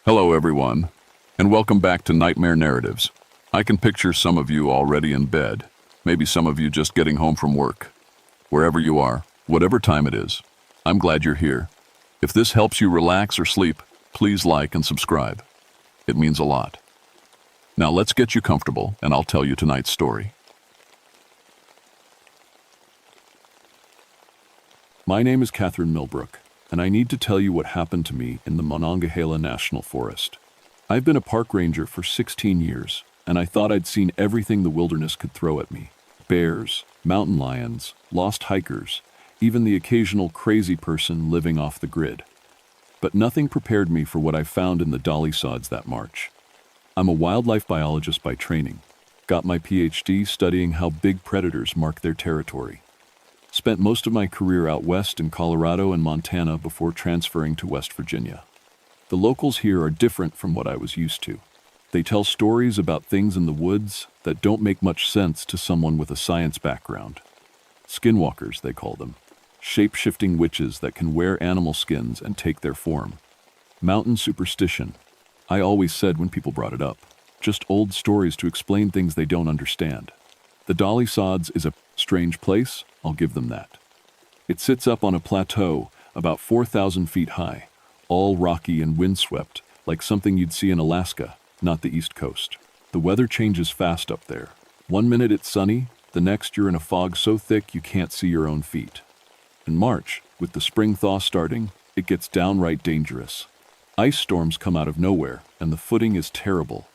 Hello, everyone, and welcome back to Nightmare Narratives. I can picture some of you already in bed, maybe some of you just getting home from work. Wherever you are, whatever time it is, I'm glad you're here. If this helps you relax or sleep, please like and subscribe. It means a lot. Now let's get you comfortable, and I'll tell you tonight's story. My name is Catherine Millbrook, and I need to tell you what happened to me in the Monongahela National Forest. I've been a park ranger for 16 years, and I thought I'd seen everything the wilderness could throw at me. Bears, mountain lions, lost hikers, even the occasional crazy person living off the grid. But nothing prepared me for what I found in the dolly sods that March. I'm a wildlife biologist by training, got my PhD studying how big predators mark their territory. Spent most of my career out west in Colorado and Montana before transferring to West Virginia. The locals here are different from what I was used to. They tell stories about things in the woods that don't make much sense to someone with a science background. Skinwalkers, they call them. Shape-shifting witches that can wear animal skins and take their form. Mountain superstition. I always said when people brought it up, just old stories to explain things they don't understand. The Dolly Sods is a strange place, I'll give them that. It sits up on a plateau about 4,000 feet high, all rocky and windswept, like something you'd see in Alaska, not the East Coast. The weather changes fast up there. One minute it's sunny, the next you're in a fog so thick you can't see your own feet. In March, with the spring thaw starting, it gets downright dangerous. Ice storms come out of nowhere, and the footing is terrible.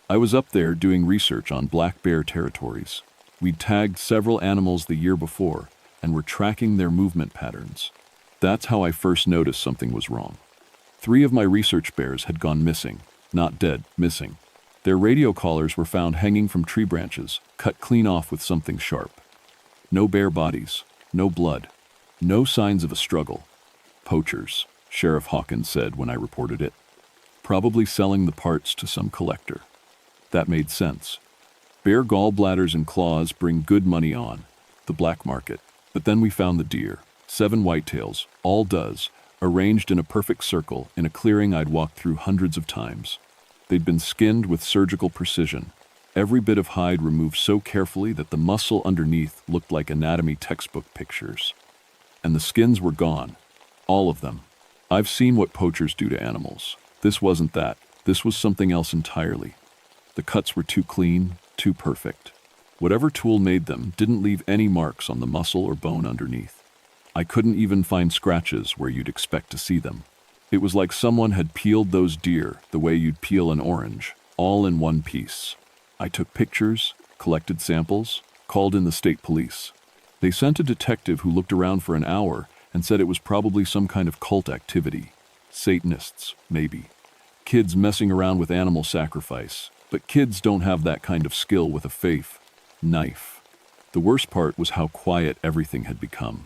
I was up there doing research on black bear territories. We'd tagged several animals the year before, and were tracking their movement patterns. That's how I first noticed something was wrong. 3 of my research bears had gone missing. Not dead, missing. Their radio collars were found hanging from tree branches, cut clean off with something sharp. No bear bodies, no blood, no signs of a struggle. Poachers, Sheriff Hawkins said when I reported it. Probably selling the parts to some collector. That made sense. Bear gallbladders and claws bring good money on, the black market. But then we found the deer, 7 whitetails, all does, arranged in a perfect circle in a clearing I'd walked through hundreds of times. They'd been skinned with surgical precision, every bit of hide removed so carefully that the muscle underneath looked like anatomy textbook pictures. And the skins were gone, all of them. I've seen what poachers do to animals. This wasn't that. This was something else entirely. The cuts were too clean, too perfect. Whatever tool made them didn't leave any marks on the muscle or bone underneath. I couldn't even find scratches where you'd expect to see them. It was like someone had peeled those deer the way you'd peel an orange, all in one piece. I took pictures, collected samples, called in the state police. They sent a detective who looked around for an hour and said it was probably some kind of cult activity. Satanists, maybe. Kids messing around with animal sacrifice. But kids don't have that kind of skill with a faith. Knife. The worst part was how quiet everything had become.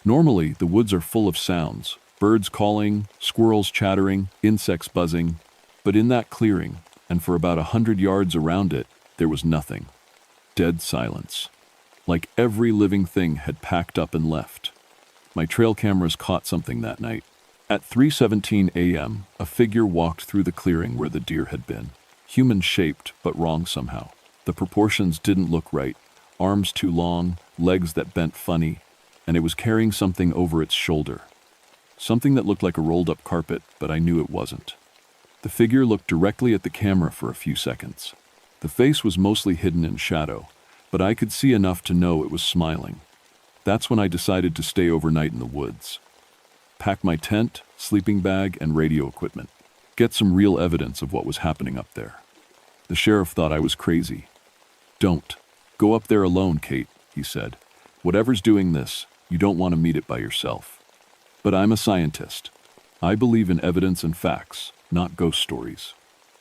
Normally, the woods are full of sounds. Birds calling, squirrels chattering, insects buzzing. But in that clearing, and for about 100 yards around it, there was nothing. Dead silence. Like every living thing had packed up and left. My trail cameras caught something that night. At 3:17 a.m., a figure walked through the clearing where the deer had been. Human-shaped, but wrong somehow. The proportions didn't look right. Arms too long, legs that bent funny, and it was carrying something over its shoulder. Something that looked like a rolled-up carpet, but I knew it wasn't. The figure looked directly at the camera for a few seconds. The face was mostly hidden in shadow, but I could see enough to know it was smiling. That's when I decided to stay overnight in the woods. Pack my tent, sleeping bag, and radio equipment. Get some real evidence of what was happening up there. The sheriff thought I was crazy. Don't. Go up there alone, Kate, he said. Whatever's doing this, you don't want to meet it by yourself. But I'm a scientist. I believe in evidence and facts, not ghost stories.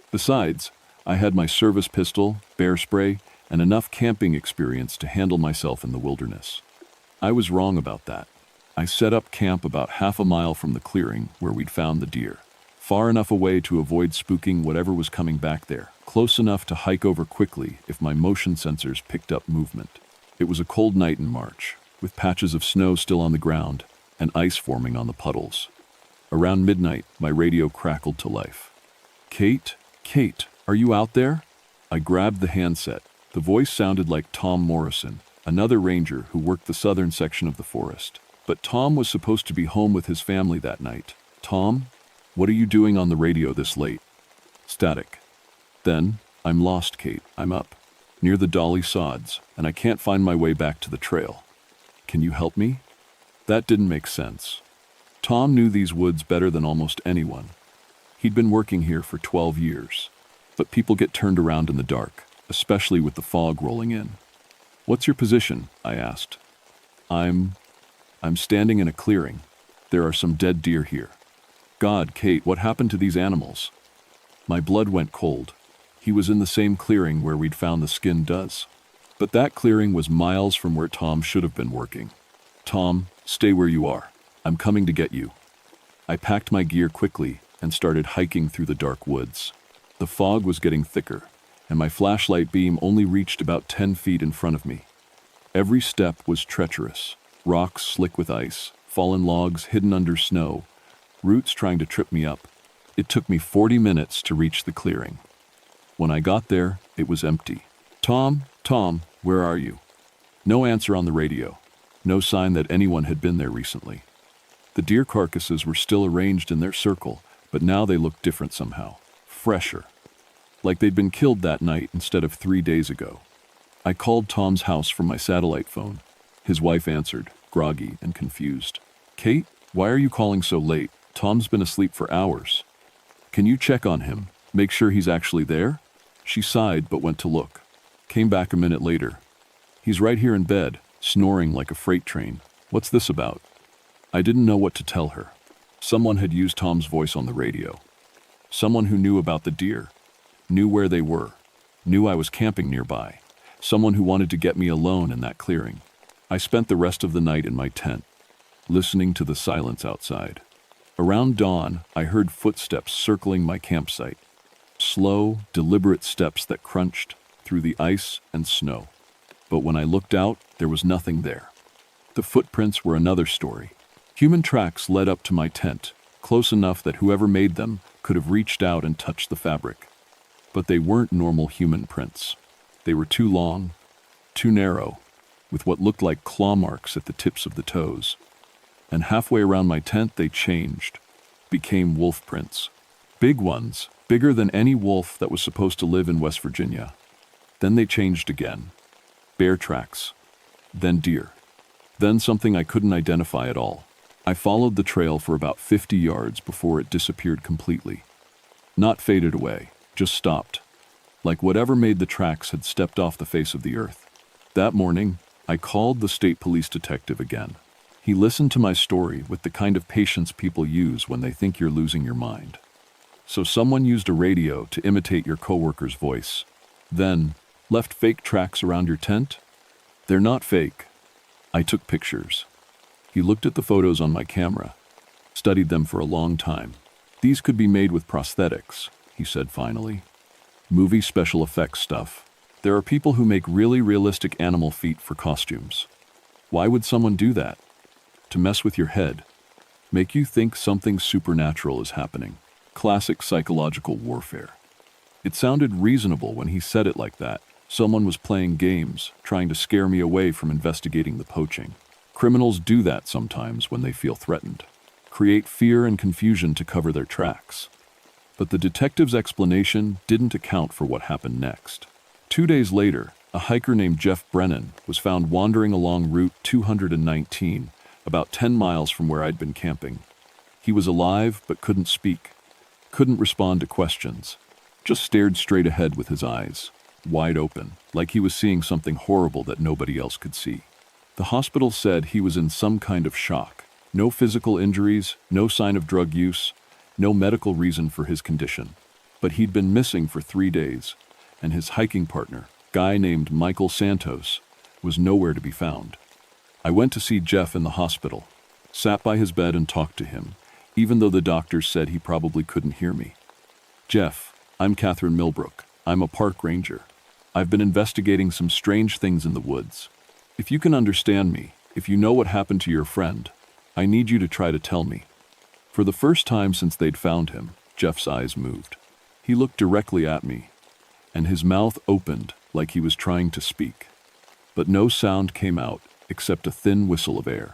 Besides, I had my service pistol, bear spray, and enough camping experience to handle myself in the wilderness. I was wrong about that. I set up camp about half a mile from the clearing where we'd found the deer. Far enough away to avoid spooking whatever was coming back there, close enough to hike over quickly if my motion sensors picked up movement. It was a cold night in March, with patches of snow still on the ground and ice forming on the puddles. Around midnight, my radio crackled to life. Kate? Kate, are you out there? I grabbed the handset. The voice sounded like Tom Morrison, another ranger who worked the southern section of the forest. But Tom was supposed to be home with his family that night. Tom? What are you doing on the radio this late? Static. Then, I'm lost, Kate. I'm up near the Dolly Sods, and I can't find my way back to the trail. Can you help me? That didn't make sense. Tom knew these woods better than almost anyone. He'd been working here for 12 years. But people get turned around in the dark, especially with the fog rolling in. What's your position? I asked. I'm standing in a clearing. There are some dead deer here. God, Kate, what happened to these animals? My blood went cold. He was in the same clearing where we'd found the skin does. But that clearing was miles from where Tom should have been working. Tom, stay where you are. I'm coming to get you. I packed my gear quickly and started hiking through the dark woods. The fog was getting thicker, and my flashlight beam only reached about 10 feet in front of me. Every step was treacherous. Rocks slick with ice, fallen logs hidden under snow, roots trying to trip me up. It took me 40 minutes to reach the clearing. When I got there, it was empty. Tom, where are you? No answer on the radio. No sign that anyone had been there recently. The deer carcasses were still arranged in their circle, but now they looked different somehow. Fresher. Like they'd been killed that night instead of 3 days ago. I called Tom's house from my satellite phone. His wife answered, groggy and confused. Kate, why are you calling so late? Tom's been asleep for hours. Can you check on him? Make sure he's actually there? She sighed but went to look. Came back a minute later. He's right here in bed, snoring like a freight train. What's this about? I didn't know what to tell her. Someone had used Tom's voice on the radio. Someone who knew about the deer, knew where they were, knew I was camping nearby. Someone who wanted to get me alone in that clearing. I spent the rest of the night in my tent, listening to the silence outside. Around dawn, I heard footsteps circling my campsite. Slow, deliberate steps that crunched through the ice and snow. But when I looked out, there was nothing there. The footprints were another story. Human tracks led up to my tent, close enough that whoever made them could have reached out and touched the fabric. But they weren't normal human prints. They were too long, too narrow, with what looked like claw marks at the tips of the toes. And halfway around my tent, they changed, became wolf prints. Big ones, bigger than any wolf that was supposed to live in West Virginia. Then they changed again. Bear tracks. Then deer. Then something I couldn't identify at all. I followed the trail for about 50 yards before it disappeared completely. Not faded away, just stopped. Like whatever made the tracks had stepped off the face of the earth. That morning, I called the state police detective again. He listened to my story with the kind of patience people use when they think you're losing your mind. So someone used a radio to imitate your coworker's voice. Then, left fake tracks around your tent? They're not fake. I took pictures. He looked at the photos on my camera, studied them for a long time. These could be made with prosthetics, he said finally. Movie special effects stuff. There are people who make really realistic animal feet for costumes. Why would someone do that? To mess with your head. Make you think something supernatural is happening. Classic psychological warfare. It sounded reasonable when he said it like that. Someone was playing games, trying to scare me away from investigating the poaching. Criminals do that sometimes when they feel threatened. Create fear and confusion to cover their tracks. But the detective's explanation didn't account for what happened next. 2 days later, a hiker named Jeff Brennan was found wandering along Route 219, about 10 miles from where I'd been camping. He was alive but couldn't speak, couldn't respond to questions, just stared straight ahead with his eyes, wide open, like he was seeing something horrible that nobody else could see. The hospital said he was in some kind of shock. No physical injuries, no sign of drug use, no medical reason for his condition. But he'd been missing for 3 days, and his hiking partner, guy named Michael Santos, was nowhere to be found. I went to see Jeff in the hospital, sat by his bed and talked to him, even though the doctors said he probably couldn't hear me. Jeff, I'm Catherine Millbrook. I'm a park ranger. I've been investigating some strange things in the woods. If you can understand me, if you know what happened to your friend, I need you to try to tell me. For the first time since they'd found him, Jeff's eyes moved. He looked directly at me, and his mouth opened like he was trying to speak. But no sound came out except a thin whistle of air.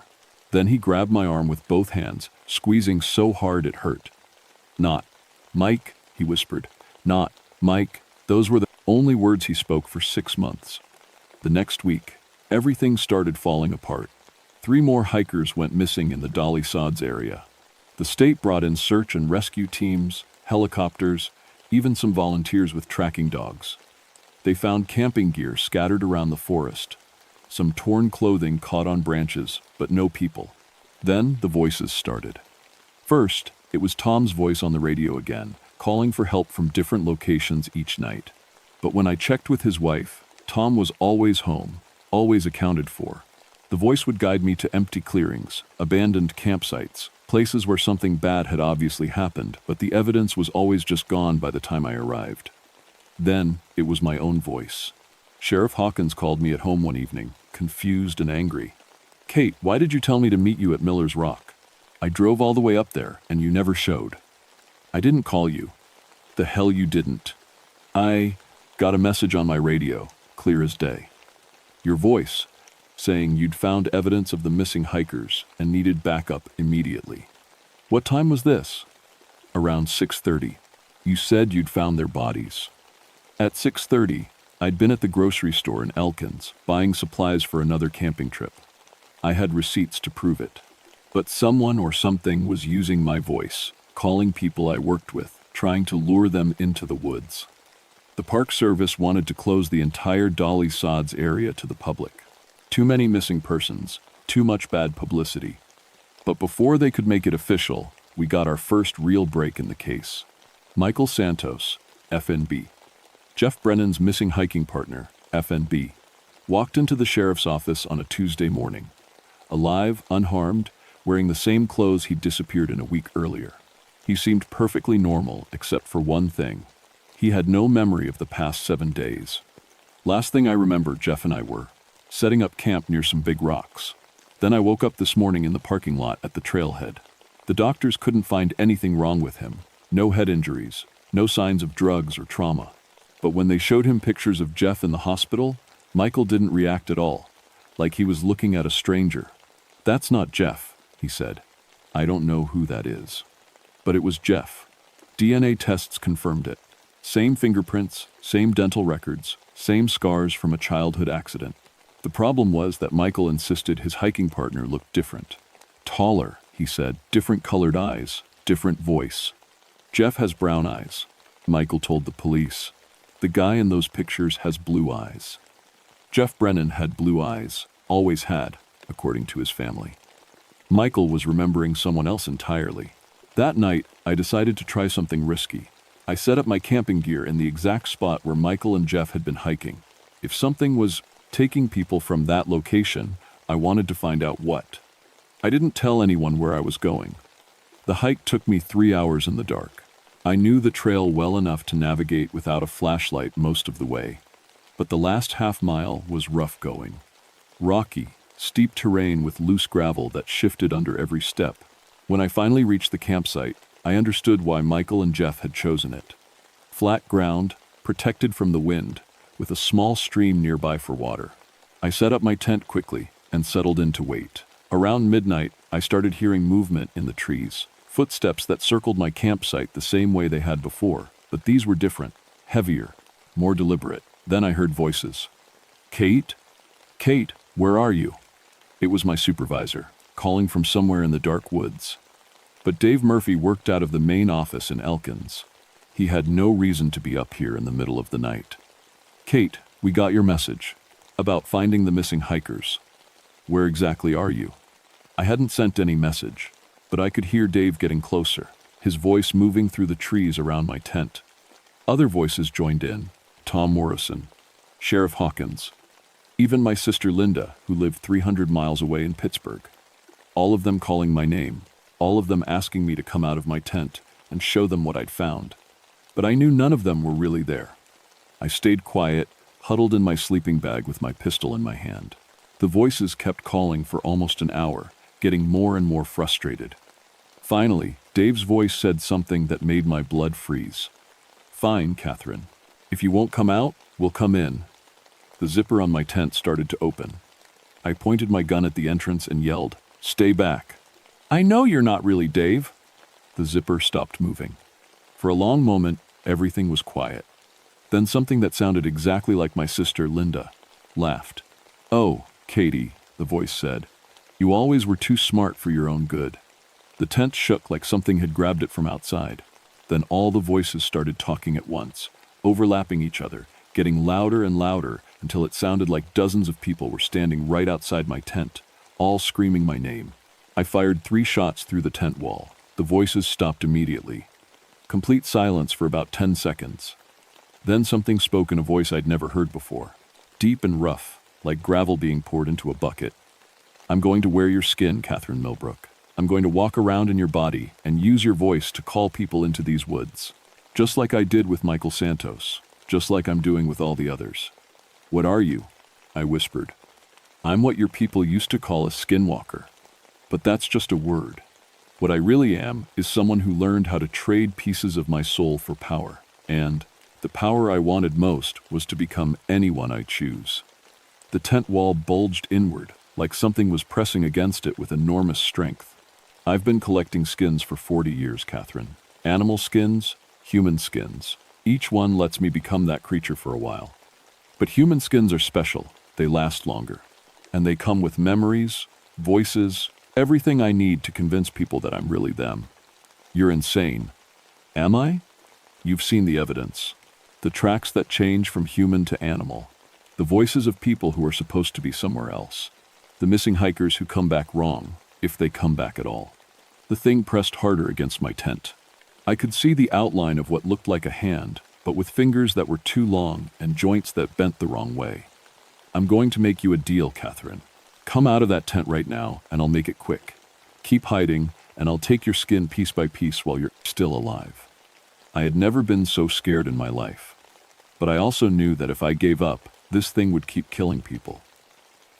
Then he grabbed my arm with both hands, squeezing so hard it hurt. "Not Mike," he whispered. "Not Mike." Those were the only words he spoke for 6 months. The next week, everything started falling apart. 3 more hikers went missing in the Dolly Sods area. The state brought in search and rescue teams, helicopters, even some volunteers with tracking dogs. They found camping gear scattered around the forest, some torn clothing caught on branches, but no people. Then the voices started. First, it was Tom's voice on the radio again, calling for help from different locations each night. But when I checked with his wife, Tom was always home, always accounted for. The voice would guide me to empty clearings, abandoned campsites, places where something bad had obviously happened, but the evidence was always just gone by the time I arrived. Then, it was my own voice. Sheriff Hawkins called me at home one evening, confused and angry. "Kate, why did you tell me to meet you at Miller's Rock? I drove all the way up there, and you never showed." "I didn't call you." "The hell you didn't." "I got a message on my radio, clear as day. Your voice, saying you'd found evidence of the missing hikers and needed backup immediately." "What time was this?" "Around 6:30. You said you'd found their bodies." At 6:30, I'd been at the grocery store in Elkins, buying supplies for another camping trip. I had receipts to prove it. But someone or something was using my voice, calling people I worked with, trying to lure them into the woods. The Park Service wanted to close the entire Dolly Sods area to the public. Too many missing persons, too much bad publicity. But before they could make it official, we got our first real break in the case. Michael Santos, FNB, Jeff Brennan's missing hiking partner, FNB, walked into the sheriff's office on a Tuesday morning. Alive, unharmed, wearing the same clothes he'd disappeared in a week earlier. He seemed perfectly normal, except for one thing. He had no memory of the past 7 days. Last thing I remember, Jeff and I were setting up camp near some big rocks. Then I woke up this morning in the parking lot at the trailhead. The doctors couldn't find anything wrong with him. No head injuries, no signs of drugs or trauma. But when they showed him pictures of Jeff in the hospital, Michael didn't react at all, like he was looking at a stranger. "That's not Jeff," he said. "I don't know who that is." But it was Jeff. DNA tests confirmed it. Same fingerprints, same dental records, same scars from a childhood accident. The problem was that Michael insisted his hiking partner looked different. "Taller," he said, "different colored eyes, different voice." "Jeff has brown eyes," Michael told the police. "The guy in those pictures has blue eyes." Jeff Brennan had blue eyes, always had, according to his family. Michael was remembering someone else entirely. That night, I decided to try something risky. I set up my camping gear in the exact spot where Michael and Jeff had been hiking. If something was taking people from that location, I wanted to find out what. I didn't tell anyone where I was going. The hike took me 3 hours in the dark. I knew the trail well enough to navigate without a flashlight most of the way. But the last half mile was rough going. Rocky, steep terrain with loose gravel that shifted under every step. When I finally reached the campsite, I understood why Michael and Jeff had chosen it. Flat ground, protected from the wind, with a small stream nearby for water. I set up my tent quickly and settled in to wait. Around midnight, I started hearing movement in the trees. Footsteps that circled my campsite the same way they had before, but these were different, heavier, more deliberate. Then I heard voices. "Kate? Kate, where are you?" It was my supervisor, calling from somewhere in the dark woods. But Dave Murphy worked out of the main office in Elkins. He had no reason to be up here in the middle of the night. "Kate, we got your message about finding the missing hikers. Where exactly are you?" I hadn't sent any message, but I could hear Dave getting closer, his voice moving through the trees around my tent. Other voices joined in. Tom Morrison, Sheriff Hawkins, even my sister Linda, who lived 300 miles away in Pittsburgh. All of them calling my name, all of them asking me to come out of my tent and show them what I'd found. But I knew none of them were really there. I stayed quiet, huddled in my sleeping bag with my pistol in my hand. The voices kept calling for almost an hour, getting more and more frustrated. Finally, Dave's voice said something that made my blood freeze. Fine, Catherine. If you won't come out, we'll come in. The zipper on my tent started to open. I pointed my gun at the entrance and yelled, "Stay back." "I know you're not really Dave." The zipper stopped moving. For a long moment, everything was quiet. Then something that sounded exactly like my sister, Linda, laughed. "Oh, Katie," the voice said, "you always were too smart for your own good." The tent shook like something had grabbed it from outside. Then all the voices started talking at once, overlapping each other, getting louder and louder until it sounded like dozens of people were standing right outside my tent, all screaming my name. I fired 3 shots through the tent wall. The voices stopped immediately. Complete silence for about 10 seconds. Then something spoke in a voice I'd never heard before, deep and rough, like gravel being poured into a bucket. "I'm going to wear your skin, Catherine Millbrook. I'm going to walk around in your body and use your voice to call people into these woods. Just like I did with Michael Santos, just like I'm doing with all the others." "What are you?" I whispered. "I'm what your people used to call a skinwalker. But that's just a word. What I really am is someone who learned how to trade pieces of my soul for power. And the power I wanted most was to become anyone I choose." The tent wall bulged inward, like something was pressing against it with enormous strength. "I've been collecting skins for 40 years, Catherine. Animal skins, human skins. Each one lets me become that creature for a while. But human skins are special. They last longer. And they come with memories, voices, everything I need to convince people that I'm really them." "You're insane." "Am I?" "You've seen the evidence. The tracks that change from human to animal. The voices of people who are supposed to be somewhere else. The missing hikers who come back wrong, if they come back at all." The thing pressed harder against my tent. I could see the outline of what looked like a hand, but with fingers that were too long and joints that bent the wrong way. "I'm going to make you a deal, Catherine. Come out of that tent right now, and I'll make it quick. Keep hiding, and I'll take your skin piece by piece while you're still alive." I had never been so scared in my life. But I also knew that if I gave up, this thing would keep killing people.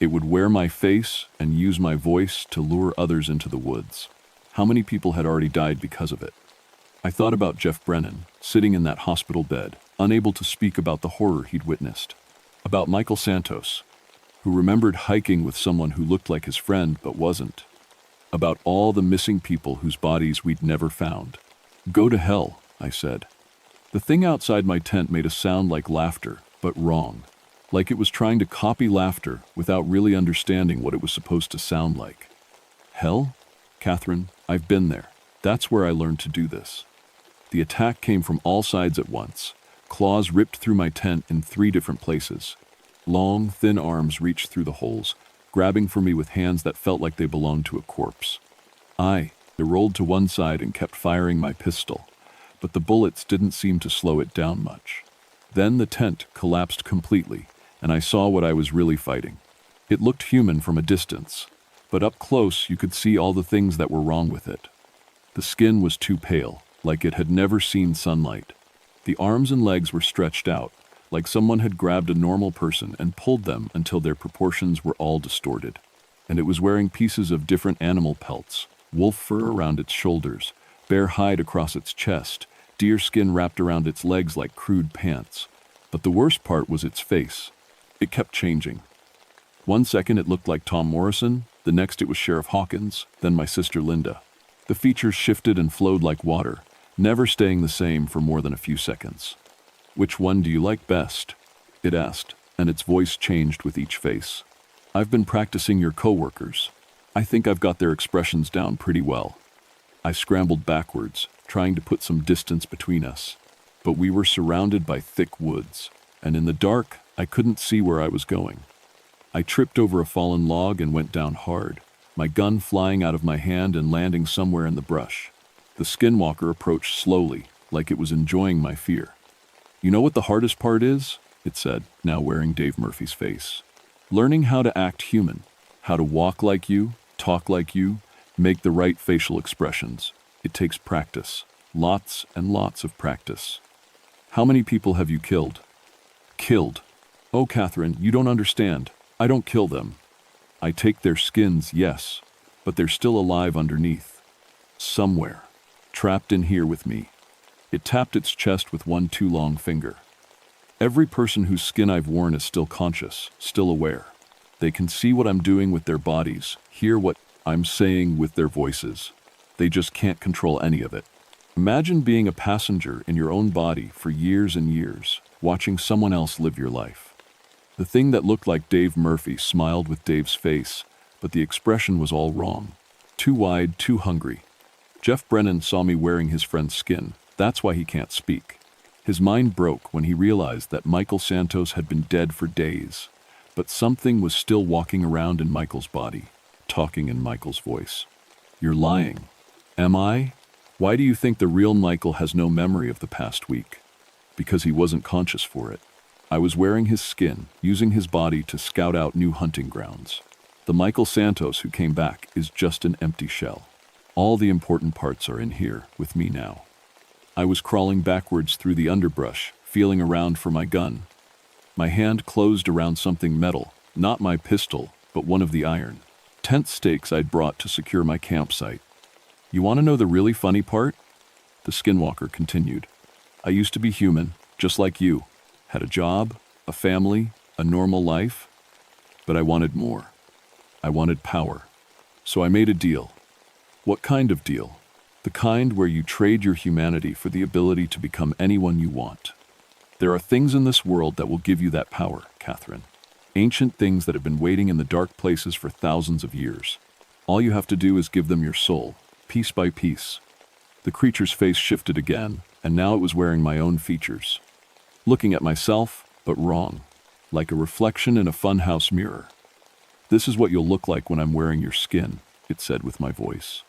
It would wear my face and use my voice to lure others into the woods. How many people had already died because of it? I thought about Jeff Brennan, sitting in that hospital bed, unable to speak about the horror he'd witnessed. About Michael Santos, who remembered hiking with someone who looked like his friend but wasn't. About all the missing people whose bodies we'd never found. "Go to hell," I said. The thing outside my tent made a sound like laughter, but wrong. Like it was trying to copy laughter without really understanding what it was supposed to sound like. "Hell? Catherine, I've been there. That's where I learned to do this." The attack came from all sides at once. Claws ripped through my tent in 3 different places. Long, thin arms reached through the holes, grabbing for me with hands that felt like they belonged to a corpse. I rolled to one side and kept firing my pistol, but the bullets didn't seem to slow it down much. Then the tent collapsed completely, and I saw what I was really fighting. It looked human from a distance, but up close you could see all the things that were wrong with it. The skin was too pale, like it had never seen sunlight. The arms and legs were stretched out, like someone had grabbed a normal person and pulled them until their proportions were all distorted. And it was wearing pieces of different animal pelts, wolf fur around its shoulders, bear hide across its chest, deer skin wrapped around its legs like crude pants. But the worst part was its face. It kept changing. One second it looked like Tom Morrison, the next it was Sheriff Hawkins, then my sister Linda. The features shifted and flowed like water, never staying the same for more than a few seconds. "Which one do you like best?" it asked, and its voice changed with each face. "I've been practicing your coworkers. I think I've got their expressions down pretty well." I scrambled backwards, trying to put some distance between us. But we were surrounded by thick woods, and in the dark, I couldn't see where I was going. I tripped over a fallen log and went down hard, my gun flying out of my hand and landing somewhere in the brush. The skinwalker approached slowly, like it was enjoying my fear. "You know what the hardest part is?" it said, now wearing Dave Murphy's face. "Learning how to act human, how to walk like you, talk like you, make the right facial expressions. It takes practice, lots and lots of practice." "How many people have you killed?" "Killed? Oh, Catherine, you don't understand. I don't kill them. I take their skins, yes, but they're still alive underneath. Somewhere, trapped in here with me." It tapped its chest with one too long finger. Every person whose skin I've worn is still conscious, still aware. They can see what I'm doing with their bodies, hear what I'm saying with their voices. They just can't control any of it. Imagine being a passenger in your own body for years and years, watching someone else live your life. The thing that looked like Dave Murphy smiled with Dave's face, but the expression was all wrong. Too wide, too hungry. Jeff Brennan saw me wearing his friend's skin. That's why he can't speak. His mind broke when he realized that Michael Santos had been dead for days, but something was still walking around in Michael's body, talking in Michael's voice. You're lying. Am I? Why do you think the real Michael has no memory of the past week? Because he wasn't conscious for it. I was wearing his skin, using his body to scout out new hunting grounds. The Michael Santos who came back is just an empty shell. All the important parts are in here, with me now. I was crawling backwards through the underbrush, feeling around for my gun. My hand closed around something metal, not my pistol, but one of the iron tent stakes I'd brought to secure my campsite. You want to know the really funny part? The skinwalker continued. I used to be human, just like you. Had a job, a family, a normal life. But I wanted more. I wanted power. So I made a deal. What kind of deal? The kind where you trade your humanity for the ability to become anyone you want. There are things in this world that will give you that power, Catherine. Ancient things that have been waiting in the dark places for thousands of years. All you have to do is give them your soul, piece by piece. The creature's face shifted again, and now it was wearing my own features. Looking at myself, but wrong, like a reflection in a funhouse mirror. This is what you'll look like when I'm wearing your skin, it said with my voice.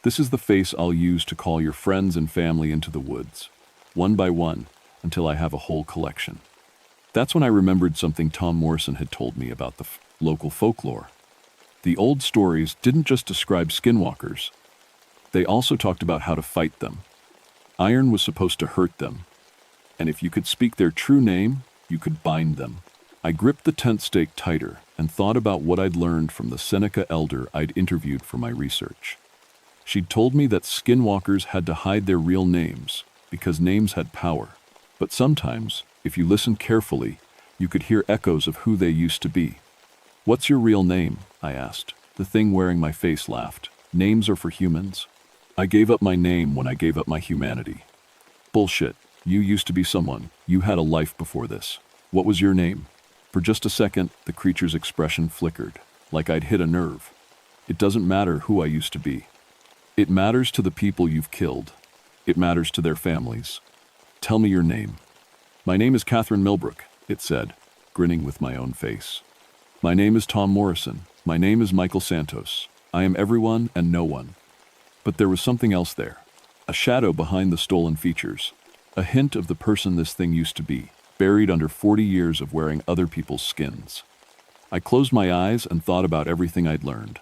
This is the face I'll use to call your friends and family into the woods, one by one, until I have a whole collection. That's when I remembered something Tom Morrison had told me about the local folklore. The old stories didn't just describe skinwalkers. They also talked about how to fight them. Iron was supposed to hurt them, and if you could speak their true name, you could bind them. I gripped the tent stake tighter and thought about what I'd learned from the Seneca elder I'd interviewed for my research. She'd told me that skinwalkers had to hide their real names because names had power. But sometimes, if you listened carefully, you could hear echoes of who they used to be. What's your real name? I asked. The thing wearing my face laughed. Names are for humans. I gave up my name when I gave up my humanity. Bullshit. You used to be someone. You had a life before this. What was your name? For just a second, the creature's expression flickered, like I'd hit a nerve. It doesn't matter who I used to be. It matters to the people you've killed. It matters to their families. Tell me your name. My name is Catherine Millbrook, it said, grinning with my own face. My name is Tom Morrison. My name is Michael Santos. I am everyone and no one. But there was something else there. A shadow behind the stolen features. A hint of the person this thing used to be, buried under 40 years of wearing other people's skins. I closed my eyes and thought about everything I'd learned.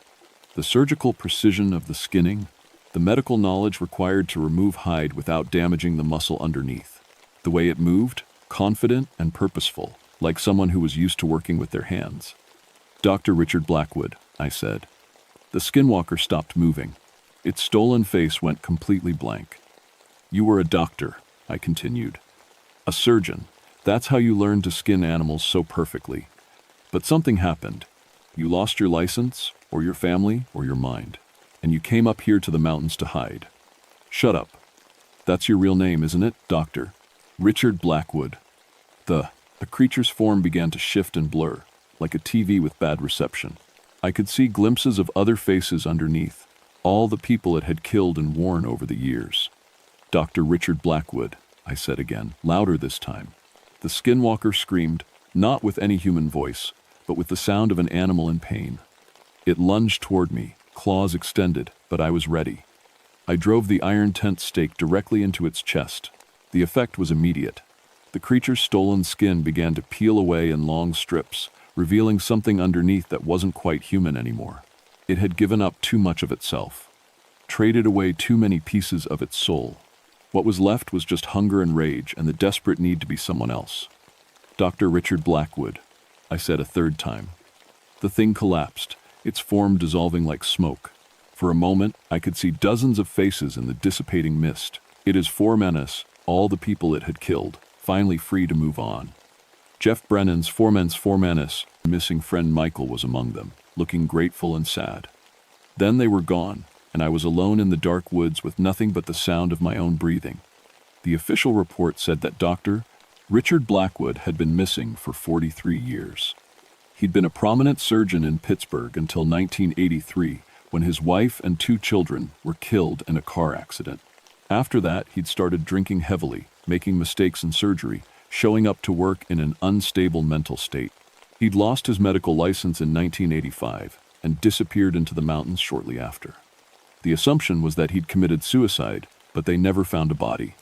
The surgical precision of the skinning, the medical knowledge required to remove hide without damaging the muscle underneath. The way it moved, confident and purposeful, like someone who was used to working with their hands. Dr. Richard Blackwood, I said. The skinwalker stopped moving. Its stolen face went completely blank. You were a doctor, I continued. A surgeon. That's how you learned to skin animals so perfectly. But something happened. You lost your license, or your family, or your mind. And you came up here to the mountains to hide. Shut up. That's your real name, isn't it, Doctor? Richard Blackwood. The creature's form began to shift and blur, like a TV with bad reception. I could see glimpses of other faces underneath, all the people it had killed and worn over the years. Dr. Richard Blackwood, I said again, louder this time. The skinwalker screamed, not with any human voice, but with the sound of an animal in pain. It lunged toward me, claws extended, but I was ready. I drove the iron tent stake directly into its chest. The effect was immediate. The creature's stolen skin began to peel away in long strips, revealing something underneath that wasn't quite human anymore. It had given up too much of itself, traded away too many pieces of its soul. What was left was just hunger and rage and the desperate need to be someone else. Dr. Richard Blackwood, I said a third time. The thing collapsed, its form dissolving like smoke. For a moment, I could see dozens of faces in the dissipating mist. It is for menace, all the people it had killed, finally free to move on. Jeff Brennan's foreman's missing friend Michael was among them, looking grateful and sad. Then they were gone, and I was alone in the dark woods with nothing but the sound of my own breathing. The official report said that Dr. Richard Blackwood had been missing for 43 years. He'd been a prominent surgeon in Pittsburgh until 1983, when his wife and 2 children were killed in a car accident. After that, he'd started drinking heavily, making mistakes in surgery, showing up to work in an unstable mental state. He'd lost his medical license in 1985 and disappeared into the mountains shortly after. The assumption was that he'd committed suicide, but they never found a body.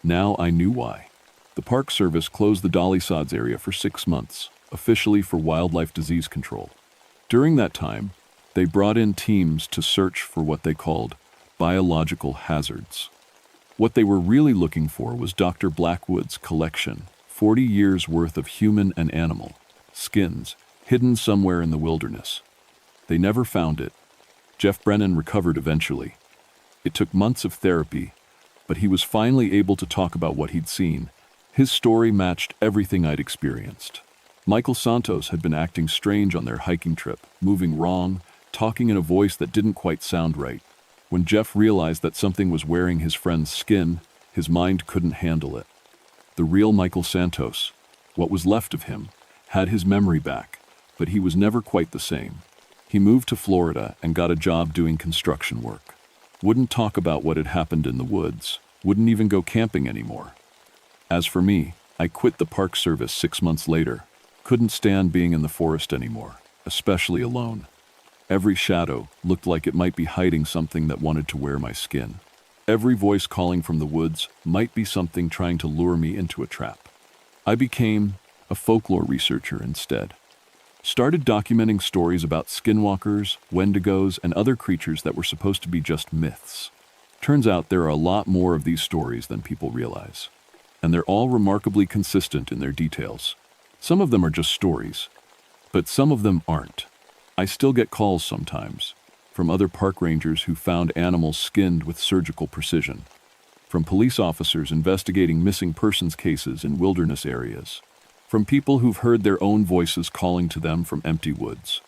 Now I knew why. The Park Service closed the Dolly Sods area for 6 months, officially for wildlife disease control. During that time, they brought in teams to search for what they called biological hazards. What they were really looking for was Dr. Blackwood's collection, 40 years' worth of human and animal skins, hidden somewhere in the wilderness. They never found it. Jeff Brennan recovered eventually. It took months of therapy, but he was finally able to talk about what he'd seen. His story matched everything I'd experienced. Michael Santos had been acting strange on their hiking trip, moving wrong, talking in a voice that didn't quite sound right. When Jeff realized that something was wearing his friend's skin, his mind couldn't handle it. The real Michael Santos, what was left of him, had his memory back, but he was never quite the same. He moved to Florida and got a job doing construction work. Wouldn't talk about what had happened in the woods, wouldn't even go camping anymore. As for me, I quit the Park Service 6 months later. Couldn't stand being in the forest anymore, especially alone. Every shadow looked like it might be hiding something that wanted to wear my skin. Every voice calling from the woods might be something trying to lure me into a trap. I became a folklore researcher instead. Started documenting stories about skinwalkers, wendigos, and other creatures that were supposed to be just myths. Turns out there are a lot more of these stories than people realize. And they're all remarkably consistent in their details. Some of them are just stories, but some of them aren't. I still get calls sometimes from other park rangers who found animals skinned with surgical precision, from police officers investigating missing persons cases in wilderness areas, from people who've heard their own voices calling to them from empty woods.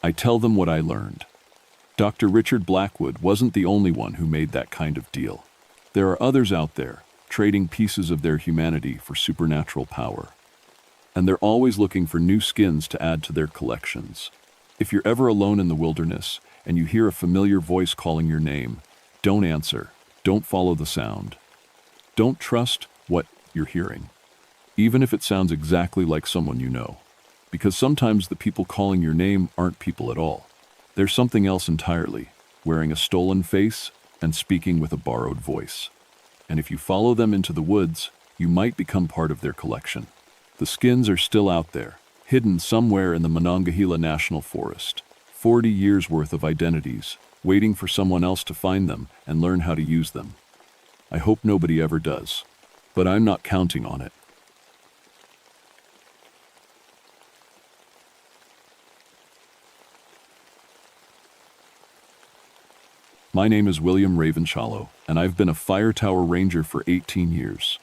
I tell them what I learned. Dr. Richard Blackwood wasn't the only one who made that kind of deal. There are others out there, trading pieces of their humanity for supernatural power. And they're always looking for new skins to add to their collections. If you're ever alone in the wilderness and you hear a familiar voice calling your name, don't answer. Don't follow the sound. Don't trust what you're hearing, even if it sounds exactly like someone you know. Because sometimes the people calling your name aren't people at all. They're something else entirely, wearing a stolen face and speaking with a borrowed voice. And if you follow them into the woods, you might become part of their collection. The skins are still out there, hidden somewhere in the Monongahela National Forest. 40 years worth of identities, waiting for someone else to find them and learn how to use them. I hope nobody ever does, but I'm not counting on it. My name is William Ravenshallow, and I've been a Fire Tower Ranger for 18 years.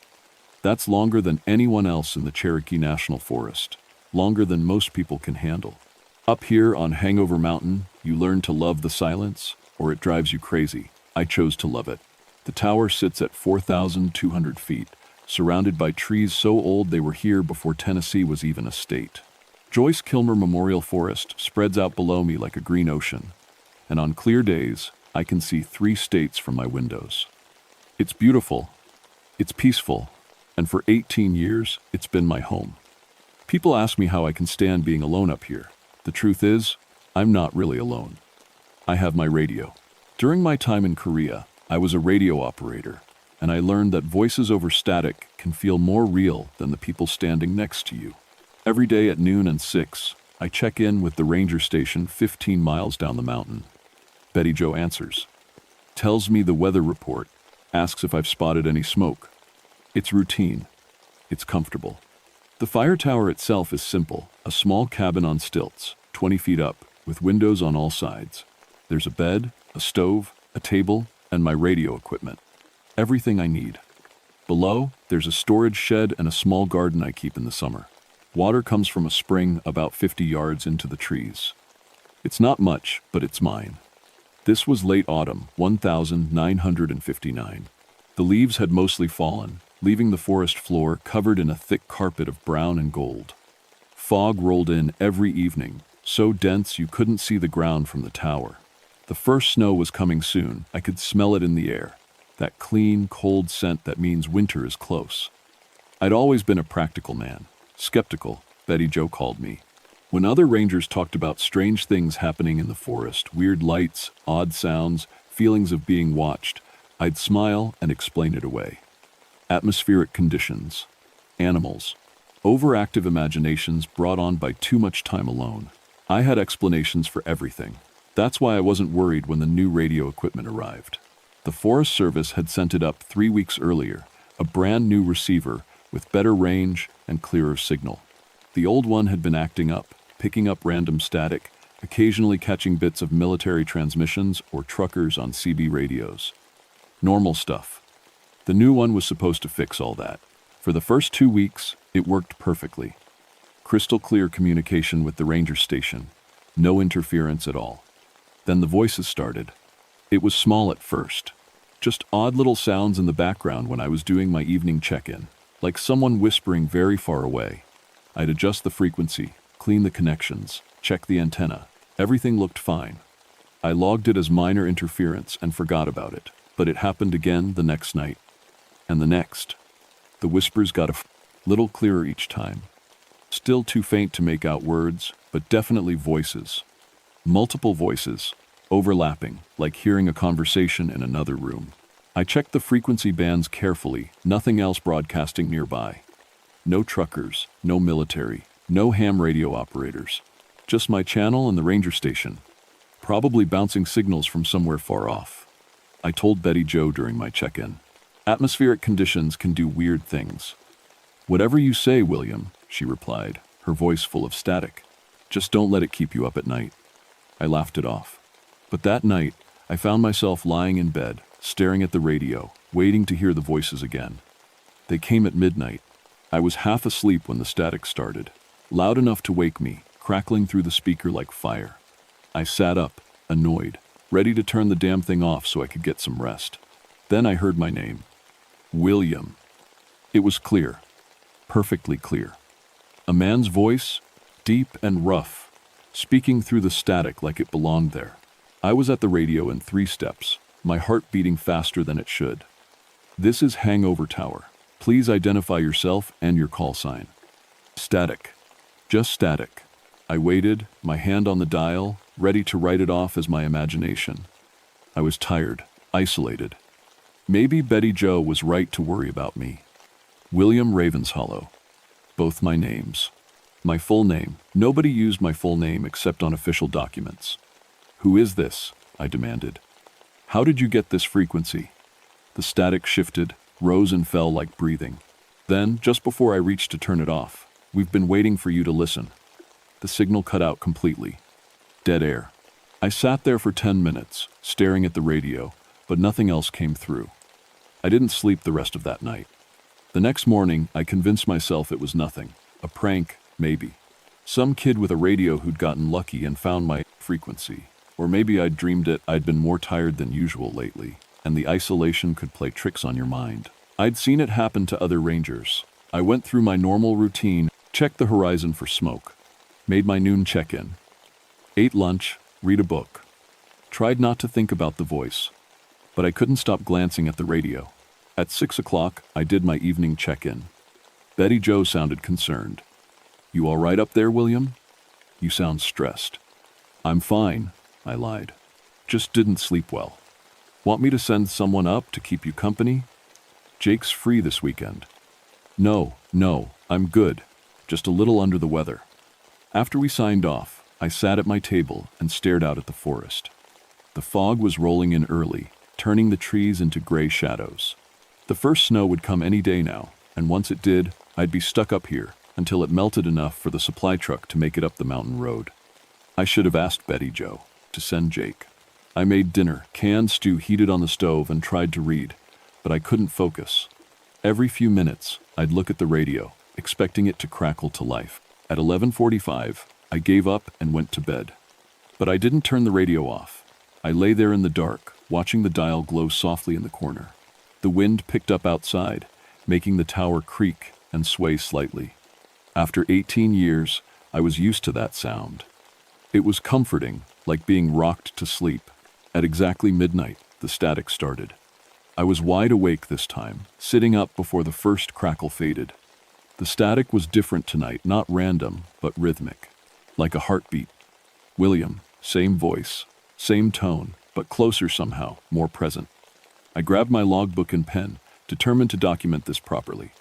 That's longer than anyone else in the Cherokee National Forest, longer than most people can handle. Up here on Hangover Mountain, you learn to love the silence, or it drives you crazy. I chose to love it. The tower sits at 4,200 feet, surrounded by trees so old they were here before Tennessee was even a state. Joyce Kilmer Memorial Forest spreads out below me like a green ocean, and on clear days, I can see 3 states from my windows. It's beautiful, it's peaceful, and for 18 years, it's been my home. People ask me how I can stand being alone up here. The truth is, I'm not really alone. I have my radio. During my time in Korea, I was a radio operator, and I learned that voices over static can feel more real than the people standing next to you. Every day at noon and 6, I check in with the ranger station 15 miles down the mountain. Betty Jo answers, tells me the weather report, asks if I've spotted any smoke. It's routine. It's comfortable. The fire tower itself is simple, a small cabin on stilts, 20 feet up, with windows on all sides. There's a bed, a stove, a table, and my radio equipment. Everything I need. Below, there's a storage shed and a small garden I keep in the summer. Water comes from a spring about 50 yards into the trees. It's not much, but it's mine. This was late autumn, 1959. The leaves had mostly fallen, leaving the forest floor covered in a thick carpet of brown and gold. Fog rolled in every evening, so dense you couldn't see the ground from the tower. The first snow was coming soon. I could smell it in the air. That clean, cold scent that means winter is close. I'd always been a practical man. Skeptical, Betty Jo called me. When other rangers talked about strange things happening in the forest, weird lights, odd sounds, feelings of being watched, I'd smile and explain it away. Atmospheric conditions, animals, overactive imaginations brought on by too much time alone. I had explanations for everything. That's why I wasn't worried when the new radio equipment arrived. The Forest Service had sent it up 3 weeks earlier, a brand new receiver with better range and clearer signal. The old one had been acting up, picking up random static, occasionally catching bits of military transmissions or truckers on CB radios. Normal stuff. The new one was supposed to fix all that. For the first 2 weeks, it worked perfectly. Crystal clear communication with the ranger station. No interference at all. Then the voices started. It was small at first. Just odd little sounds in the background when I was doing my evening check-in, like someone whispering very far away. I'd adjust the frequency, clean the connections, check the antenna. Everything looked fine. I logged it as minor interference and forgot about it, but it happened again the next night. And the next. The whispers got a little clearer each time. Still too faint to make out words, but definitely voices. Multiple voices, overlapping, like hearing a conversation in another room. I checked the frequency bands carefully, nothing else broadcasting nearby. No truckers, no military, no ham radio operators. Just my channel and the ranger station. Probably bouncing signals from somewhere far off. I told Betty Jo during my check-in. Atmospheric conditions can do weird things. Whatever you say, William, she replied, her voice full of static. Just don't let it keep you up at night. I laughed it off. But that night, I found myself lying in bed, staring at the radio, waiting to hear the voices again. They came at midnight. I was half asleep when the static started, loud enough to wake me, crackling through the speaker like fire. I sat up, annoyed, ready to turn the damn thing off so I could get some rest. Then I heard my name. William. It was clear. Perfectly clear. A man's voice, deep and rough, speaking through the static like it belonged there. I was at the radio in 3 steps, my heart beating faster than it should. This is Hangover Tower. Please identify yourself and your call sign. Static. Just static. I waited, my hand on the dial, ready to write it off as my imagination. I was tired, isolated. Maybe Betty Jo was right to worry about me. William Ravenshollow. Both my names. My full name. Nobody used my full name except on official documents. Who is this? I demanded. How did you get this frequency? The static shifted, rose and fell like breathing. Then, just before I reached to turn it off, we've been waiting for you to listen. The signal cut out completely. Dead air. I sat there for 10 minutes, staring at the radio, but nothing else came through. I didn't sleep the rest of that night. The next morning, I convinced myself it was nothing. A prank, maybe. Some kid with a radio who'd gotten lucky and found my frequency. Or maybe I'd dreamed it. I'd been more tired than usual lately, and the isolation could play tricks on your mind. I'd seen it happen to other rangers. I went through my normal routine, checked the horizon for smoke, made my noon check-in, ate lunch, read a book, tried not to think about the voice, but I couldn't stop glancing at the radio. At 6 o'clock, I did my evening check-in. Betty Jo sounded concerned. You all right up there, William? You sound stressed. I'm fine, I lied. Just didn't sleep well. Want me to send someone up to keep you company? Jake's free this weekend. No, I'm good. Just a little under the weather. After we signed off, I sat at my table and stared out at the forest. The fog was rolling in early, turning the trees into gray shadows. The first snow would come any day now, and once it did, I'd be stuck up here until it melted enough for the supply truck to make it up the mountain road. I should have asked Betty Jo to send Jake. I made dinner, canned stew heated on the stove, and tried to read, but I couldn't focus. Every few minutes, I'd look at the radio, expecting it to crackle to life. At 11:45, I gave up and went to bed. But I didn't turn the radio off. I lay there in the dark, watching the dial glow softly in the corner. The wind picked up outside, making the tower creak and sway slightly. After 18 years, I was used to that sound. It was comforting, like being rocked to sleep. At exactly midnight, the static started. I was wide awake this time, sitting up before the first crackle faded. The static was different tonight, not random, but rhythmic, like a heartbeat. William, same voice, same tone, but closer somehow, more present. I grabbed my logbook and pen, determined to document this properly.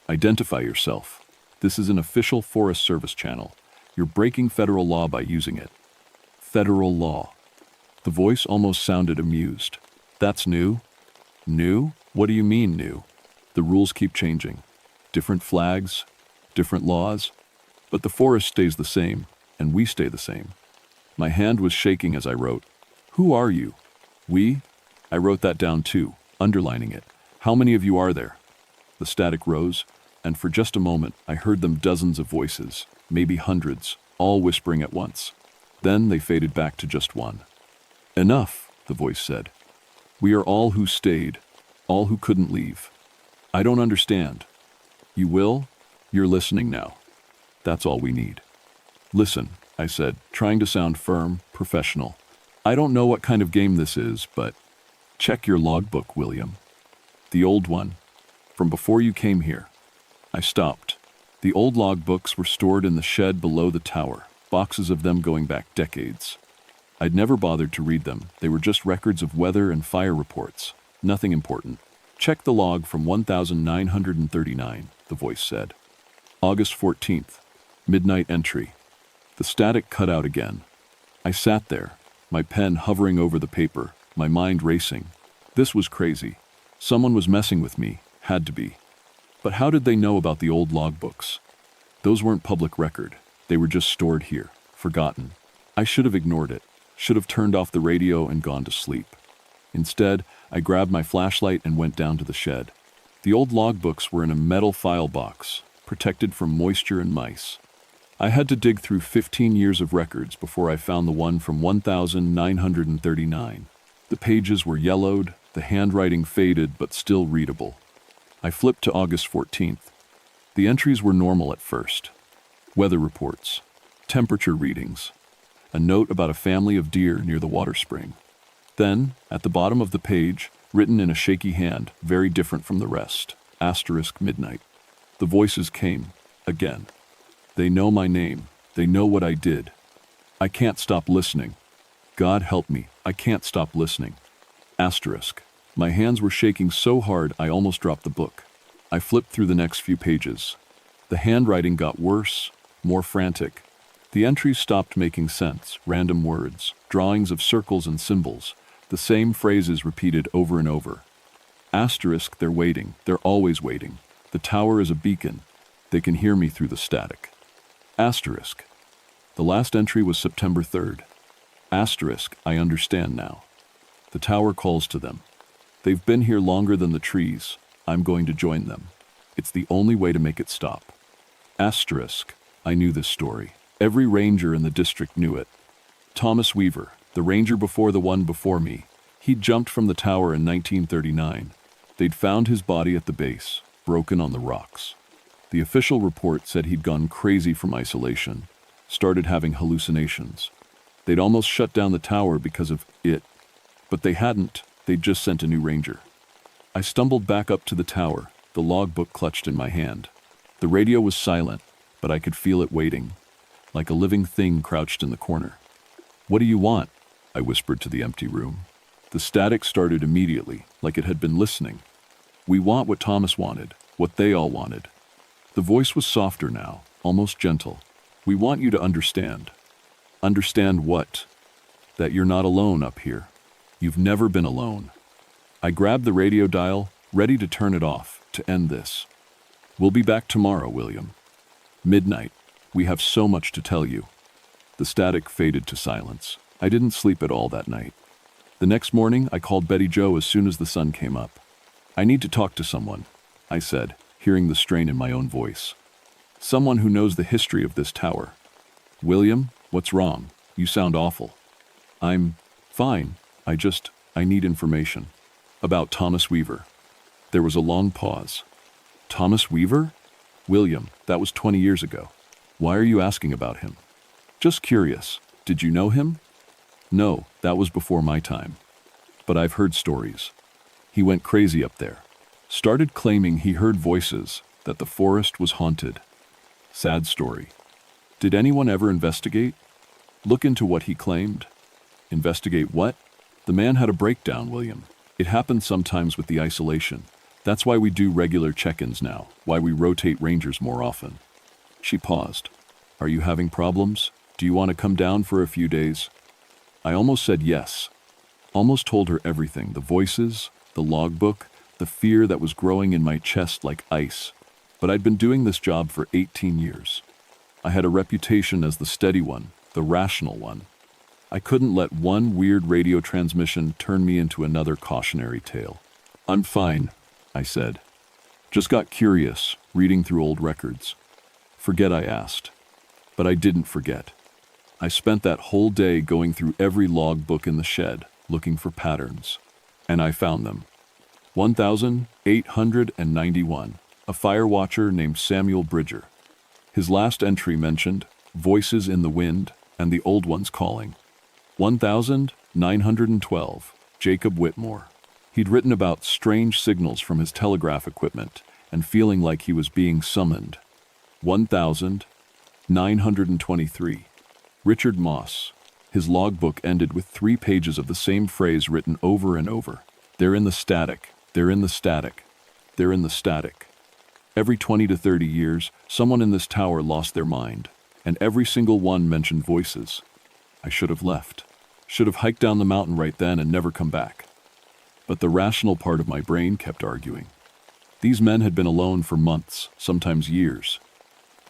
Identify yourself. This is an official Forest Service channel. You're breaking federal law by using it. Federal law. The voice almost sounded amused. That's new? New? What do you mean new? The rules keep changing. Different flags, different laws, but the forest stays the same, and we stay the same. My hand was shaking as I wrote. Who are you? We? I wrote that down too, underlining it. How many of you are there? The static rose, and for just a moment I heard them dozens of voices, maybe hundreds, all whispering at once. Then they faded back to just one. Enough, the voice said. We are all who stayed, all who couldn't leave. I don't understand. You will? You're listening now. That's all we need. Listen, I said, trying to sound firm, professional. I don't know what kind of game this is, but check your logbook, William. The old one, from before you came here. I stopped. The old logbooks were stored in the shed below the tower, boxes of them going back decades. I'd never bothered to read them. They were just records of weather and fire reports. Nothing important. Check the log from 1939, the voice said. August 14th, midnight entry. The static cut out again. I sat there, my pen hovering over the paper, my mind racing. This was crazy. Someone was messing with me, had to be. But how did they know about the old logbooks? Those weren't public record. They were just stored here, forgotten. I should have ignored it, should have turned off the radio and gone to sleep. Instead, I grabbed my flashlight and went down to the shed. The old logbooks were in a metal file box, protected from moisture and mice. I had to dig through 15 years of records before I found the one from 1939. The pages were yellowed, the handwriting faded but still readable. I flipped to August 14th. The entries were normal at first. Weather reports, temperature readings, a note about a family of deer near the water spring. Then, at the bottom of the page, written in a shaky hand, very different from the rest, *midnight. The voices came, again. They know my name. They know what I did. I can't stop listening. God help me, I can't stop listening. *. My hands were shaking so hard I almost dropped the book. I flipped through the next few pages. The handwriting got worse, more frantic. The entries stopped making sense, random words, drawings of circles and symbols, the same phrases repeated over and over. *, they're waiting, they're always waiting. The tower is a beacon. They can hear me through the static. *. The last entry was September 3rd. *, I understand now. The tower calls to them. They've been here longer than the trees. I'm going to join them. It's the only way to make it stop. *. I knew this story. Every ranger in the district knew it. Thomas Weaver, the ranger before the one before me, he'd jumped from the tower in 1939. They'd found his body at the base, broken on the rocks. The official report said he'd gone crazy from isolation, started having hallucinations. They'd almost shut down the tower because of it, but they hadn't. They'd just sent a new ranger. I stumbled back up to the tower, the logbook clutched in my hand. The radio was silent, but I could feel it waiting, like a living thing crouched in the corner. What do you want? I whispered to the empty room. The static started immediately, like it had been listening. We want what Thomas wanted, what they all wanted. The voice was softer now, almost gentle. We want you to understand. Understand what? That you're not alone up here. You've never been alone. I grabbed the radio dial, ready to turn it off, to end this. We'll be back tomorrow, William. Midnight. We have so much to tell you. The static faded to silence. I didn't sleep at all that night. The next morning, I called Betty Jo as soon as the sun came up. I need to talk to someone. I said, hearing the strain in my own voice. Someone who knows the history of this tower. William, what's wrong? You sound awful. I'm fine. I need information. About Thomas Weaver. There was a long pause. Thomas Weaver? William, that was 20 years ago. Why are you asking about him? Just curious. Did you know him? No, that was before my time. But I've heard stories. He went crazy up there. Started claiming he heard voices, that the forest was haunted. Sad story. Did anyone ever investigate? Look into what he claimed? Investigate what? The man had a breakdown, William. It happens sometimes with the isolation. That's why we do regular check-ins now, why we rotate rangers more often. She paused. Are you having problems? Do you want to come down for a few days? I almost said yes. Almost told her everything, the voices, the logbook, the fear that was growing in my chest like ice. But I'd been doing this job for 18 years. I had a reputation as the steady one, the rational one. I couldn't let one weird radio transmission turn me into another cautionary tale. I'm fine, I said. Just got curious, reading through old records. Forget I asked. But I didn't forget. I spent that whole day going through every logbook in the shed, looking for patterns. And I found them. 1,891. A fire watcher named Samuel Bridger. His last entry mentioned voices in the wind and the old ones calling. 1,912. Jacob Whitmore. He'd written about strange signals from his telegraph equipment and feeling like he was being summoned. 1,923. Richard Moss. His logbook ended with 3 pages of the same phrase written over and over. They're in the static. They're in the static. They're in the static. Every 20 to 30 years, someone in this tower lost their mind, and every single one mentioned voices. I should have left. Should have hiked down the mountain right then and never come back. But the rational part of my brain kept arguing. These men had been alone for months, sometimes years.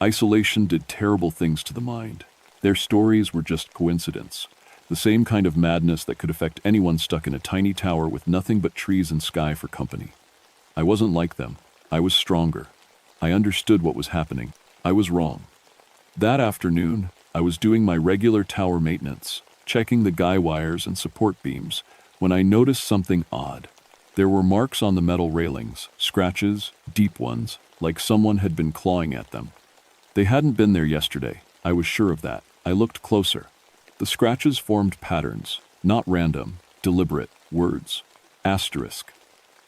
Isolation did terrible things to the mind. Their stories were just coincidence, the same kind of madness that could affect anyone stuck in a tiny tower with nothing but trees and sky for company. I wasn't like them. I was stronger. I understood what was happening. I was wrong. That afternoon, I was doing my regular tower maintenance, checking the guy wires and support beams, when I noticed something odd. There were marks on the metal railings, scratches, deep ones, like someone had been clawing at them. They hadn't been there yesterday. I was sure of that. I looked closer. The scratches formed patterns, not random, deliberate words. Asterisk.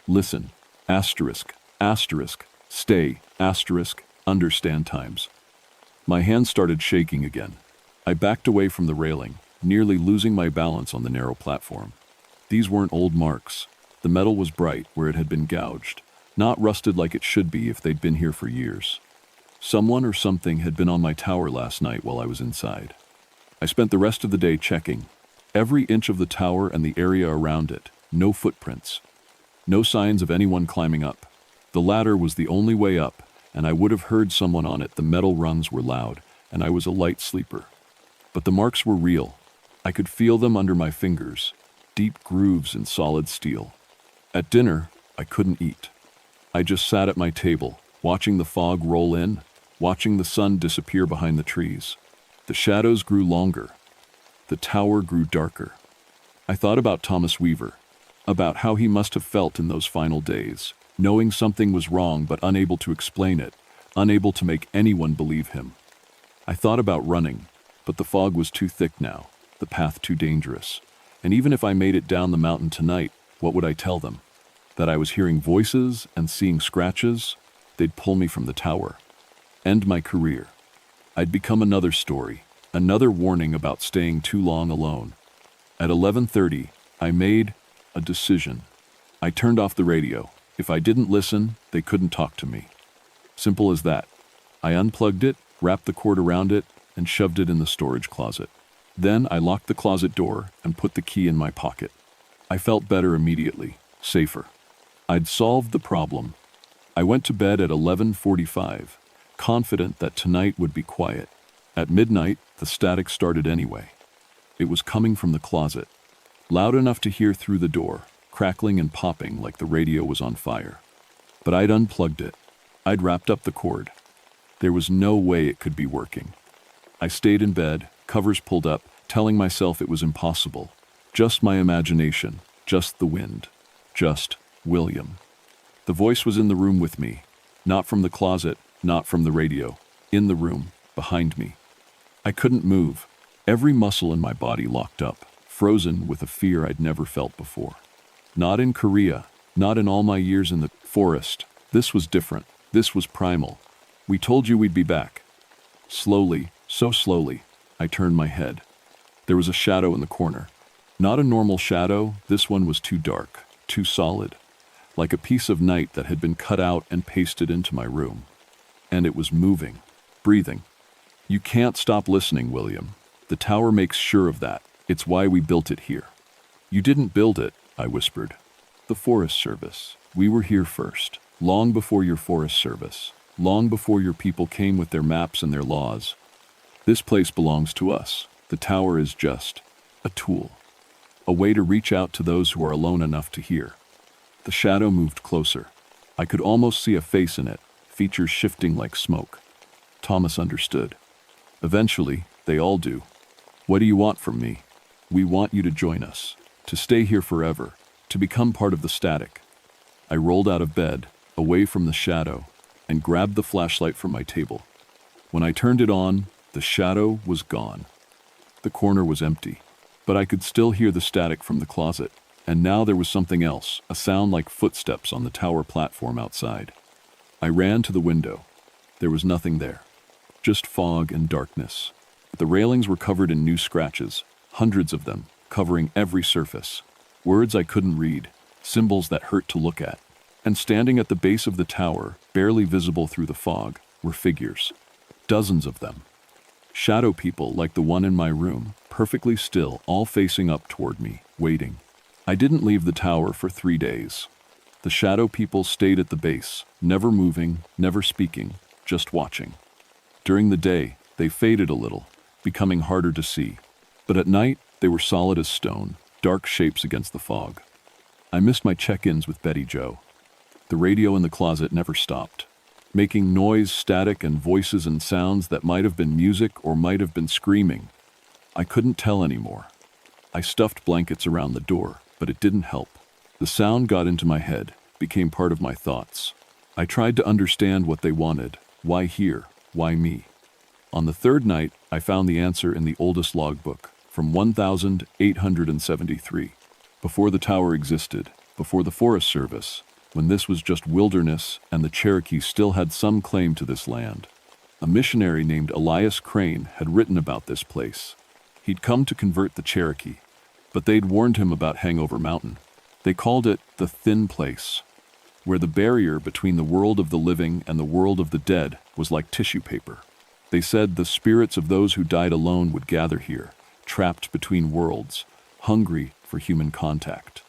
Listen. Asterisk. Asterisk. Stay. Asterisk. Understand times. My hands started shaking again. I backed away from the railing, nearly losing my balance on the narrow platform. These weren't old marks. The metal was bright where it had been gouged, not rusted like it should be if they'd been here for years. Someone or something had been on my tower last night while I was inside. I spent the rest of the day checking. Every inch of the tower and the area around it, no footprints. No signs of anyone climbing up. The ladder was the only way up, and I would have heard someone on it. The metal rungs were loud, and I was a light sleeper. But the marks were real. I could feel them under my fingers, deep grooves in solid steel. At dinner, I couldn't eat. I just sat at my table, watching the fog roll in, watching the sun disappear behind the trees. The shadows grew longer. The tower grew darker. I thought about Thomas Weaver, about how he must have felt in those final days, knowing something was wrong but unable to explain it, unable to make anyone believe him. I thought about running, but the fog was too thick now, the path too dangerous. And even if I made it down the mountain tonight, what would I tell them? That I was hearing voices and seeing scratches? They'd pull me from the tower. End my career. I'd become another story, another warning about staying too long alone. At 11:30, I made a decision. I turned off the radio. If I didn't listen, they couldn't talk to me. Simple as that. I unplugged it, wrapped the cord around it, and shoved it in the storage closet. Then I locked the closet door and put the key in my pocket. I felt better immediately, safer. I'd solved the problem. I went to bed at 11:45, confident that tonight would be quiet. At midnight, the static started anyway. It was coming from the closet, loud enough to hear through the door, crackling and popping like the radio was on fire. But I'd unplugged it. I'd wrapped up the cord. There was no way it could be working. I stayed in bed, covers pulled up, telling myself it was impossible. Just my imagination, just the wind, just William. The voice was in the room with me, not from the closet, not from the radio, in the room, behind me. I couldn't move. Every muscle in my body locked up, frozen with a fear I'd never felt before. Not in Korea, not in all my years in the forest. This was different. This was primal. We told you we'd be back. Slowly, so slowly, I turned my head. There was a shadow in the corner. Not a normal shadow, this one was too dark, too solid, like a piece of night that had been cut out and pasted into my room. And it was moving, breathing. You can't stop listening, William. The tower makes sure of that. It's why we built it here. You didn't build it, I whispered. The Forest Service. We were here first, long before your Forest Service, long before your people came with their maps and their laws. This place belongs to us. The tower is just a tool, a way to reach out to those who are alone enough to hear. The shadow moved closer. I could almost see a face in it, features shifting like smoke. Thomas understood. Eventually, they all do. What do you want from me? We want you to join us, to stay here forever, to become part of the static. I rolled out of bed, away from the shadow, and grabbed the flashlight from my table. When I turned it on, the shadow was gone. The corner was empty, but I could still hear the static from the closet, and now there was something else, a sound like footsteps on the tower platform outside. I ran to the window. There was nothing there, just fog and darkness. The railings were covered in new scratches, hundreds of them, covering every surface. Words I couldn't read, symbols that hurt to look at. And standing at the base of the tower, barely visible through the fog, were figures. Dozens of them. Shadow people like the one in my room, perfectly still, all facing up toward me, waiting. I didn't leave the tower for 3 days. The shadow people stayed at the base, never moving, never speaking, just watching. During the day, they faded a little, becoming harder to see. But at night, they were solid as stone, dark shapes against the fog. I missed my check-ins with Betty Jo. The radio in the closet never stopped, making noise, static, and voices and sounds that might have been music or might have been screaming. I couldn't tell anymore. I stuffed blankets around the door, but it didn't help. The sound got into my head, became part of my thoughts. I tried to understand what they wanted. Why here? Why me? On the third night, I found the answer in the oldest logbook, from 1873, before the tower existed, before the Forest Service, when this was just wilderness and the Cherokees still had some claim to this land. A missionary named Elias Crane had written about this place. He'd come to convert the Cherokee, but they'd warned him about Hangover Mountain. They called it the Thin Place, where the barrier between the world of the living and the world of the dead was like tissue paper. They said the spirits of those who died alone would gather here, trapped between worlds, hungry for human contact.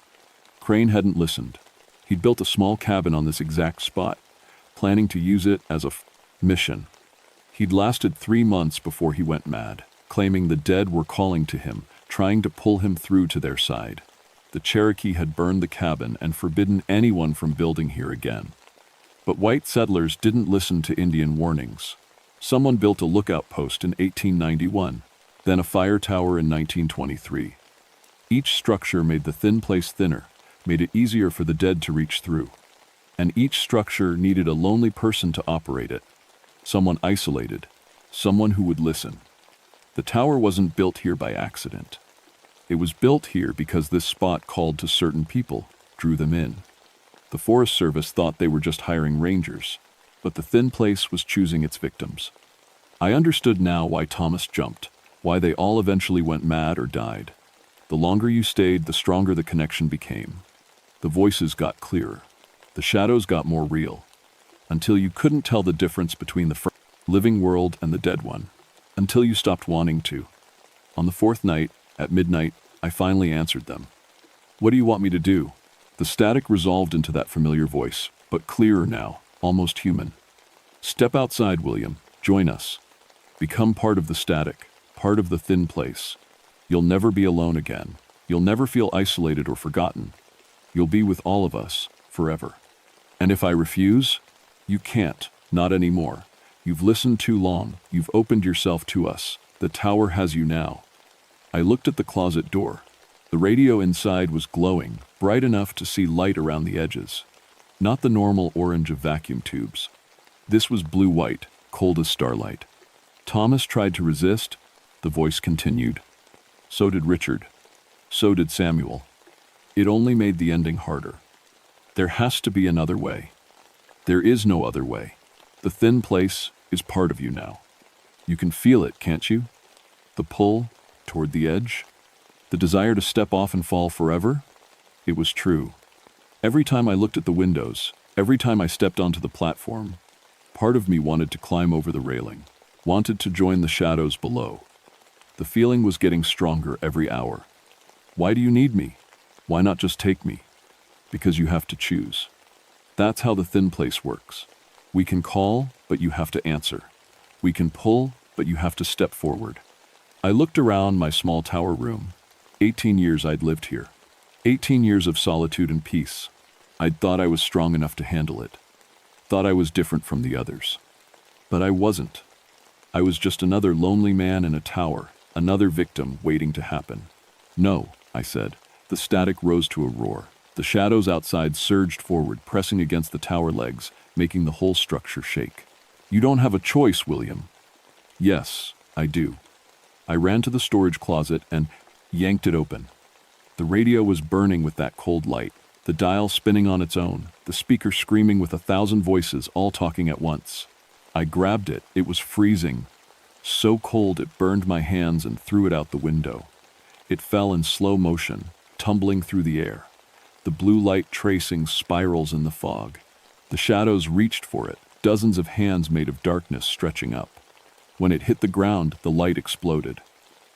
Crane hadn't listened. He'd built a small cabin on this exact spot, planning to use it as a mission. He'd lasted 3 months before he went mad, claiming the dead were calling to him, trying to pull him through to their side. The Cherokee had burned the cabin and forbidden anyone from building here again. But white settlers didn't listen to Indian warnings. Someone built a lookout post in 1891, then a fire tower in 1923. Each structure made the thin place thinner, made it easier for the dead to reach through. And each structure needed a lonely person to operate it, someone isolated, someone who would listen. The tower wasn't built here by accident. It was built here because this spot called to certain people, drew them in. The Forest Service thought they were just hiring rangers, but the thin place was choosing its victims. I understood now why Thomas jumped, why they all eventually went mad or died. The longer you stayed, the stronger the connection became. The voices got clearer. The shadows got more real, until you couldn't tell the difference between the living world and the dead one, until you stopped wanting to. On the 4th night, at midnight, I finally answered them. What do you want me to do? The static resolved into that familiar voice, but clearer now, almost human. Step outside, William. Join us. Become part of the static, part of the thin place. You'll never be alone again. You'll never feel isolated or forgotten. You'll be with all of us, forever. And if I refuse? You can't, not anymore. You've listened too long, you've opened yourself to us. The tower has you now. I looked at the closet door. The radio inside was glowing, bright enough to see light around the edges. Not the normal orange of vacuum tubes. This was blue-white, cold as starlight. Thomas tried to resist. The voice continued. So did Richard. So did Samuel. It only made the ending harder. There has to be another way. There is no other way. The thin place is part of you now. You can feel it, can't you? The pull toward the edge. The desire to step off and fall forever. It was true. Every time I looked at the windows, every time I stepped onto the platform, part of me wanted to climb over the railing, wanted to join the shadows below. The feeling was getting stronger every hour. Why do you need me? Why not just take me? Because you have to choose. That's how the thin place works. We can call, but you have to answer. We can pull, but you have to step forward. I looked around my small tower room. 18 years I'd lived here. 18 years of solitude and peace. I'd thought I was strong enough to handle it. Thought I was different from the others. But I wasn't. I was just another lonely man in a tower, another victim waiting to happen. No, I said. The static rose to a roar. The shadows outside surged forward, pressing against the tower legs, making the whole structure shake. You don't have a choice, William. Yes, I do. I ran to the storage closet and yanked it open. The radio was burning with that cold light, the dial spinning on its own, the speaker screaming with 1,000 voices all talking at once. I grabbed it. It was freezing. So cold it burned my hands and threw it out the window. It fell in slow motion, tumbling through the air. The blue light tracing spirals in the fog. The shadows reached for it, dozens of hands made of darkness stretching up. When it hit the ground, the light exploded.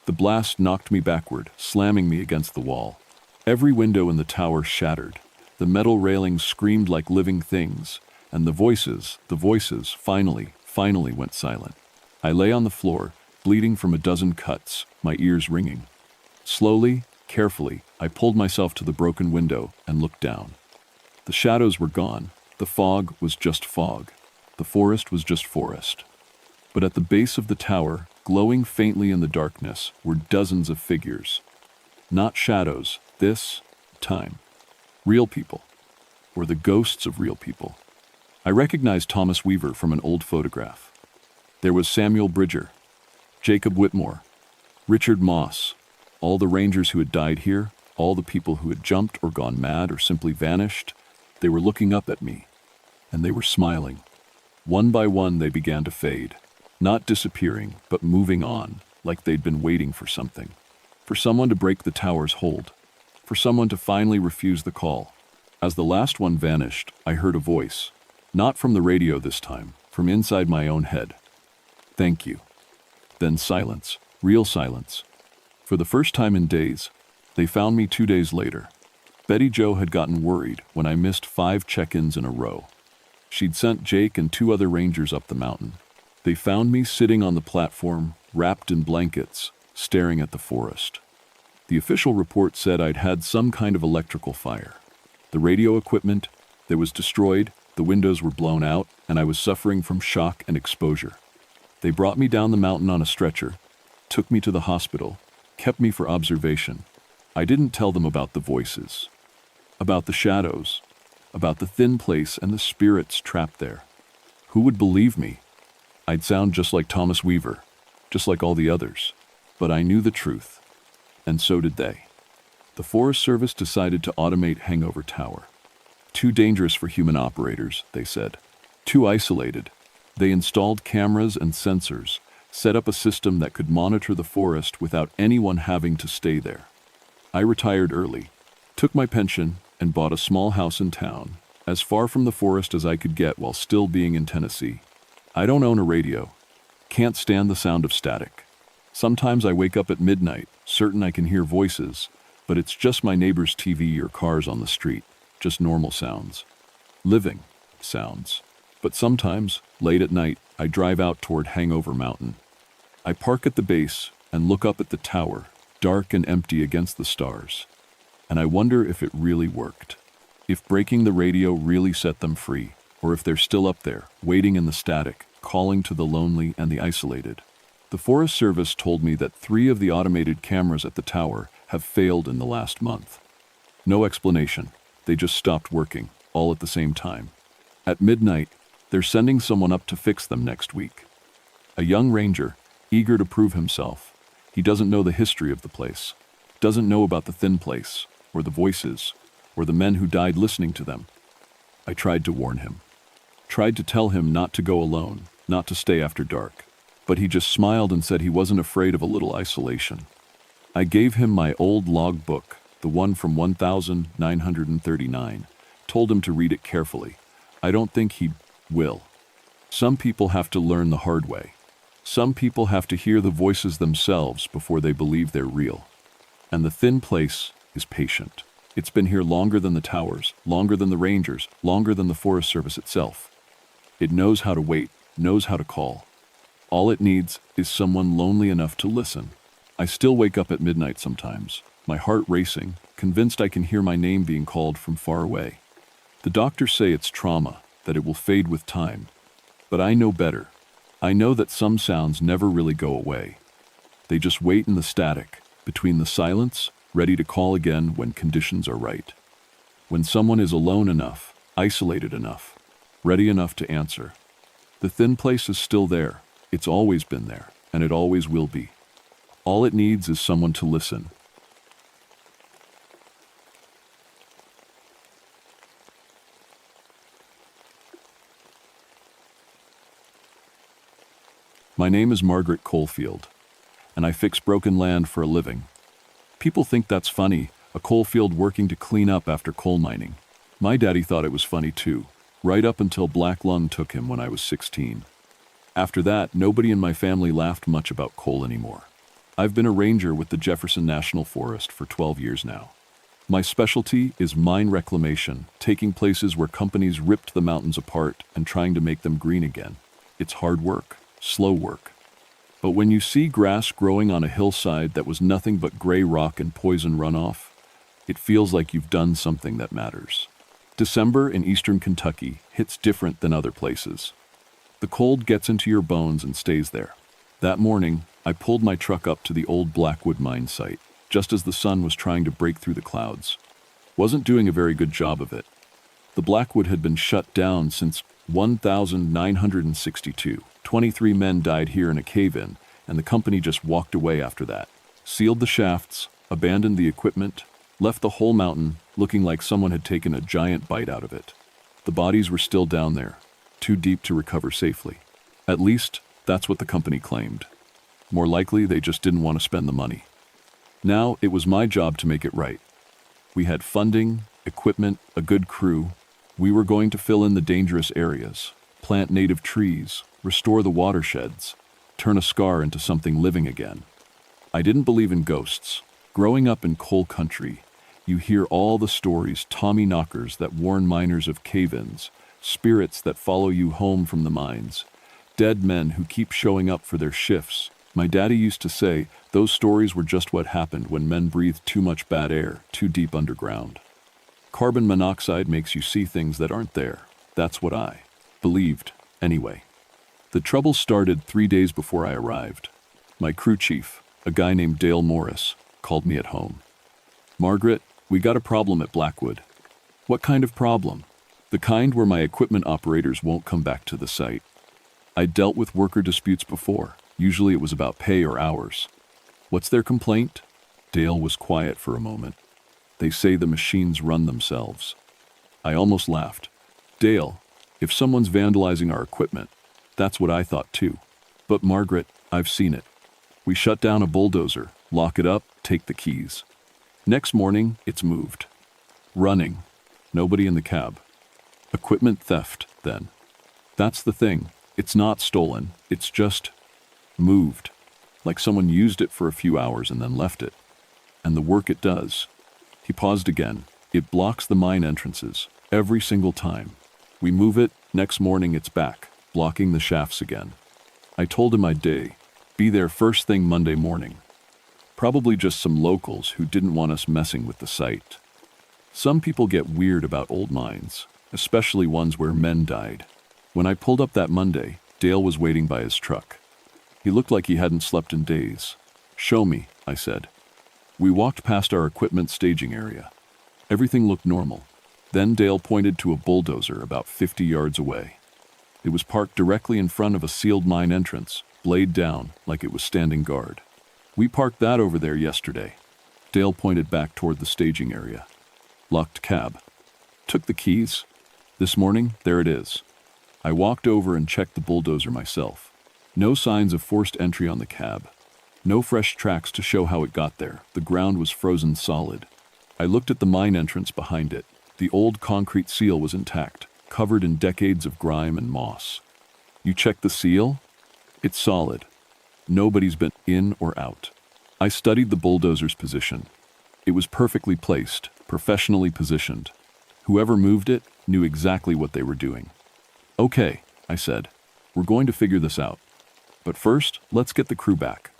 The blast knocked me backward, slamming me against the wall. Every window in the tower shattered. The metal railings screamed like living things, and the voices, finally went silent. I lay on the floor, bleeding from a dozen cuts, my ears ringing. Slowly, carefully, I pulled myself to the broken window and looked down. The shadows were gone. The fog was just fog. The forest was just forest. But at the base of the tower, glowing faintly in the darkness, were dozens of figures. Not shadows, this time. Real people, or the ghosts of real people. I recognized Thomas Weaver from an old photograph. There was Samuel Bridger, Jacob Whitmore, Richard Moss, all the rangers who had died here, all the people who had jumped or gone mad or simply vanished. They were looking up at me, and they were smiling. One by one they began to fade, not disappearing, but moving on, like they'd been waiting for something. For someone to break the tower's hold. For someone to finally refuse the call. As the last one vanished, I heard a voice. Not from the radio this time, from inside my own head. Thank you. Then silence, real silence. For the first time in days, they found me 2 days later. Betty Jo had gotten worried when I missed 5 check-ins in a row. She'd sent Jake and 2 other rangers up the mountain. They found me sitting on the platform, wrapped in blankets, staring at the forest. The official report said I'd had some kind of electrical fire. The radio equipment, that was destroyed, the windows were blown out, and I was suffering from shock and exposure. They brought me down the mountain on a stretcher, took me to the hospital, kept me for observation. I didn't tell them about the voices, about the shadows, about the thin place and the spirits trapped there. Who would believe me? I'd sound just like Thomas Weaver, just like all the others. But I knew the truth, and so did they. The Forest Service decided to automate Hangover Tower. Too dangerous for human operators, they said. Too isolated. They installed cameras and sensors, set up a system that could monitor the forest without anyone having to stay there. I retired early, took my pension, and bought a small house in town, as far from the forest as I could get while still being in Tennessee. I don't own a radio. Can't stand the sound of static. Sometimes I wake up at midnight, certain I can hear voices, but it's just my neighbor's TV or cars on the street, just normal sounds. Living sounds. But sometimes, late at night, I drive out toward Hangover Mountain. I park at the base and look up at the tower, dark and empty against the stars. And I wonder if it really worked. If breaking the radio really set them free, or if they're still up there, waiting in the static, calling to the lonely and the isolated. The Forest Service told me that 3 of the automated cameras at the tower have failed in the last month. No explanation. They just stopped working, all at the same time. At midnight, they're sending someone up to fix them next week. A young ranger, eager to prove himself. He doesn't know the history of the place, doesn't know about the thin place, or the voices, or the men who died listening to them. I tried to warn him. Tried to tell him not to go alone, not to stay after dark. But he just smiled and said he wasn't afraid of a little isolation. I gave him my old log book, the one from 1939, told him to read it carefully. I don't think he will. Some people have to learn the hard way. Some people have to hear the voices themselves before they believe they're real. And the thin place is patient. It's been here longer than the towers, longer than the rangers, longer than the Forest Service itself. It knows how to wait, knows how to call. All it needs is someone lonely enough to listen. I still wake up at midnight sometimes, my heart racing, convinced I can hear my name being called from far away. The doctors say it's trauma, that it will fade with time. But I know better. I know that some sounds never really go away. They just wait in the static, between the silence, ready to call again when conditions are right. When someone is alone enough, isolated enough, ready enough to answer. The thin place is still there. It's always been there, and it always will be. All it needs is someone to listen. My name is Margaret Coalfield, and I fix broken land for a living. People think that's funny, a coal field working to clean up after coal mining. My daddy thought it was funny too, right up until black lung took him when I was 16. After that, nobody in my family laughed much about coal anymore. I've been a ranger with the Jefferson National Forest for 12 years now. My specialty is mine reclamation, taking places where companies ripped the mountains apart and trying to make them green again. It's hard work, slow work. But when you see grass growing on a hillside that was nothing but gray rock and poison runoff, it feels like you've done something that matters. December in eastern Kentucky hits different than other places. The cold gets into your bones and stays there. That morning, I pulled my truck up to the old Blackwood mine site, just as the sun was trying to break through the clouds. Wasn't doing a very good job of it. The Blackwood had been shut down since 1962. 23 men died here in a cave-in, and the company just walked away after that. Sealed the shafts, abandoned the equipment, left the whole mountain looking like someone had taken a giant bite out of it. The bodies were still down there, too deep to recover safely. At least, that's what the company claimed. More likely, they just didn't want to spend the money. Now, it was my job to make it right. We had funding, equipment, a good crew. We were going to fill in the dangerous areas, plant native trees, restore the watersheds, turn a scar into something living again. I didn't believe in ghosts. Growing up in coal country, you hear all the stories, Tommy knockers that warn miners of cave-ins, spirits that follow you home from the mines, dead men who keep showing up for their shifts. My daddy used to say those stories were just what happened when men breathed too much bad air, too deep underground. Carbon monoxide makes you see things that aren't there. That's what I believed, anyway. The trouble started 3 days before I arrived. My crew chief, a guy named Dale Morris, called me at home. "Margaret, we got a problem at Blackwood." "What kind of problem?" "The kind where my equipment operators won't come back to the site. I'd dealt with worker disputes before. Usually it was about pay or hours." "What's their complaint?" Dale was quiet for a moment. "They say the machines run themselves." I almost laughed. "Dale, if someone's vandalizing our equipment, that's what I thought too. But Margaret, I've seen it. We shut down a bulldozer, lock it up, take the keys. Next morning, it's moved. Running. Nobody in the cab. Equipment theft, then. That's the thing. It's not stolen. It's just moved. Like someone used it for a few hours and then left it. And the work it does." He paused again. "It blocks the mine entrances. Every single time. We move it, next morning it's back, blocking the shafts again." I told him I'd be there first thing Monday morning. Probably just some locals who didn't want us messing with the site. Some people get weird about old mines, especially ones where men died. When I pulled up that Monday, Dale was waiting by his truck. He looked like he hadn't slept in days. "Show me," I said. We walked past our equipment staging area. Everything looked normal. Then Dale pointed to a bulldozer about 50 yards away. It was parked directly in front of a sealed mine entrance, blade down, like it was standing guard. "We parked that over there yesterday." Dale pointed back toward the staging area. "Locked cab. Took the keys. This morning, there it is." I walked over and checked the bulldozer myself. No signs of forced entry on the cab. No fresh tracks to show how it got there. The ground was frozen solid. I looked at the mine entrance behind it. The old concrete seal was intact, covered in decades of grime and moss. "You checked the seal? It's solid. Nobody's been in or out." I studied the bulldozer's position. It was perfectly placed, professionally positioned. Whoever moved it knew exactly what they were doing. "Okay," I said. "We're going to figure this out. But first, let's get the crew back.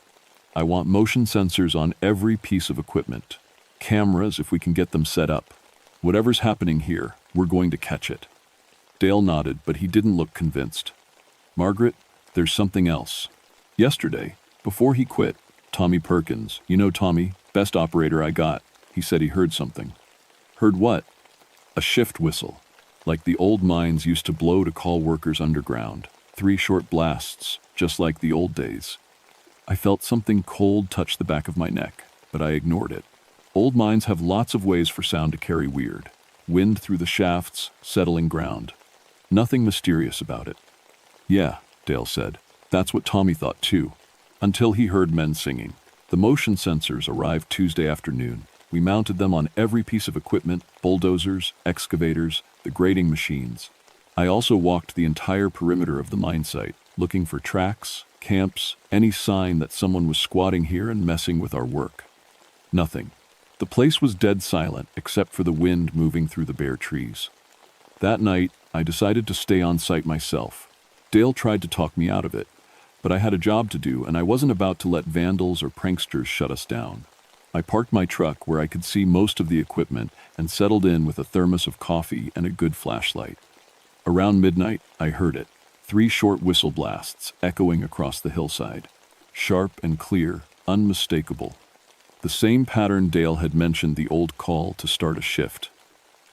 I want motion sensors on every piece of equipment. Cameras if we can get them set up. Whatever's happening here, we're going to catch it." Dale nodded, but he didn't look convinced. "Margaret, there's something else. Yesterday, before he quit, Tommy Perkins, you know Tommy, best operator I got, he said he heard something." "Heard what?" "A shift whistle, like the old mines used to blow to call workers underground. 3 short blasts, just like the old days." I felt something cold touch the back of my neck, but I ignored it. Old mines have lots of ways for sound to carry weird. Wind through the shafts, settling ground. Nothing mysterious about it. "Yeah," Dale said. "That's what Tommy thought too. Until he heard men singing. The motion sensors arrived Tuesday afternoon. We mounted them on every piece of equipment, bulldozers, excavators, the grading machines. I also walked the entire perimeter of the mine site, looking for tracks, camps, any sign that someone was squatting here and messing with our work. Nothing. The place was dead silent except for the wind moving through the bare trees. That night, I decided to stay on site myself. Dale tried to talk me out of it, but I had a job to do and I wasn't about to let vandals or pranksters shut us down. I parked my truck where I could see most of the equipment and settled in with a thermos of coffee and a good flashlight. Around midnight, I heard it. 3 short whistle blasts echoing across the hillside. Sharp and clear, unmistakable. The same pattern Dale had mentioned, the old call to start a shift.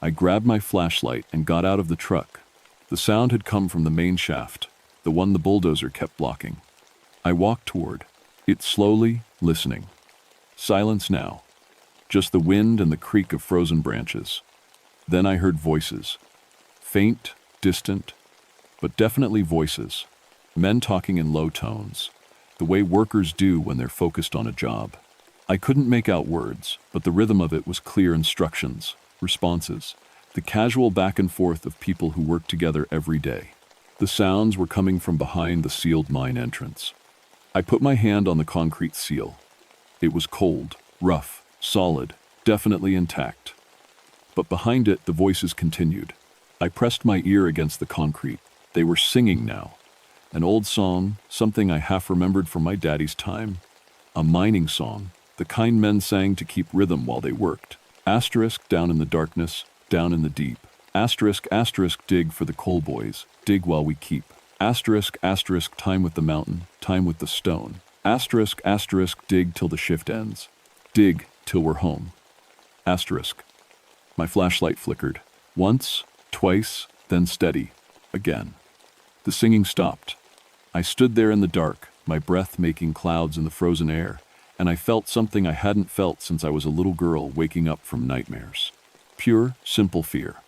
I grabbed my flashlight and got out of the truck. The sound had come from the main shaft, the one the bulldozer kept blocking. I walked toward it slowly, listening. Silence now. Just the wind and the creak of frozen branches. Then I heard voices. Faint, distant, but definitely voices. Men talking in low tones, the way workers do when they're focused on a job. I couldn't make out words, but the rhythm of it was clear instructions, responses, the casual back and forth of people who work together every day. The sounds were coming from behind the sealed mine entrance. I put my hand on the concrete seal. It was cold, rough, solid, definitely intact. But behind it, the voices continued. I pressed my ear against the concrete. They were singing now. An old song, something I half remembered from my daddy's time. A mining song, the kind men sang to keep rhythm while they worked. Asterisk down in the darkness, down in the deep. Asterisk, asterisk, dig for the coal boys, dig while we keep. Asterisk, asterisk, time with the mountain, time with the stone. Asterisk, asterisk, dig till the shift ends. Dig till we're home. Asterisk. My flashlight flickered. Once, twice, then steady. Again. The singing stopped. I stood there in the dark, my breath making clouds in the frozen air, and I felt something I hadn't felt since I was a little girl waking up from nightmares. Pure, simple fear.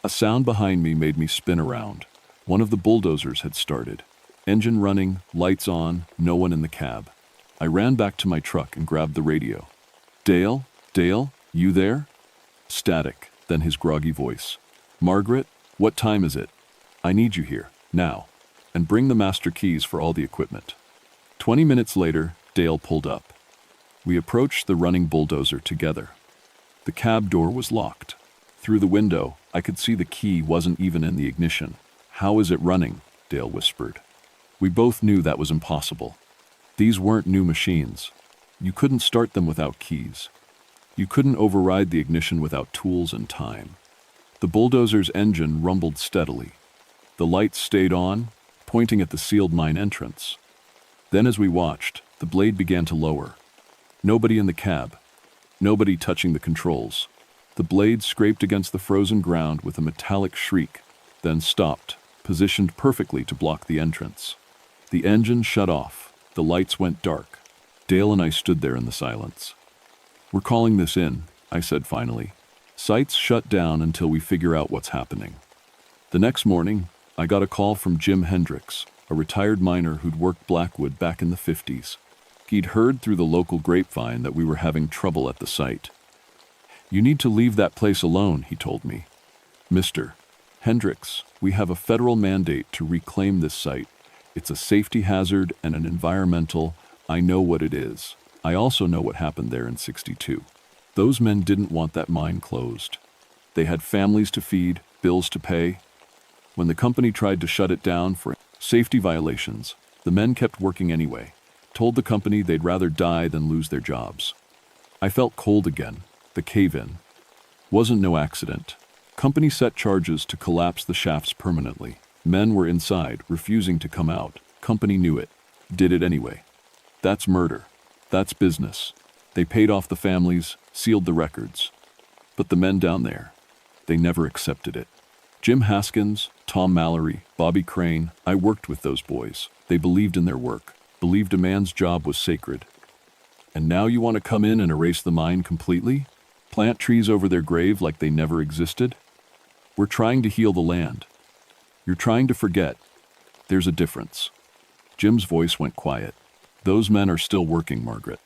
A sound behind me made me spin around. One of the bulldozers had started. Engine running, lights on, no one in the cab. I ran back to my truck and grabbed the radio. "Dale? Dale? You there?" Static, then his groggy voice. "Margaret, what time is it? I need you here, now. And bring the master keys for all the equipment." 20 minutes later, Dale pulled up. We approached the running bulldozer together. The cab door was locked. Through the window, I could see the key wasn't even in the ignition. "How is it running?" Dale whispered. We both knew that was impossible. These weren't new machines. You couldn't start them without keys. You couldn't override the ignition without tools and time. The bulldozer's engine rumbled steadily. The lights stayed on, pointing at the sealed mine entrance. Then as we watched, the blade began to lower. Nobody in the cab. Nobody touching the controls. The blade scraped against the frozen ground with a metallic shriek, then stopped, positioned perfectly to block the entrance. The engine shut off. The lights went dark. Dale and I stood there in the silence. "We're calling this in," I said finally. "Sites shut down until we figure out what's happening." The next morning, I got a call from Jim Hendricks, a retired miner who'd worked Blackwood back in the 50s. He'd heard through the local grapevine that we were having trouble at the site. "You need to leave that place alone," he told me. "Mr. Hendricks, we have a federal mandate to reclaim this site. It's a safety hazard and an environmental. I know what it is. I also know what happened there in '62. Those men didn't want that mine closed. They had families to feed, bills to pay. When the company tried to shut it down for safety violations, the men kept working anyway, told the company they'd rather die than lose their jobs." I felt cold again. The cave-in wasn't no accident. Company set charges to collapse the shafts permanently. Men were inside, refusing to come out. Company knew it, did it anyway. That's murder. That's business. They paid off the families, sealed the records. But the men down there, they never accepted it. Jim Haskins, Tom Mallory, Bobby Crane, I worked with those boys. They believed in their work, believed a man's job was sacred. And now you want to come in and erase the mine completely? Plant trees over their grave like they never existed? We're trying to heal the land. You're trying to forget. There's a difference." Jim's voice went quiet. "Those men are still working, Margaret.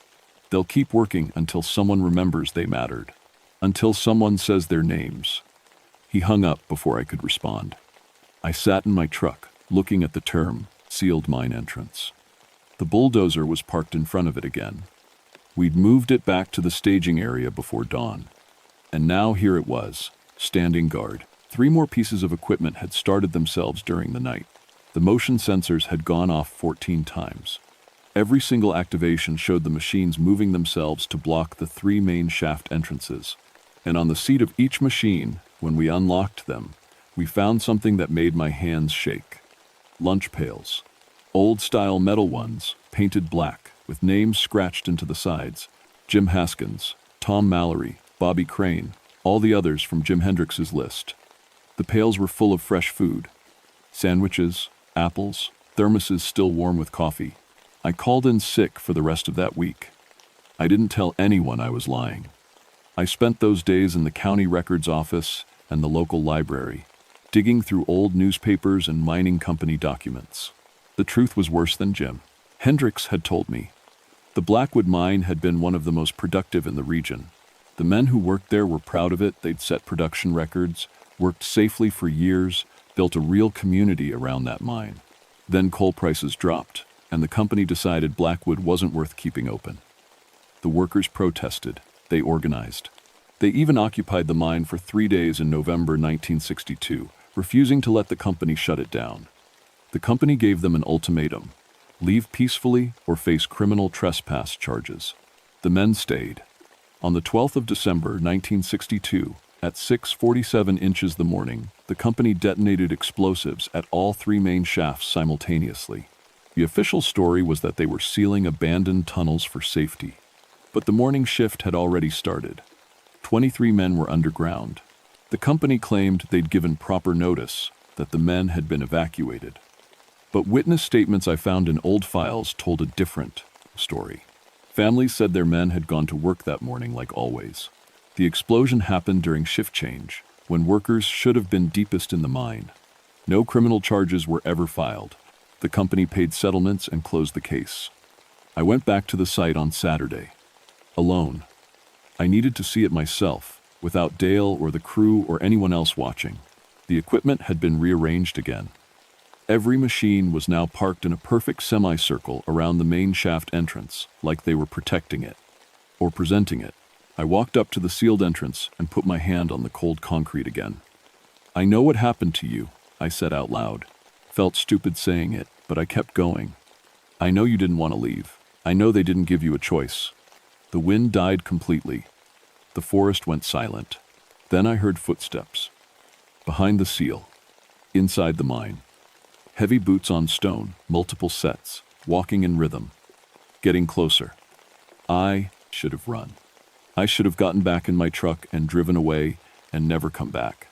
They'll keep working until someone remembers they mattered. Until someone says their names." He hung up before I could respond. I sat in my truck, looking at the term, sealed mine entrance. The bulldozer was parked in front of it again. We'd moved it back to the staging area before dawn. And now here it was, standing guard. 3 more pieces of equipment had started themselves during the night. The motion sensors had gone off 14 times. Every single activation showed the machines moving themselves to block the 3 main shaft entrances. And on the seat of each machine, when we unlocked them, we found something that made my hands shake. Lunch pails. Old-style metal ones, painted black, with names scratched into the sides. Jim Haskins, Tom Mallory, Bobby Crane, all the others from Jim Hendricks's list. The pails were full of fresh food. Sandwiches, apples, thermoses still warm with coffee. I called in sick for the rest of that week. I didn't tell anyone I was lying. I spent those days in the county records office and the local library, digging through old newspapers and mining company documents. The truth was worse than Jim Hendricks had told me. The Blackwood mine had been one of the most productive in the region. The men who worked there were proud of it. They'd set production records, worked safely for years, built a real community around that mine. Then coal prices dropped, and the company decided Blackwood wasn't worth keeping open. The workers protested. They organized. They even occupied the mine for 3 days in November 1962, refusing to let the company shut it down. The company gave them an ultimatum: leave peacefully or face criminal trespass charges. The men stayed. On the 12th of December 1962, at 6:47 inches the morning, the company detonated explosives at all 3 main shafts simultaneously. The official story was that they were sealing abandoned tunnels for safety. But the morning shift had already started. 23 men were underground. The company claimed they'd given proper notice, that the men had been evacuated. But witness statements I found in old files told a different story. Families said their men had gone to work that morning like always. The explosion happened during shift change, when workers should have been deepest in the mine. No criminal charges were ever filed. The company paid settlements and closed the case. I went back to the site on Saturday. Alone. I needed to see it myself, without Dale or the crew or anyone else watching. The equipment had been rearranged again. Every machine was now parked in a perfect semicircle around the main shaft entrance, like they were protecting it, or presenting it. I walked up to the sealed entrance and put my hand on the cold concrete again. "I know what happened to you," I said out loud. Felt stupid saying it, but I kept going. "I know you didn't want to leave. I know they didn't give you a choice." The wind died completely. The forest went silent. Then I heard footsteps. Behind the seal. Inside the mine. Heavy boots on stone, multiple sets, walking in rhythm. Getting closer. I should have run. I should have gotten back in my truck and driven away and never come back.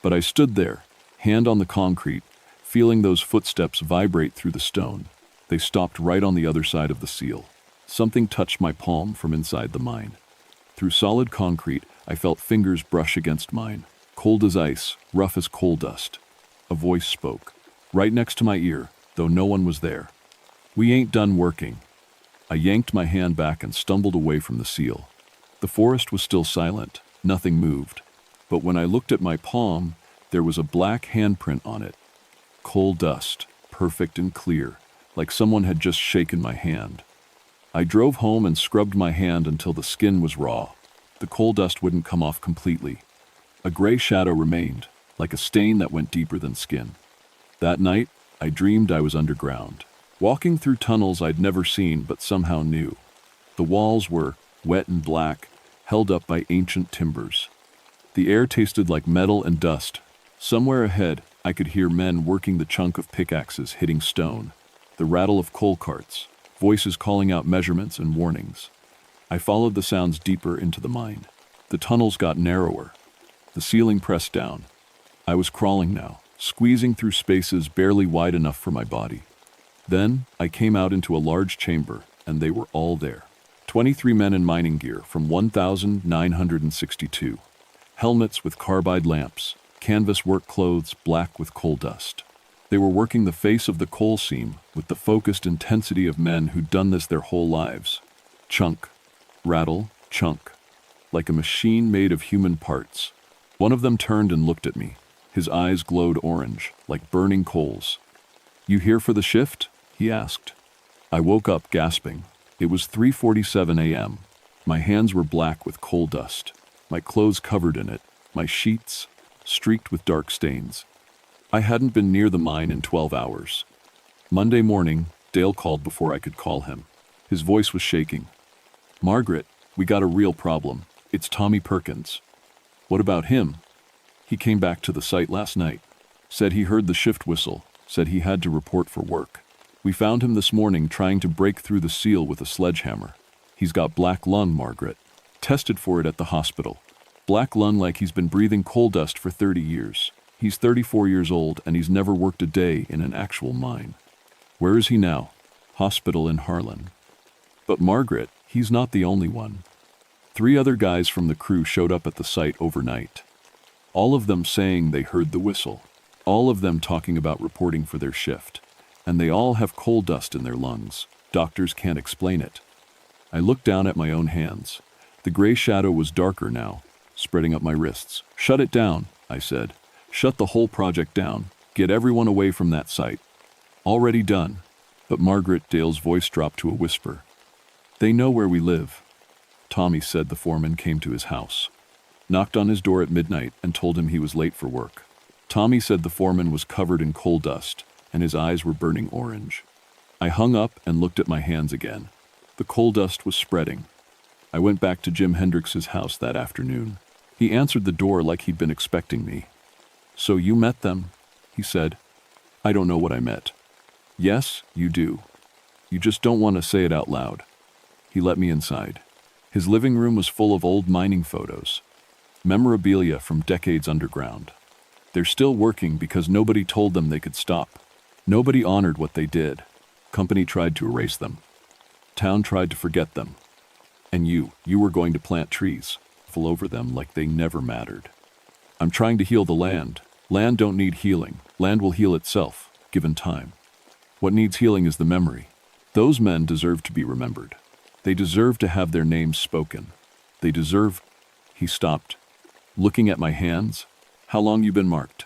But I stood there, hand on the concrete, feeling those footsteps vibrate through the stone. They stopped right on the other side of the seal. Something touched my palm from inside the mine. Through solid concrete, I felt fingers brush against mine, cold as ice, rough as coal dust. A voice spoke, right next to my ear, though no one was there. "We ain't done working." I yanked my hand back and stumbled away from the seal. The forest was still silent, nothing moved. But when I looked at my palm, there was a black handprint on it. Coal dust, perfect and clear, like someone had just shaken my hand. I drove home and scrubbed my hand until the skin was raw. The coal dust wouldn't come off completely. A gray shadow remained, like a stain that went deeper than skin. That night, I dreamed I was underground, walking through tunnels I'd never seen but somehow knew. The walls were wet and black, held up by ancient timbers. The air tasted like metal and dust. Somewhere ahead, I could hear men working the chunk of pickaxes hitting stone, the rattle of coal carts, voices calling out measurements and warnings. I followed the sounds deeper into the mine. The tunnels got narrower. The ceiling pressed down. I was crawling now, squeezing through spaces barely wide enough for my body. Then I came out into a large chamber, and they were all there. 23 men in mining gear from 1,962. Helmets with carbide lamps, canvas work clothes black with coal dust. They were working the face of the coal seam with the focused intensity of men who'd done this their whole lives. Chunk, rattle, chunk, like a machine made of human parts. One of them turned and looked at me. His eyes glowed orange, like burning coals. "You here for the shift?" he asked. I woke up gasping. It was 3:47 a.m. My hands were black with coal dust, my clothes covered in it, my sheets streaked with dark stains. I hadn't been near the mine in 12 hours. Monday morning, Dale called before I could call him. His voice was shaking. "Margaret, we got a real problem. It's Tommy Perkins." "What about him?" "He came back to the site last night. Said he heard the shift whistle, said he had to report for work. We found him this morning trying to break through the seal with a sledgehammer. He's got black lung, Margaret. Tested for it at the hospital. Black lung like he's been breathing coal dust for 30 years. He's 34 years old and he's never worked a day in an actual mine." "Where is he now?" "Hospital in Harlan." "But Margaret, he's not the only one." 3 other guys from the crew showed up at the site overnight. All of them saying they heard the whistle. All of them talking about reporting for their shift. And they all have coal dust in their lungs. Doctors can't explain it. I looked down at my own hands. The gray shadow was darker now, spreading up my wrists. "Shut it down," I said. "Shut the whole project down. Get everyone away from that site." "Already done." But Margaret, Dale's voice dropped to a whisper. "They know where we live." Tommy said the foreman came to his house, knocked on his door at midnight and told him he was late for work. Tommy said the foreman was covered in coal dust and his eyes were burning orange. I hung up and looked at my hands again. The coal dust was spreading. I went back to Jim Hendricks's house that afternoon. He answered the door like he'd been expecting me. "So you met them," he said. "I don't know what I met." "Yes, you do. You just don't want to say it out loud." He let me inside. His living room was full of old mining photos, memorabilia from decades underground. They're still working because nobody told them they could stop. Nobody honored what they did. Company tried to erase them. Town tried to forget them. And you were going to plant trees, fall over them like they never mattered. I'm trying to heal the land. Land don't need healing. Land will heal itself, given time. What needs healing is the memory. Those men deserve to be remembered. They deserve to have their names spoken. They deserve... He stopped, looking at my hands. "How long you been marked?"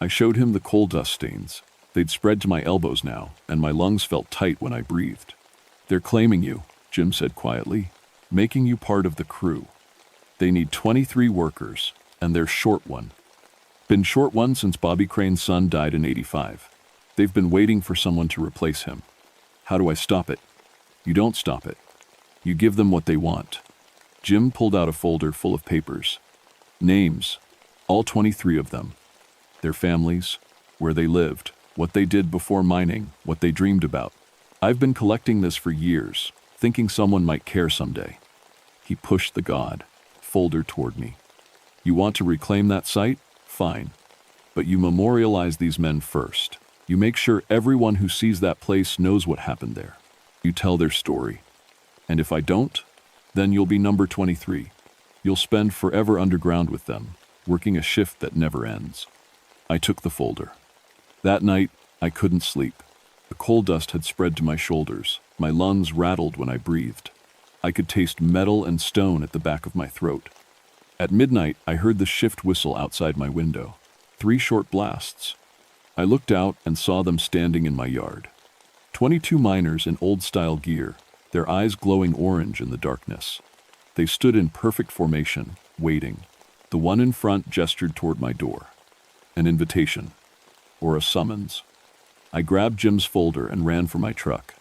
I showed him the coal dust stains. They'd spread to my elbows now, and my lungs felt tight when I breathed. "They're claiming you," Jim said quietly, "making you part of the crew. They need 23 workers, and they're short one. Been short one since Bobby Crane's son died in '85. They've been waiting for someone to replace him. How do I stop it?" "You don't stop it. You give them what they want." Jim pulled out a folder full of papers. Names, all 23 of them. Their families, where they lived, what they did before mining, what they dreamed about. I've been collecting this for years, thinking someone might care someday. He pushed the folder toward me. You want to reclaim that site? Fine. But you memorialize these men first. You make sure everyone who sees that place knows what happened there. You tell their story. And if I don't, then you'll be number 23. You'll spend forever underground with them, working a shift that never ends. I took the folder. That night, I couldn't sleep. The coal dust had spread to my shoulders. My lungs rattled when I breathed. I could taste metal and stone at the back of my throat. At midnight, I heard the shift whistle outside my window. 3 short blasts. I looked out and saw them standing in my yard. 22 miners in old-style gear, their eyes glowing orange in the darkness. They stood in perfect formation, waiting. The one in front gestured toward my door. An invitation. Or a summons. I grabbed Jim's folder and ran for my truck.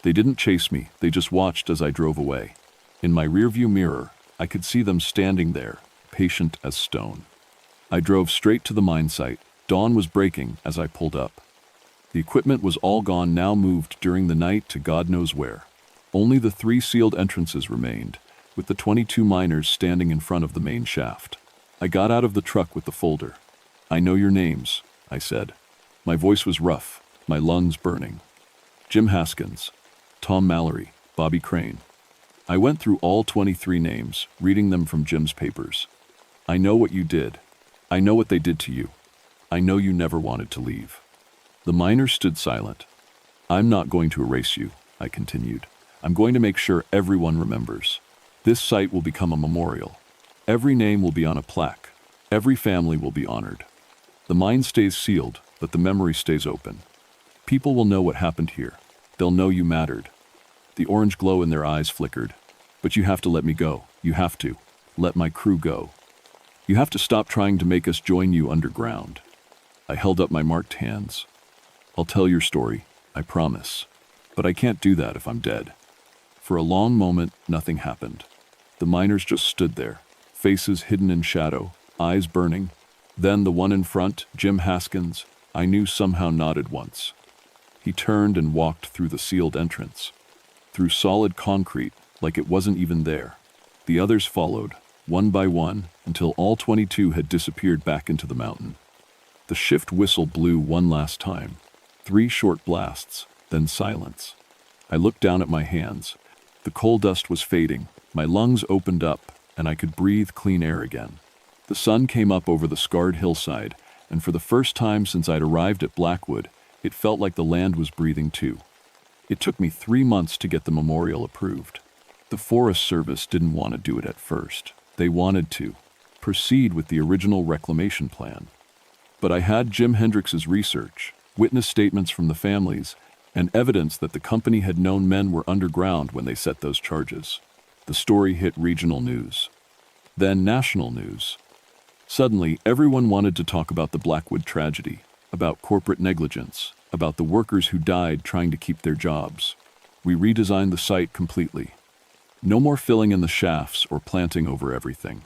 They didn't chase me, they just watched as I drove away. In my rearview mirror, I could see them standing there, patient as stone. I drove straight to the mine site. Dawn was breaking as I pulled up. The equipment was all gone, now moved during the night to God knows where. Only the 3 sealed entrances remained, with the 22 miners standing in front of the main shaft. I got out of the truck with the folder. I know your names, I said. My voice was rough, my lungs burning. Jim Haskins, Tom Mallory, Bobby Crane. I went through all 23 names, reading them from Jim's papers. I know what you did. I know what they did to you. I know you never wanted to leave. The miners stood silent. I'm not going to erase you, I continued. I'm going to make sure everyone remembers. This site will become a memorial. Every name will be on a plaque. Every family will be honored. The mine stays sealed, but the memory stays open. People will know what happened here. They'll know you mattered. The orange glow in their eyes flickered. But you have to let me go. You have to. Let my crew go. You have to stop trying to make us join you underground. I held up my marked hands. I'll tell your story, I promise. But I can't do that if I'm dead. For a long moment, nothing happened. The miners just stood there, faces hidden in shadow, eyes burning. Then the one in front, Jim Haskins, I knew somehow nodded once. He turned and walked through the sealed entrance. Through solid concrete, like it wasn't even there. The others followed, one by one, until all 22 had disappeared back into the mountain. The shift whistle blew one last time. 3 short blasts, then silence. I looked down at my hands. The coal dust was fading, my lungs opened up, and I could breathe clean air again. The sun came up over the scarred hillside, and for the first time since I'd arrived at Blackwood, it felt like the land was breathing too. It took me 3 months to get the memorial approved. The Forest Service didn't want to do it at first. They wanted to proceed with the original reclamation plan. But I had Jim Hendrix's research, witness statements from the families, and evidence that the company had known men were underground when they set those charges. The story hit regional news, then national news. Suddenly, everyone wanted to talk about the Blackwood tragedy, about corporate negligence, about the workers who died trying to keep their jobs. We redesigned the site completely. No more filling in the shafts or planting over everything.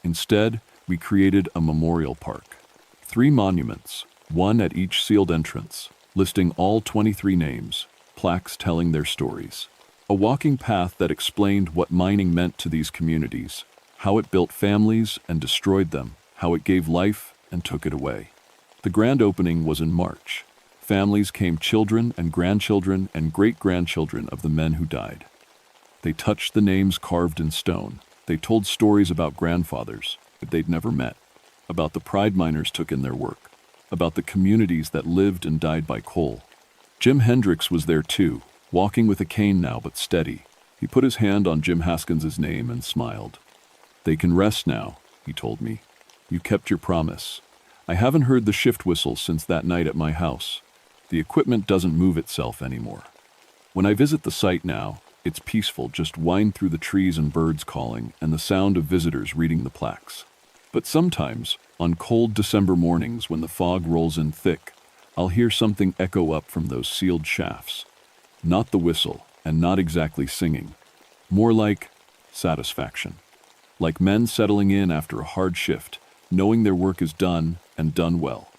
Instead, we created a memorial park. 3 monuments, one at each sealed entrance, listing all 23 names, plaques telling their stories. A walking path that explained what mining meant to these communities, how it built families and destroyed them, how it gave life and took it away. The grand opening was in March. Families came, children and grandchildren and great-grandchildren of the men who died. They touched the names carved in stone. They told stories about grandfathers that they'd never met, about the pride miners took in their work, about the communities that lived and died by coal. Jim Hendrix was there too, walking with a cane now but steady. He put his hand on Jim Haskins's name and smiled. They can rest now, he told me. You kept your promise. I haven't heard the shift whistle since that night at my house. The equipment doesn't move itself anymore. When I visit the site now, it's peaceful, just wind through the trees and birds calling and the sound of visitors reading the plaques. But sometimes, on cold December mornings when the fog rolls in thick, I'll hear something echo up from those sealed shafts. Not the whistle, and not exactly singing. More like satisfaction. Like men settling in after a hard shift, knowing their work is done and done well.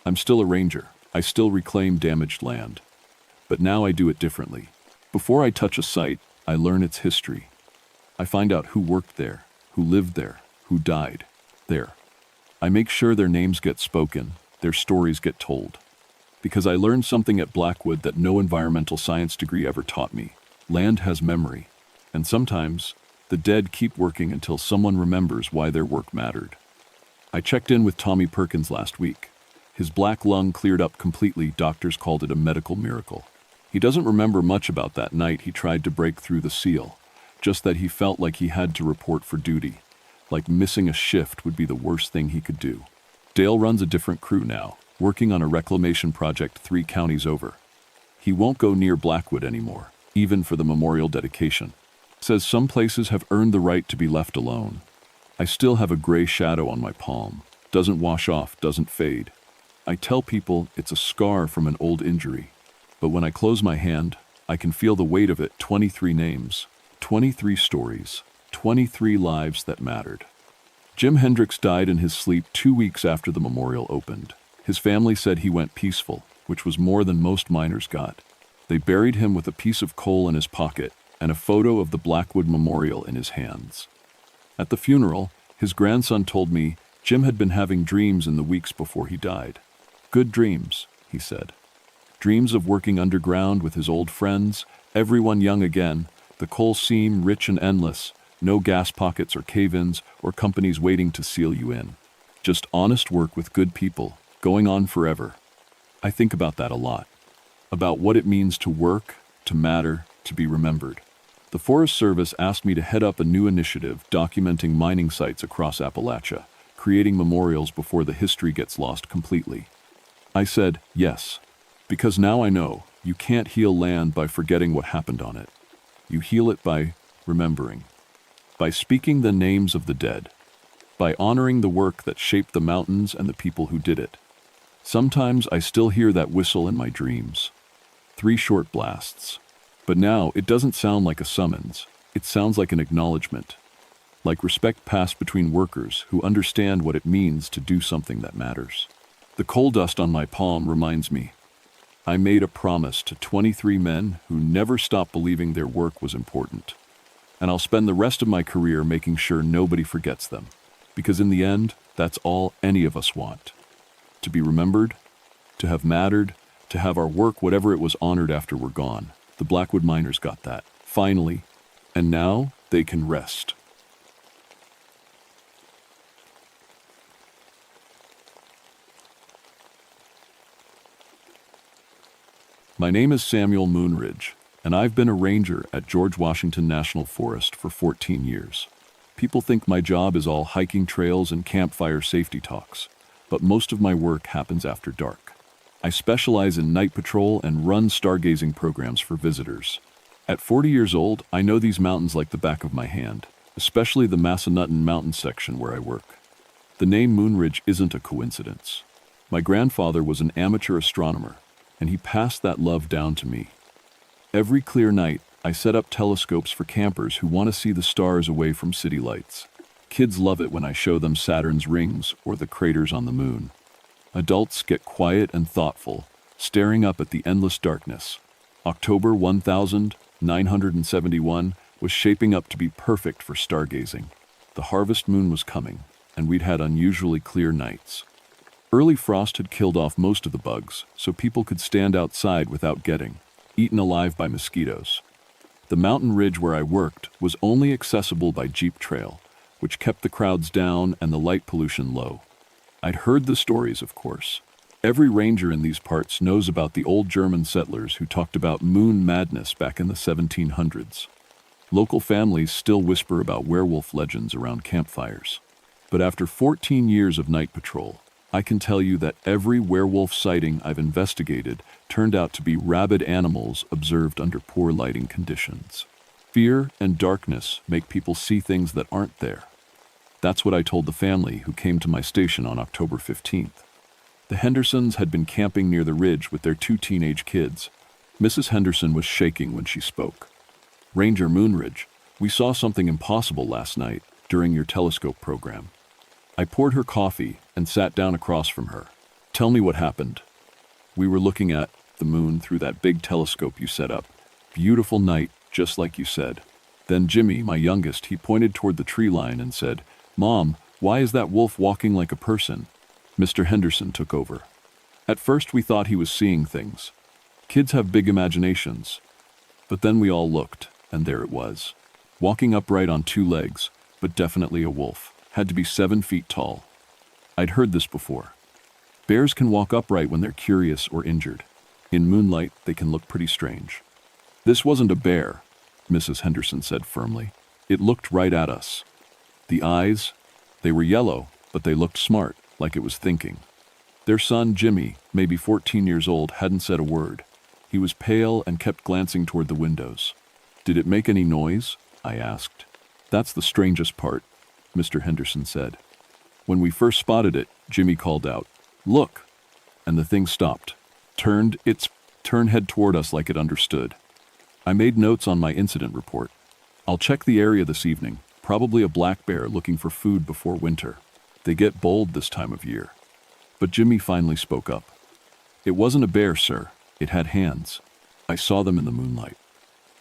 I'm still a ranger. I still reclaim damaged land. But now I do it differently. Before I touch a site, I learn its history. I find out who worked there, who lived there, who died there. I make sure their names get spoken, their stories get told. Because I learned something at Blackwood that no environmental science degree ever taught me. Land has memory, and sometimes the dead keep working until someone remembers why their work mattered. I checked in with Tommy Perkins last week. His black lung cleared up completely. Doctors called it a medical miracle. He doesn't remember much about that night he tried to break through the seal, just that he felt like he had to report for duty, like missing a shift would be the worst thing he could do. Dale runs a different crew now, working on a reclamation project 3 counties over. He won't go near Blackwood anymore, even for the memorial dedication. Says some places have earned the right to be left alone. I still have a gray shadow on my palm. Doesn't wash off, doesn't fade. I tell people it's a scar from an old injury. But when I close my hand, I can feel the weight of it. 23 names, 23 stories, 23 lives that mattered. Jim Hendricks died in his sleep 2 weeks after the memorial opened. His family said he went peaceful, which was more than most miners got. They buried him with a piece of coal in his pocket and a photo of the Blackwood Memorial in his hands. At the funeral, his grandson told me Jim had been having dreams in the weeks before he died. Good dreams, he said. Dreams of working underground with his old friends, everyone young again, the coal seam rich and endless, no gas pockets or cave-ins or companies waiting to seal you in. Just honest work with good people, going on forever. I think about that a lot. About what it means to work, to matter, to be remembered. The Forest Service asked me to head up a new initiative documenting mining sites across Appalachia, creating memorials before the history gets lost completely. I said yes, because now I know you can't heal land by forgetting what happened on it. You heal it by remembering, by speaking the names of the dead, by honoring the work that shaped the mountains and the people who did it. Sometimes I still hear that whistle in my dreams. 3 short blasts. But now it doesn't sound like a summons. It sounds like an acknowledgement. Like respect passed between workers who understand what it means to do something that matters. The coal dust on my palm reminds me. I made a promise to 23 men who never stopped believing their work was important. And I'll spend the rest of my career making sure nobody forgets them. Because in the end, that's all any of us want. To be remembered, to have mattered, to have our work, whatever it was, honored after we're gone. The Blackwood miners got that, finally, and now they can rest. My name is Samuel Moonridge, and I've been a ranger at George Washington National Forest for 14 years. People think my job is all hiking trails and campfire safety talks, but most of my work happens after dark. I specialize in night patrol and run stargazing programs for visitors. At 40 years old, I know these mountains like the back of my hand, especially the Massanutten Mountain section where I work. The name Moonridge isn't a coincidence. My grandfather was an amateur astronomer, and he passed that love down to me. Every clear night, I set up telescopes for campers who want to see the stars away from city lights. Kids love it when I show them Saturn's rings or the craters on the moon. Adults get quiet and thoughtful, staring up at the endless darkness. October 1971 was shaping up to be perfect for stargazing. The harvest moon was coming, and we'd had unusually clear nights. Early frost had killed off most of the bugs, so people could stand outside without getting eaten alive by mosquitoes. The mountain ridge where I worked was only accessible by jeep trail, which kept the crowds down and the light pollution low. I'd heard the stories, of course. Every ranger in these parts knows about the old German settlers who talked about moon madness back in the 1700s. Local families still whisper about werewolf legends around campfires. But after 14 years of night patrol, I can tell you that every werewolf sighting I've investigated turned out to be rabid animals observed under poor lighting conditions. Fear and darkness make people see things that aren't there. That's what I told the family who came to my station on October 15th. The Hendersons had been camping near the ridge with their 2 teenage kids. Mrs. Henderson was shaking when she spoke. "Ranger Moonridge, "We saw something impossible last night during your telescope program." I poured her coffee and sat down across from her. "Tell me what happened." "We were looking at the moon through that big telescope you set up. Beautiful night, just like you said. Then Jimmy, my youngest, he pointed toward the tree line and said, 'Mom, why is that wolf walking like a person?'" Mr. Henderson took over. "At first we thought he was seeing things. Kids have big imaginations. But then we all looked, and there it was. Walking upright on two legs, but definitely a wolf. Had to be 7 feet tall. I'd heard this before. Bears can walk upright when they're curious or injured. In moonlight, they can look pretty strange. This wasn't a bear," Mrs. Henderson said firmly. "It looked right at us. The eyes, they were yellow, but they looked smart, like it was thinking." Their son, Jimmy, maybe 14 years old, hadn't said a word. He was pale and kept glancing toward the windows. "Did it make any noise?" I asked. "That's the strangest part," Mr. Henderson said. "When we first spotted it, Jimmy called out, 'Look!' And the thing stopped, turned head toward us like it understood." I made notes on my incident report. "I'll check the area this evening, probably a black bear looking for food before winter. They get bold this time of year." But Jimmy finally spoke up. "It wasn't a bear, sir. It had hands. I saw them in the moonlight."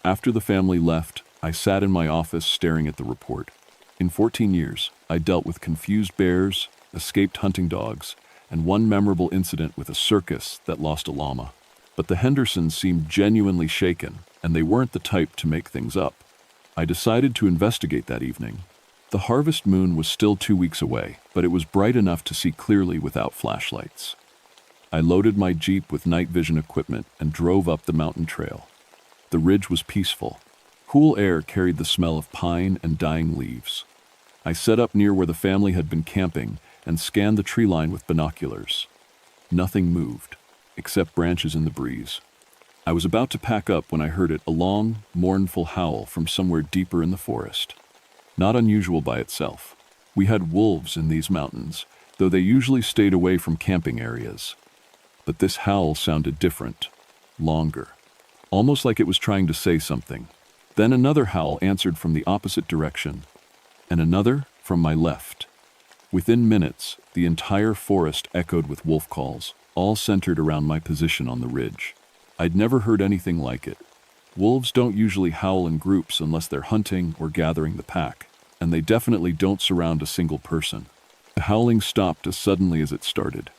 After the family left, I sat in my office staring at the report. In 14 years, I dealt with confused bears, escaped hunting dogs, and one memorable incident with a circus that lost a llama. But the Hendersons seemed genuinely shaken, and they weren't the type to make things up. I decided to investigate that evening. The harvest moon was still 2 weeks away, but it was bright enough to see clearly without flashlights. I loaded my Jeep with night vision equipment and drove up the mountain trail. The ridge was peaceful. Cool air carried the smell of pine and dying leaves. I set up near where the family had been camping and scanned the tree line with binoculars. Nothing moved, except branches in the breeze. I was about to pack up when I heard it, a long, mournful howl from somewhere deeper in the forest. Not unusual by itself. We had wolves in these mountains, though they usually stayed away from camping areas. But this howl sounded different, longer, almost like it was trying to say something. Then another howl answered from the opposite direction, and another from my left. Within minutes, the entire forest echoed with wolf calls, all centered around my position on the ridge. I'd never heard anything like it. Wolves don't usually howl in groups unless they're hunting or gathering the pack, and they definitely don't surround a single person. The howling stopped as suddenly as it started.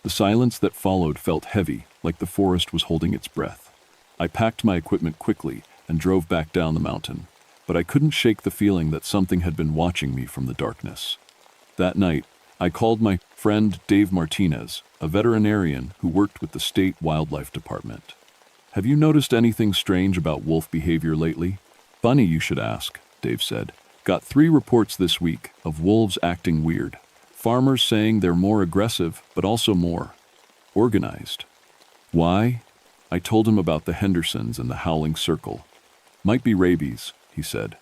The silence that followed felt heavy, like the forest was holding its breath. I packed my equipment quickly and drove back down the mountain, but I couldn't shake the feeling that something had been watching me from the darkness. That night, I called my friend Dave Martinez, a veterinarian who worked with the state wildlife department. "Have you noticed anything strange about wolf behavior lately?" "Funny you should ask," Dave said. "Got 3 reports this week of wolves acting weird. Farmers saying they're more aggressive, but also more organized." "Why?" I told him about the Hendersons and the howling circle. "Might be rabies," he said.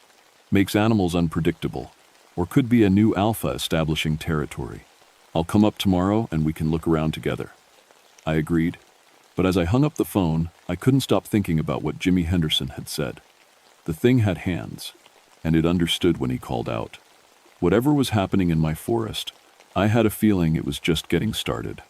"Makes animals unpredictable. Or could be a new alpha establishing territory. I'll come up tomorrow and we can look around together." I agreed. But as I hung up the phone, I couldn't stop thinking about what Jimmy Henderson had said. The thing had hands, and it understood when he called out. Whatever was happening in my forest, I had a feeling it was just getting started.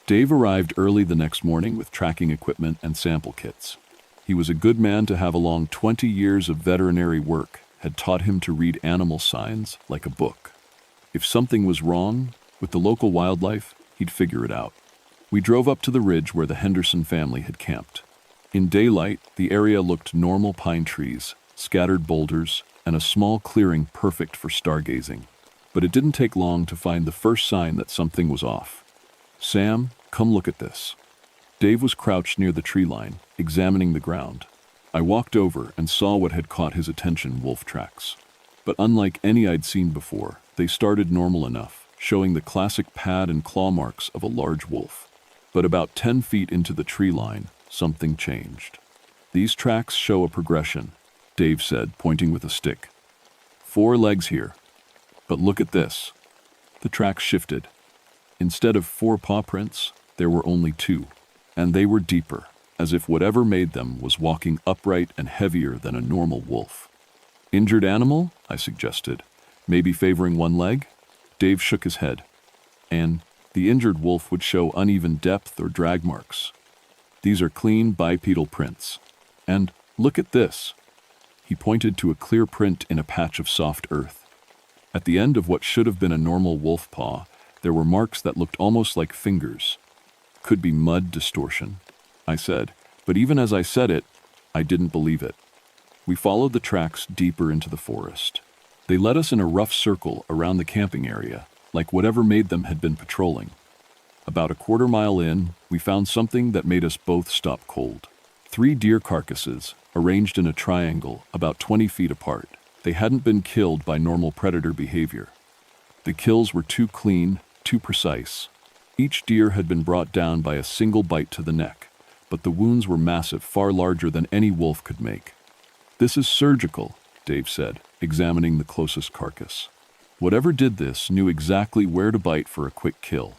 Dave arrived early the next morning with tracking equipment and sample kits. He was a good man to have along. 20 years of veterinary work had taught him to read animal signs like a book. If something was wrong with the local wildlife, he'd figure it out. We drove up to the ridge where the Henderson family had camped. In daylight, the area looked normal: pine trees, scattered boulders, and a small clearing perfect for stargazing. But it didn't take long to find the first sign that something was off. "Sam, come look at this." Dave was crouched near the tree line, examining the ground. I walked over and saw what had caught his attention: wolf tracks. But unlike any I'd seen before, they started normal enough, showing the classic pad and claw marks of a large wolf. But about 10 feet into the tree line, something changed. "These tracks show a progression," Dave said, pointing with a stick. 4 legs here. But look at this." The tracks shifted. Instead of 4 paw prints, there were only 2, and they were deeper, as if whatever made them was walking upright and heavier than a normal wolf. Injured animal? I suggested. Maybe favoring one leg? Dave shook his head. And the injured wolf would show uneven depth or drag marks. These are clean bipedal prints. And look at this. He pointed to a clear print in a patch of soft earth. At the end of what should have been a normal wolf paw, there were marks that looked almost like fingers. Could be mud distortion, I said, but even as I said it, I didn't believe it. We followed the tracks deeper into the forest. They led us in a rough circle around the camping area, like whatever made them had been patrolling. About a quarter mile in, we found something that made us both stop cold. 3 deer carcasses, arranged in a triangle about 20 feet apart. They hadn't been killed by normal predator behavior. The kills were too clean, too precise. Each deer had been brought down by a single bite to the neck, but the wounds were massive, far larger than any wolf could make. This is surgical, Dave said, examining the closest carcass. Whatever did this knew exactly where to bite for a quick kill.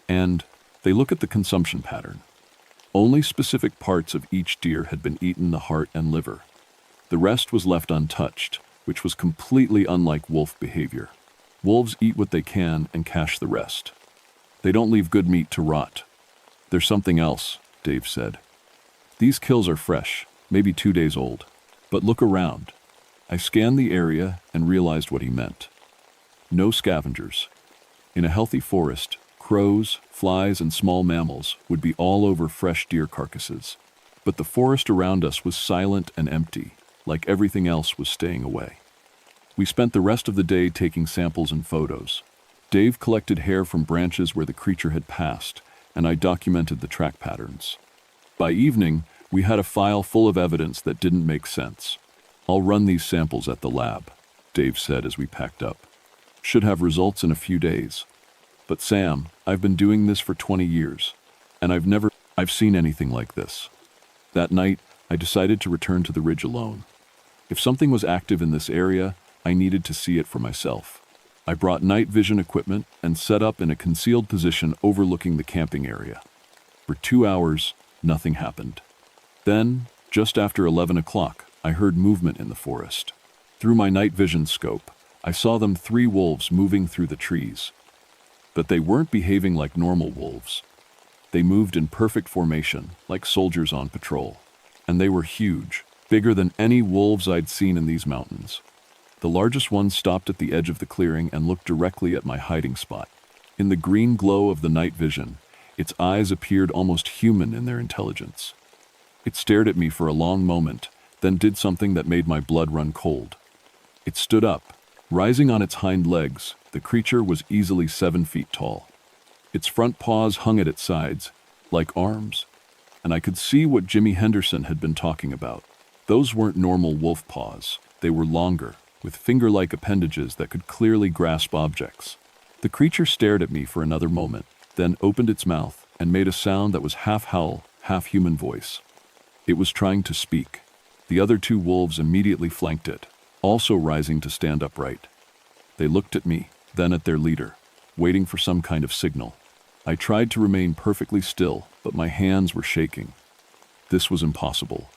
And they look at the consumption pattern. Only specific parts of each deer had been eaten, the heart and liver. The rest was left untouched, which was completely unlike wolf behavior. Wolves eat what they can and cache the rest. They don't leave good meat to rot. There's something else, Dave said. These kills are fresh, maybe 2 days old. But look around. I scanned the area and realized what he meant. No scavengers. In a healthy forest, crows, flies, and small mammals would be all over fresh deer carcasses. But the forest around us was silent and empty, like everything else was staying away. We spent the rest of the day taking samples and photos. Dave collected hair from branches where the creature had passed, and I documented the track patterns. By evening, we had a file full of evidence that didn't make sense. I'll run these samples at the lab, Dave said as we packed up. Should have results in a few days. But Sam, I've been doing this for 20 years, and I've seen anything like this. That night, I decided to return to the ridge alone. If something was active in this area, I needed to see it for myself. I brought night vision equipment and set up in a concealed position overlooking the camping area. For 2 hours, nothing happened. Then, just after 11 o'clock, I heard movement in the forest. Through my night vision scope, I saw 3 wolves moving through the trees. But they weren't behaving like normal wolves. They moved in perfect formation, like soldiers on patrol. And they were huge, bigger than any wolves I'd seen in these mountains. The largest one stopped at the edge of the clearing and looked directly at my hiding spot. In the green glow of the night vision, its eyes appeared almost human in their intelligence. It stared at me for a long moment, then did something that made my blood run cold. It stood up. Rising on its hind legs, the creature was easily 7 feet tall. Its front paws hung at its sides, like arms, and I could see what Jimmy Henderson had been talking about. Those weren't normal wolf paws. They were longer, with finger-like appendages that could clearly grasp objects. The creature stared at me for another moment, then opened its mouth and made a sound that was half howl, half human voice. It was trying to speak. The other 2 wolves immediately flanked it, also rising to stand upright. They looked at me, then at their leader, waiting for some kind of signal. I tried to remain perfectly still, but my hands were shaking. This was impossible.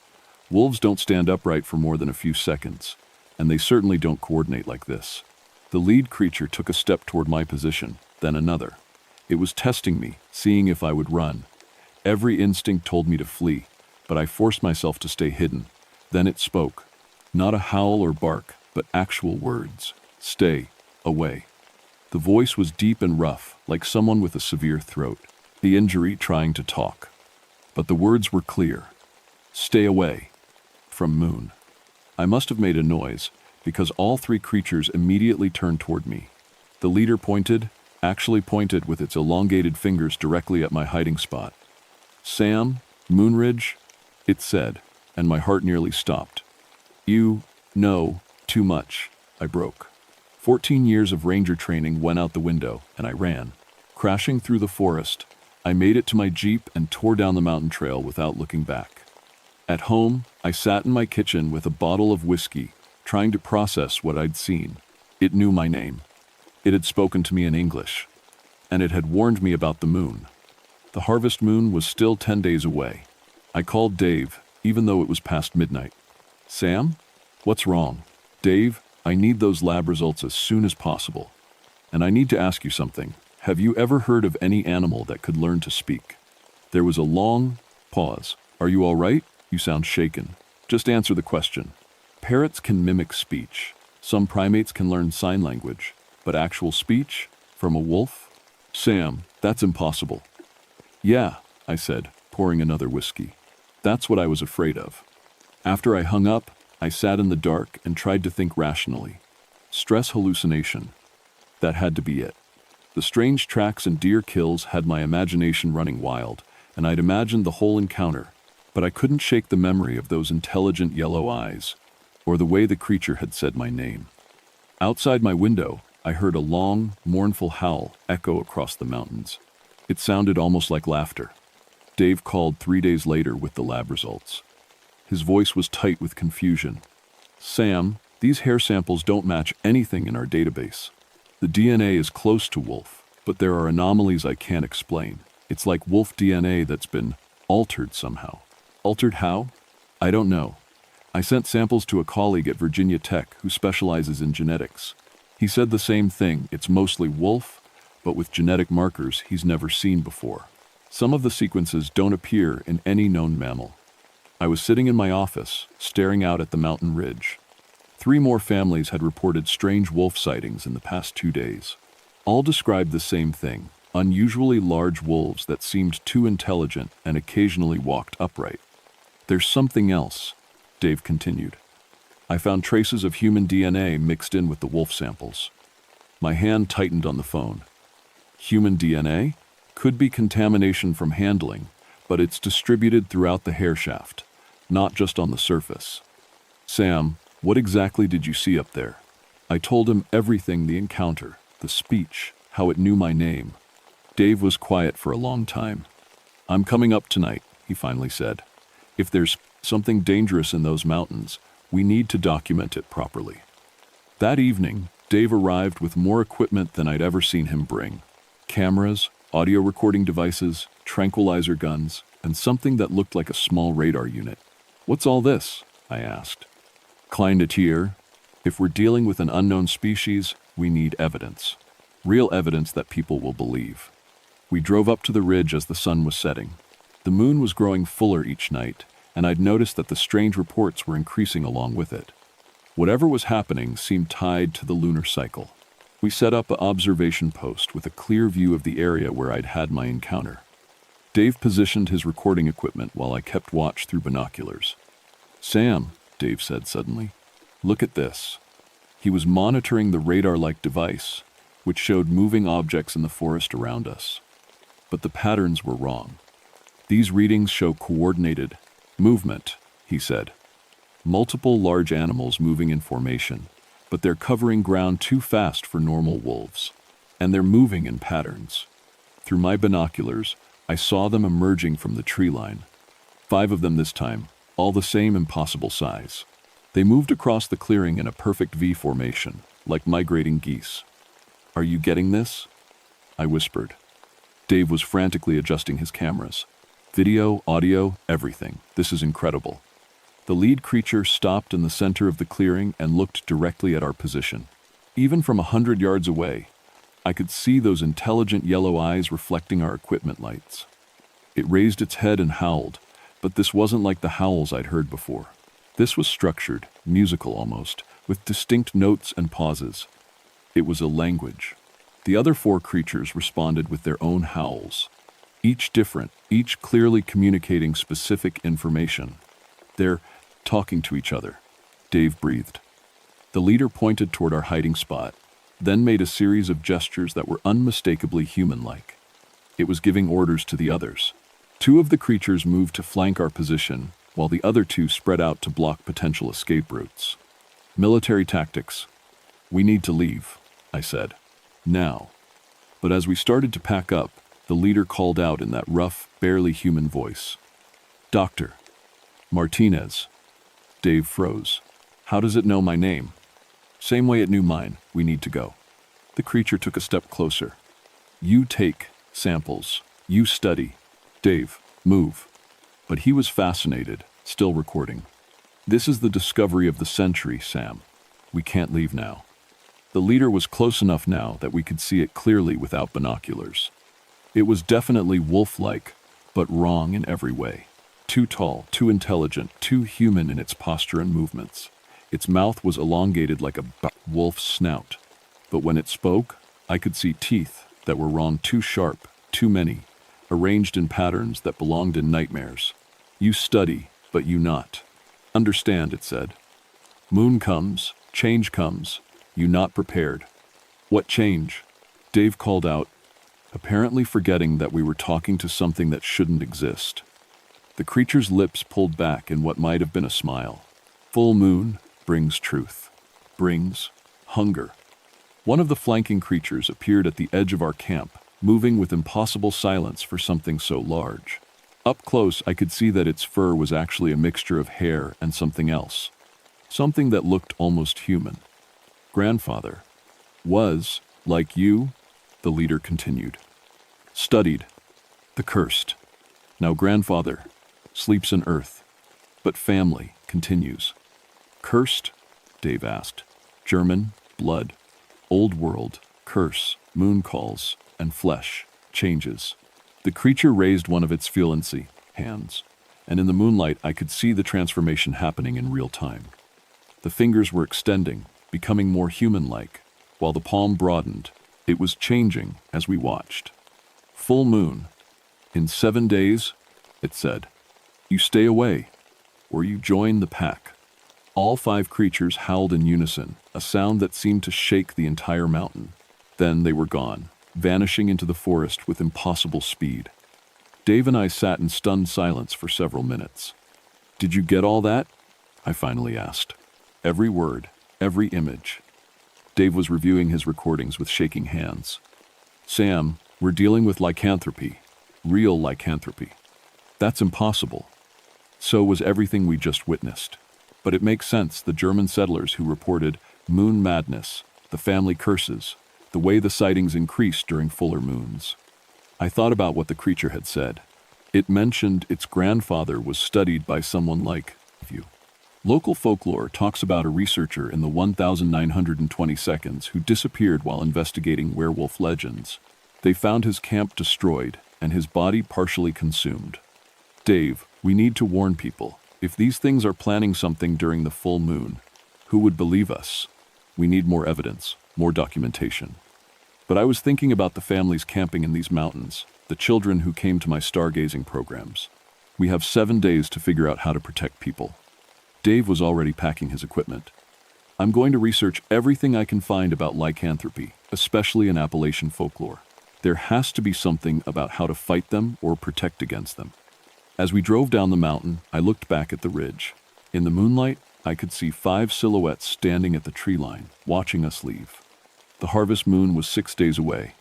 Wolves don't stand upright for more than a few seconds, and they certainly don't coordinate like this. The lead creature took a step toward my position, then another. It was testing me, seeing if I would run. Every instinct told me to flee, but I forced myself to stay hidden. Then it spoke. Not a howl or bark, but actual words. Stay away. The voice was deep and rough, like someone with a severe throat, the injury trying to talk. But the words were clear. Stay away. From Moon. I must have made a noise, because all 3 creatures immediately turned toward me. The leader actually pointed with its elongated fingers directly at my hiding spot. Sam, Moonridge, it said, and my heart nearly stopped. You know too much, I broke. 14 years of ranger training went out the window, and I ran. Crashing through the forest, I made it to my Jeep and tore down the mountain trail without looking back. At home, I sat in my kitchen with a bottle of whiskey, trying to process what I'd seen. It knew my name. It had spoken to me in English, and it had warned me about the moon. The harvest moon was still 10 days away. I called Dave, even though it was past midnight. Sam? What's wrong? Dave, I need those lab results as soon as possible. And I need to ask you something. Have you ever heard of any animal that could learn to speak? There was a long pause. Are you all right? You sound shaken. Just answer the question. Parrots can mimic speech. Some primates can learn sign language. But actual speech? From a wolf? Sam, that's impossible. Yeah, I said, pouring another whiskey. That's what I was afraid of. After I hung up, I sat in the dark and tried to think rationally. Stress hallucination. That had to be it. The strange tracks and deer kills had my imagination running wild, and I'd imagined the whole encounter, but I couldn't shake the memory of those intelligent yellow eyes, or the way the creature had said my name. Outside my window, I heard a long, mournful howl echo across the mountains. It sounded almost like laughter. Dave called 3 days later with the lab results. His voice was tight with confusion. Sam, these hair samples don't match anything in our database. The DNA is close to wolf, but there are anomalies I can't explain. It's like wolf DNA that's been altered somehow. Altered how? I don't know. I sent samples to a colleague at Virginia Tech who specializes in genetics. He said the same thing, it's mostly wolf, but with genetic markers he's never seen before. Some of the sequences don't appear in any known mammal. I was sitting in my office, staring out at the mountain ridge. 3 more families had reported strange wolf sightings in the past 2 days. All described the same thing, unusually large wolves that seemed too intelligent and occasionally walked upright. There's something else, Dave continued. I found traces of human DNA mixed in with the wolf samples. My hand tightened on the phone. Human DNA? Could be contamination from handling, but it's distributed throughout the hair shaft, not just on the surface. Sam, what exactly did you see up there? I told him everything, the encounter, the speech, how it knew my name. Dave was quiet for a long time. I'm coming up tonight, he finally said. If there's something dangerous in those mountains, we need to document it properly. That evening, Dave arrived with more equipment than I'd ever seen him bring. Cameras, audio recording devices, tranquilizer guns, and something that looked like a small radar unit. What's all this? I asked. Klein de Tier, if we're dealing with an unknown species, we need evidence. Real evidence that people will believe. We drove up to the ridge as the sun was setting. The moon was growing fuller each night, and I'd noticed that the strange reports were increasing along with it. Whatever was happening seemed tied to the lunar cycle. We set up an observation post with a clear view of the area where I'd had my encounter. Dave positioned his recording equipment while I kept watch through binoculars. Sam, Dave said suddenly, look at this. He was monitoring the radar-like device, which showed moving objects in the forest around us. But the patterns were wrong. These readings show coordinated movement, he said. Multiple large animals moving in formation, but they're covering ground too fast for normal wolves. And they're moving in patterns. Through my binoculars, I saw them emerging from the tree line. 5 of them this time, all the same impossible size. They moved across the clearing in a perfect V formation, like migrating geese. Are you getting this? I whispered. Dave was frantically adjusting his cameras. Video, audio, everything. This is incredible. The lead creature stopped in the center of the clearing and looked directly at our position. Even from 100 yards away, I could see those intelligent yellow eyes reflecting our equipment lights. It raised its head and howled, but this wasn't like the howls I'd heard before. This was structured, musical almost, with distinct notes and pauses. It was a language. The other 4 creatures responded with their own howls. Each different, each clearly communicating specific information. They're talking to each other. Dave breathed. The leader pointed toward our hiding spot, then made a series of gestures that were unmistakably human-like. It was giving orders to the others. 2 of the creatures moved to flank our position, while the other 2 spread out to block potential escape routes. Military tactics. We need to leave, I said. Now. But as we started to pack up, the leader called out in that rough, barely human voice. Doctor. Martinez. Dave froze. How does it know my name? Same way it knew mine. We need to go. The creature took a step closer. You take samples. You study. Dave, move. But he was fascinated, still recording. This is the discovery of the century, Sam. We can't leave now. The leader was close enough now that we could see it clearly without binoculars. It was definitely wolf-like, but wrong in every way. Too tall, too intelligent, too human in its posture and movements. Its mouth was elongated like a wolf's snout. But when it spoke, I could see teeth that were wrong, too sharp, too many, arranged in patterns that belonged in nightmares. You study, but you not. Understand, it said. Moon comes, change comes, you not prepared. What change? Dave called out, apparently forgetting that we were talking to something that shouldn't exist. The creature's lips pulled back in what might have been a smile. Full moon brings truth, brings hunger. One of the flanking creatures appeared at the edge of our camp, moving with impossible silence for something so large. Up close, I could see that its fur was actually a mixture of hair and something else. Something that looked almost human. Grandfather was, like you, the leader continued. Studied. The cursed. Now grandfather sleeps in earth. But family continues. Cursed? Dave asked. German, blood. Old world, curse, moon calls, and flesh, changes. The creature raised one of its felincy hands, and in the moonlight I could see the transformation happening in real time. The fingers were extending, becoming more human-like, while the palm broadened. It was changing as we watched. Full moon. In 7 days, it said, you stay away, or you join the pack. All 5 creatures howled in unison, a sound that seemed to shake the entire mountain. Then they were gone, vanishing into the forest with impossible speed. Dave and I sat in stunned silence for several minutes. Did you get all that? I finally asked. Every word, every image. Dave was reviewing his recordings with shaking hands. Sam, we're dealing with lycanthropy. Real lycanthropy. That's impossible. So was everything we just witnessed. But it makes sense, the German settlers who reported moon madness, the family curses, the way the sightings increased during fuller moons. I thought about what the creature had said. It mentioned its grandfather was studied by someone like you. Local folklore talks about a researcher in the 1920 seconds who disappeared while investigating werewolf legends. They found his camp destroyed and his body partially consumed. Dave, we need to warn people. If these things are planning something during the full moon, who would believe us? We need more evidence, more documentation. But I was thinking about the families camping in these mountains, the children who came to my stargazing programs. We have 7 days to figure out how to protect people. Dave was already packing his equipment. I'm going to research everything I can find about lycanthropy, especially in Appalachian folklore. There has to be something about how to fight them or protect against them. As we drove down the mountain, I looked back at the ridge. In the moonlight, I could see 5 silhouettes standing at the tree line, watching us leave. The harvest moon was 6 days away.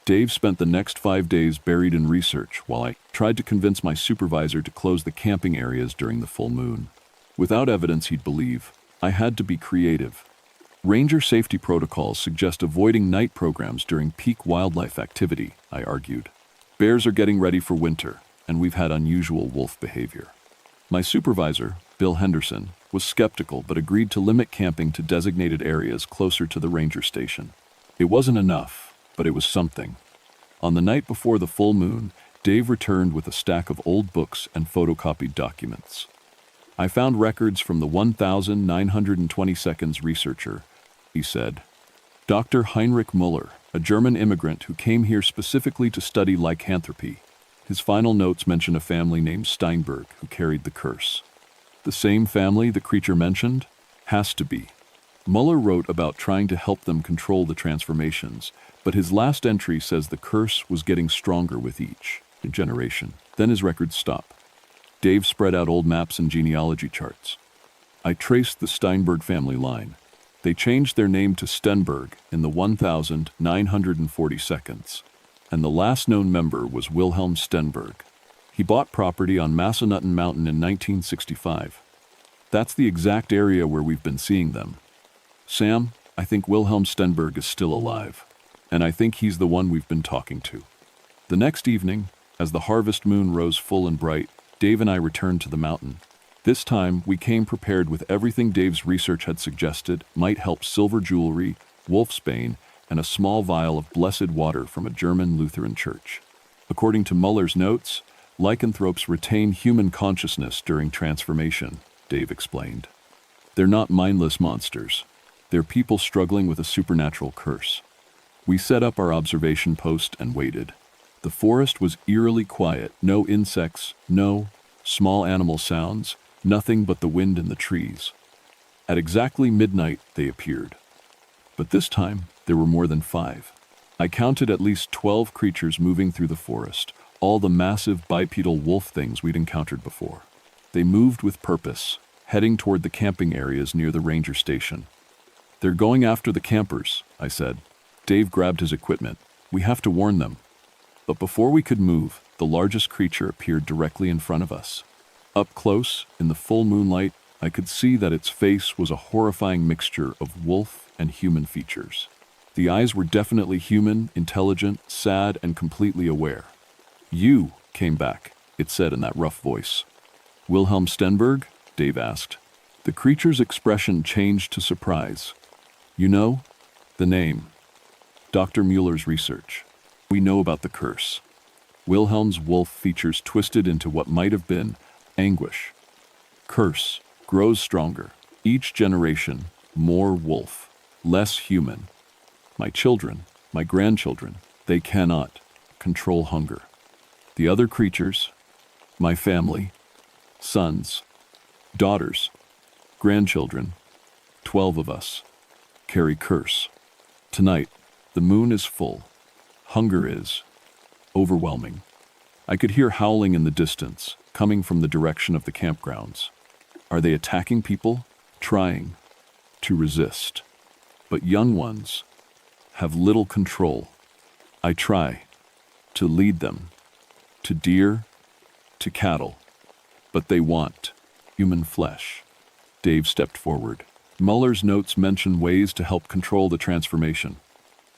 Dave spent the next 5 days buried in research while I tried to convince my supervisor to close the camping areas during the full moon. Without evidence he'd believe, I had to be creative. Ranger safety protocols suggest avoiding night programs during peak wildlife activity, I argued. Bears are getting ready for winter, and we've had unusual wolf behavior. My supervisor, Bill Henderson, was skeptical but agreed to limit camping to designated areas closer to the ranger station. It wasn't enough, but it was something. On the night before the full moon, Dave returned with a stack of old books and photocopied documents. I found records from the 1920 seconds researcher, he said. Dr. Heinrich Müller, a German immigrant who came here specifically to study lycanthropy. His final notes mention a family named Steinberg who carried the curse. The same family the creature mentioned? Has to be. Müller wrote about trying to help them control the transformations, but his last entry says the curse was getting stronger with each generation. Then his records stop. Dave spread out old maps and genealogy charts. I traced the Steinberg family line. They changed their name to Stenberg in the 1940 seconds. And the last known member was Wilhelm Stenberg. He bought property on Massanutten Mountain in 1965. That's the exact area where we've been seeing them. Sam, I think Wilhelm Stenberg is still alive, and I think he's the one we've been talking to. The next evening, as the harvest moon rose full and bright, Dave and I returned to the mountain. This time, we came prepared with everything Dave's research had suggested might help: silver jewelry, wolfsbane, and a small vial of blessed water from a German Lutheran church. According to Muller's notes, lycanthropes retain human consciousness during transformation, Dave explained. They're not mindless monsters. They're people struggling with a supernatural curse. We set up our observation post and waited. The forest was eerily quiet, no insects, no small animal sounds, nothing but the wind in the trees. At exactly midnight, they appeared. But this time, there were more than 5. I counted at least 12 creatures moving through the forest, all the massive bipedal wolf things we'd encountered before. They moved with purpose, heading toward the camping areas near the ranger station. "They're going after the campers," I said. Dave grabbed his equipment. "We have to warn them." But before we could move, the largest creature appeared directly in front of us. Up close, in the full moonlight, I could see that its face was a horrifying mixture of wolf and human features. The eyes were definitely human, intelligent, sad, and completely aware. "You came back," it said in that rough voice. "Wilhelm Stenberg?" Dave asked. The creature's expression changed to surprise. "You know? The name. Dr. Mueller's research. We know about the curse." Wilhelm's wolf features twisted into what might have been anguish. "Curse grows stronger. Each generation, more wolf, less human. My children, my grandchildren, they cannot control hunger. The other creatures, my family, sons, daughters, grandchildren, 12 of us, carry curse. Tonight, the moon is full. Hunger is overwhelming." I could hear howling in the distance, coming from the direction of the campgrounds. Are they attacking people? Trying to resist. But young ones have little control. I try to lead them to deer, to cattle, but they want human flesh. Dave stepped forward. Muller's notes mention ways to help control the transformation.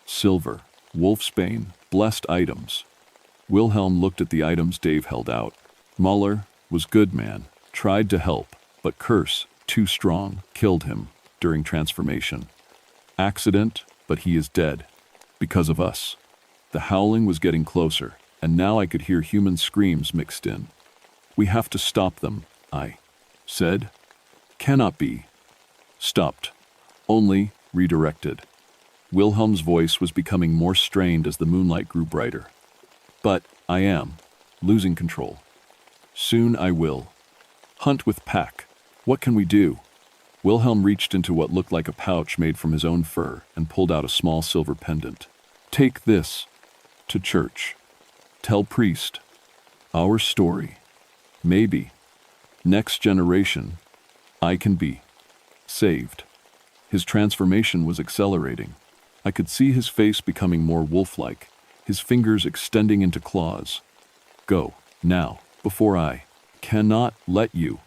Silver, wolfsbane, blessed items. Wilhelm looked at the items Dave held out. Muller was good man, tried to help, but curse, too strong, killed him during transformation. Accident, but he is dead. Because of us. The howling was getting closer, and now I could hear human screams mixed in. "We have to stop them," I said. "Cannot be stopped, only redirected." Wilhelm's voice was becoming more strained as the moonlight grew brighter. "But I am losing control. Soon I will. Hunt with pack. What can we do?" Wilhelm reached into what looked like a pouch made from his own fur and pulled out a small silver pendant. "Take this to church. Tell priest our story. Maybe next generation I can be saved." His transformation was accelerating. I could see his face becoming more wolf-like, his fingers extending into claws. "Go, now, before I cannot let you."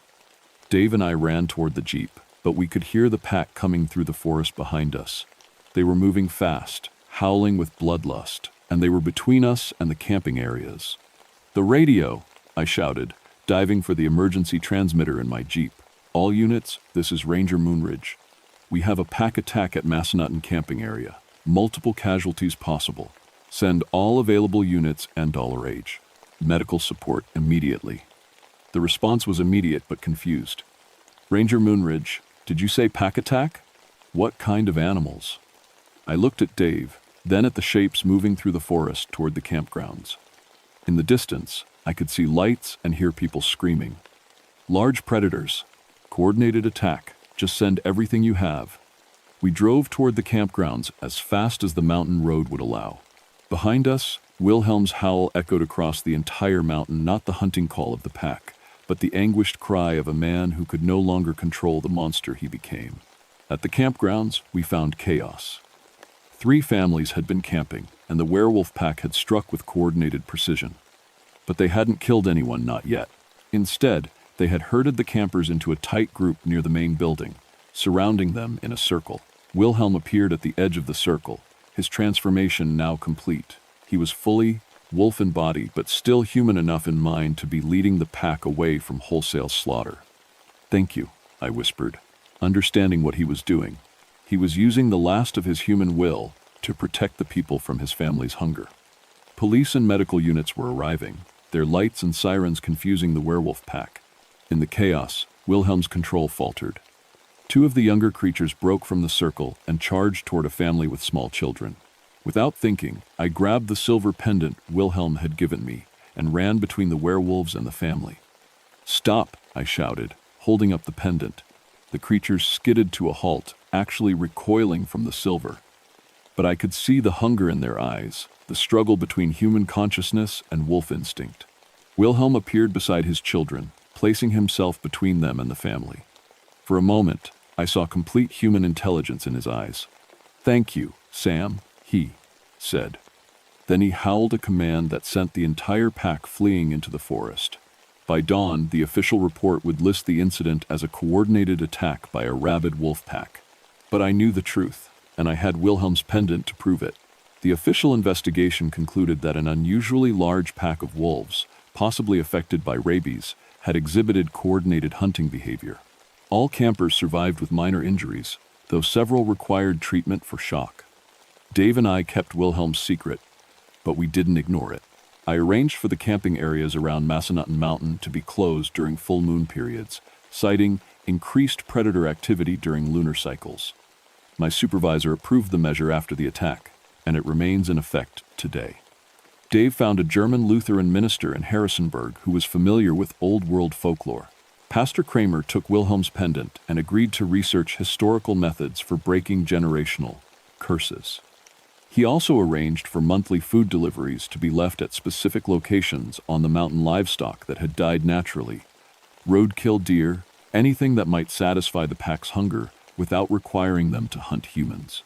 Dave and I ran toward the jeep, but we could hear the pack coming through the forest behind us. They were moving fast, howling with bloodlust, and they were between us and the camping areas. "The radio!" I shouted, diving for the emergency transmitter in my jeep. "All units, this is Ranger Moonridge. We have a pack attack at Massanutten camping area. Multiple casualties possible. Send all available units and $H. Medical support immediately." The response was immediate but confused. "Ranger Moonridge, did you say pack attack? What kind of animals?" I looked at Dave, then at the shapes moving through the forest toward the campgrounds. In the distance, I could see lights and hear people screaming. "Large predators. Coordinated attack. Just send everything you have." We drove toward the campgrounds as fast as the mountain road would allow. Behind us, Wilhelm's howl echoed across the entire mountain, not the hunting call of the pack, but the anguished cry of a man who could no longer control the monster he became. At the campgrounds, we found chaos. 3 families had been camping, and the werewolf pack had struck with coordinated precision. But they hadn't killed anyone, not yet. Instead, they had herded the campers into a tight group near the main building, surrounding them in a circle. Wilhelm appeared at the edge of the circle, his transformation now complete. He was fully wolf in body, but still human enough in mind to be leading the pack away from wholesale slaughter. "Thank you," I whispered, understanding what he was doing. He was using the last of his human will to protect the people from his family's hunger. Police and medical units were arriving, their lights and sirens confusing the werewolf pack. In the chaos, Wilhelm's control faltered. Two of the younger creatures broke from the circle and charged toward a family with small children. Without thinking, I grabbed the silver pendant Wilhelm had given me and ran between the werewolves and the family. "Stop!" I shouted, holding up the pendant. The creatures skidded to a halt, actually recoiling from the silver. But I could see the hunger in their eyes, the struggle between human consciousness and wolf instinct. Wilhelm appeared beside his children, placing himself between them and the family. For a moment, I saw complete human intelligence in his eyes. "Thank you, Sam," he said. Then he howled a command that sent the entire pack fleeing into the forest. By dawn, the official report would list the incident as a coordinated attack by a rabid wolf pack. But I knew the truth, and I had Wilhelm's pendant to prove it. The official investigation concluded that an unusually large pack of wolves, possibly affected by rabies, had exhibited coordinated hunting behavior. All campers survived with minor injuries, though several required treatment for shock. Dave and I kept Wilhelm's secret, but we didn't ignore it. I arranged for the camping areas around Massanutten Mountain to be closed during full moon periods, citing increased predator activity during lunar cycles. My supervisor approved the measure after the attack, and it remains in effect today. Dave found a German Lutheran minister in Harrisonburg who was familiar with Old World folklore. Pastor Kramer took Wilhelm's pendant and agreed to research historical methods for breaking generational curses. He also arranged for monthly food deliveries to be left at specific locations on the mountain livestock that had died naturally. Roadkill deer, anything that might satisfy the pack's hunger without requiring them to hunt humans.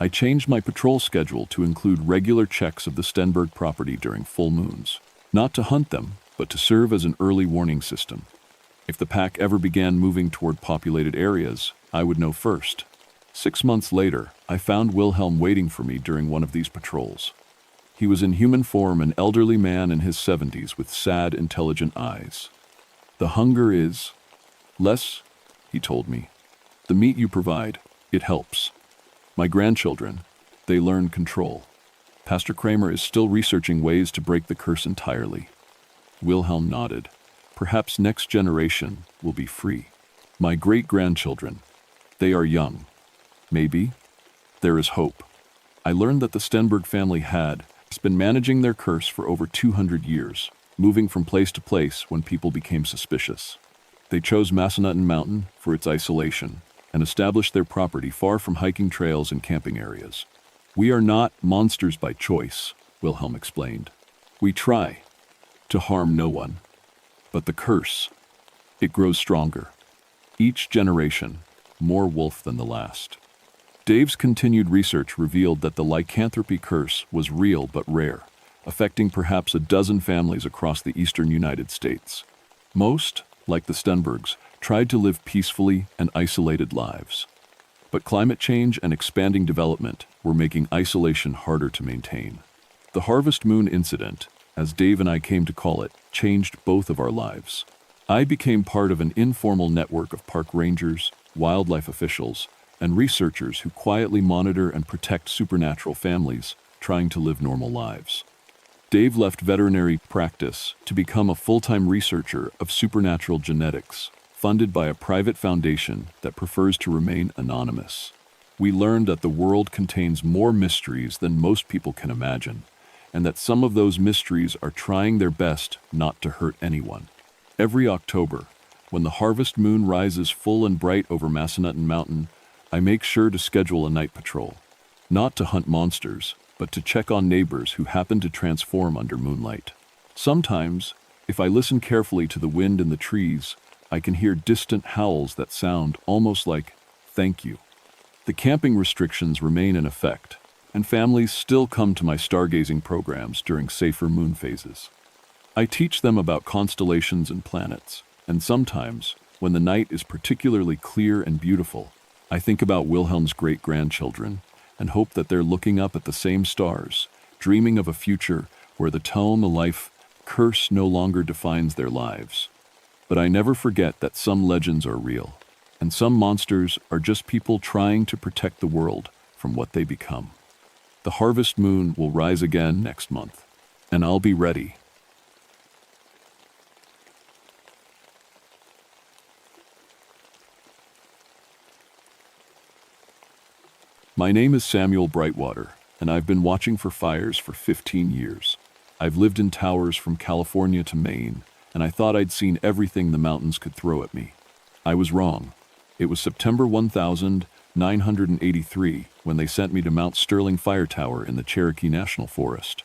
I changed my patrol schedule to include regular checks of the Stenberg property during full moons, not to hunt them, but to serve as an early warning system. If the pack ever began moving toward populated areas, I would know first. 6 months later, I found Wilhelm waiting for me during one of these patrols. He was in human form, an elderly man in his 70s with sad, intelligent eyes. "The hunger is less," he told me. "The meat you provide, it helps. My grandchildren, they learn control. Pastor Kramer is still researching ways to break the curse entirely." Wilhelm nodded. "Perhaps next generation will be free. My great-grandchildren, they are young. Maybe there is hope." I learned that the Stenberg family had been managing their curse for over 200 years, moving from place to place when people became suspicious. They chose Massanutten Mountain for its isolation and established their property far from hiking trails and camping areas. "We are not monsters by choice," Wilhelm explained. "We try to harm no one. But the curse, it grows stronger. Each generation, more wolf than the last." Dave's continued research revealed that the lycanthropy curse was real but rare, affecting perhaps a dozen families across the eastern United States. Most, like the Stenbergs, tried to live peacefully and isolated lives. But climate change and expanding development were making isolation harder to maintain. The Harvest Moon incident, as Dave and I came to call it, changed both of our lives. I became part of an informal network of park rangers, wildlife officials, and researchers who quietly monitor and protect supernatural families trying to live normal lives. Dave left veterinary practice to become a full-time researcher of supernatural genetics, funded by a private foundation that prefers to remain anonymous. We learned that the world contains more mysteries than most people can imagine, and that some of those mysteries are trying their best not to hurt anyone. Every October, when the harvest moon rises full and bright over Massanutten Mountain, I make sure to schedule a night patrol, not to hunt monsters, but to check on neighbors who happen to transform under moonlight. Sometimes, if I listen carefully to the wind in the trees, I can hear distant howls that sound almost like "thank you." The camping restrictions remain in effect, and families still come to my stargazing programs during safer moon phases. I teach them about constellations and planets, and sometimes, when the night is particularly clear and beautiful, I think about Wilhelm's great-grandchildren and hope that they're looking up at the same stars, dreaming of a future where the tome, the life, curse no longer defines their lives. But I never forget that some legends are real, and some monsters are just people trying to protect the world from what they become. The harvest moon will rise again next month, and I'll be ready. My name is Samuel Brightwater, and I've been watching for fires for 15 years. I've lived in towers from California to Maine, and I thought I'd seen everything the mountains could throw at me. I was wrong. It was September 1983 when they sent me to Mount Sterling Fire Tower in the Cherokee National Forest.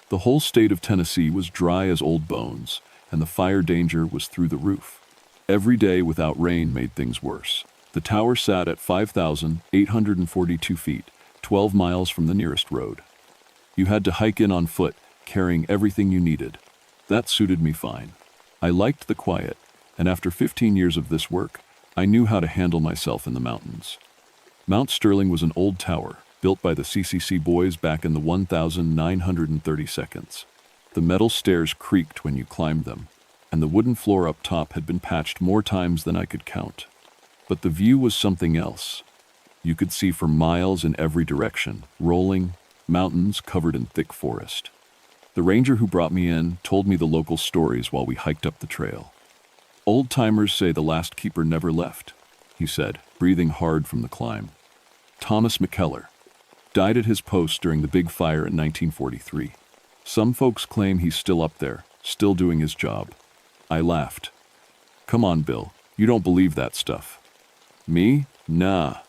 The whole state of Tennessee was dry as old bones, and the fire danger was through the roof. Every day without rain made things worse. The tower sat at 5,842 feet, 12 miles from the nearest road. You had to hike in on foot, carrying everything you needed. That suited me fine. I liked the quiet, and after 15 years of this work, I knew how to handle myself in the mountains. Mount Sterling was an old tower, built by the CCC boys back in the 1932. The metal stairs creaked when you climbed them, and the wooden floor up top had been patched more times than I could count. But the view was something else. You could see for miles in every direction, rolling mountains covered in thick forest. The ranger who brought me in told me the local stories while we hiked up the trail. Old-timers say the last keeper never left, he said, breathing hard from the climb. Thomas McKellar died at his post during the big fire in 1943. Some folks claim he's still up there, still doing his job. I laughed. Come on, Bill, you don't believe that stuff. Me? Nah.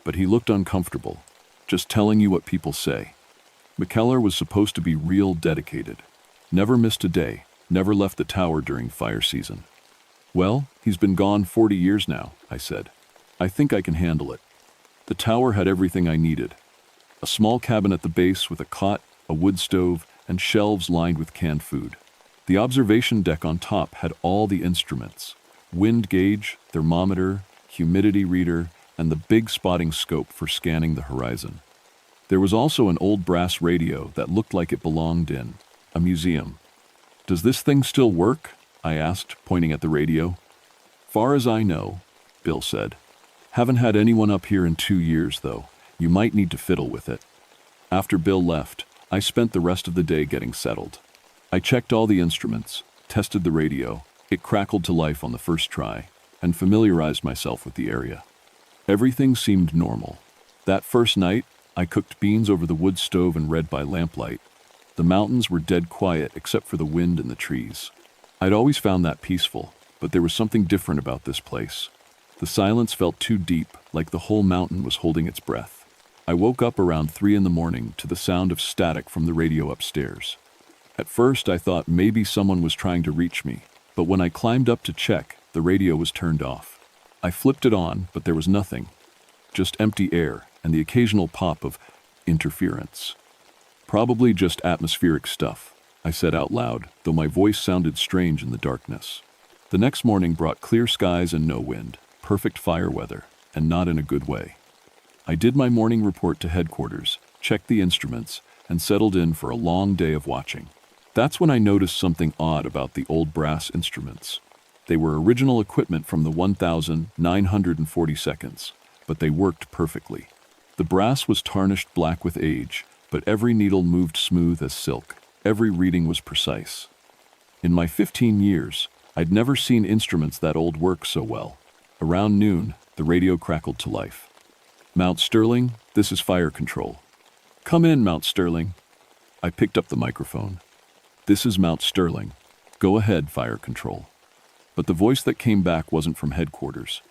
But he looked uncomfortable, just telling you what people say. McKellar was supposed to be real dedicated. Never missed a day, never left the tower during fire season. Well, he's been gone 40 years now, I said. I think I can handle it. The tower had everything I needed. A small cabin at the base with a cot, a wood stove, and shelves lined with canned food. The observation deck on top had all the instruments: wind gauge, thermometer, humidity reader, and the big spotting scope for scanning the horizon. There was also an old brass radio that looked like it belonged in a museum. Does this thing still work? I asked, pointing at the radio. Far as I know, Bill said. Haven't had anyone up here in 2 years, though. You might need to fiddle with it. After Bill left, I spent the rest of the day getting settled. I checked all the instruments, tested the radio. It crackled to life on the first try, and familiarized myself with the area. Everything seemed normal. That first night, I cooked beans over the wood stove and read by lamplight. The mountains were dead quiet except for the wind and the trees. I'd always found that peaceful, but there was something different about this place. The silence felt too deep, like the whole mountain was holding its breath. I woke up around 3 a.m. to the sound of static from the radio upstairs. At first, I thought maybe someone was trying to reach me, but when I climbed up to check, the radio was turned off. I flipped it on, but there was nothing. Just empty air and the occasional pop of interference. Probably just atmospheric stuff, I said out loud, though my voice sounded strange in the darkness. The next morning brought clear skies and no wind, perfect fire weather, and not in a good way. I did my morning report to headquarters, checked the instruments, and settled in for a long day of watching. That's when I noticed something odd about the old brass instruments. They were original equipment from the 1942, but they worked perfectly. The brass was tarnished black with age, but every needle moved smooth as silk. Every reading was precise. In my 15 years, I'd never seen instruments that old work so well. Around noon, the radio crackled to life. Mount Sterling, this is fire control. Come in, Mount Sterling. I picked up the microphone. This is Mount Sterling. Go ahead, fire control. But the voice that came back wasn't from headquarters.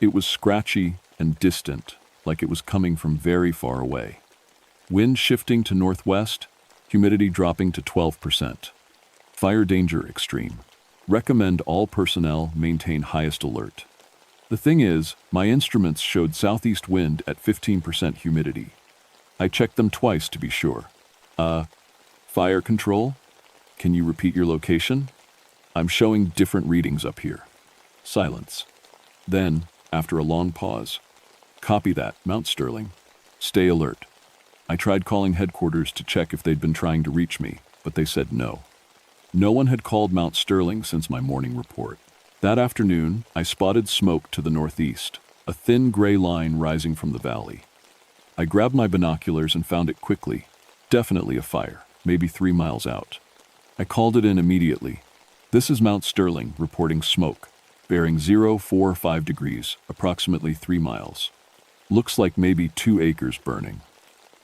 It was scratchy and distant, like it was coming from very far away. Wind shifting to northwest, humidity dropping to 12%. Fire danger extreme. Recommend all personnel maintain highest alert. The thing is, my instruments showed southeast wind at 15% humidity. I checked them twice to be sure. Fire control? Can you repeat your location? I'm showing different readings up here. Silence. Then, after a long pause, copy that, Mount Sterling. Stay alert. I tried calling headquarters to check if they'd been trying to reach me, but they said no. No one had called Mount Sterling since my morning report. That afternoon, I spotted smoke to the northeast, a thin gray line rising from the valley. I grabbed my binoculars and found it quickly. Definitely a fire, maybe 3 miles out. I called it in immediately. This is Mount Sterling reporting smoke, bearing 045 degrees, approximately 3 miles. Looks like maybe 2 acres burning.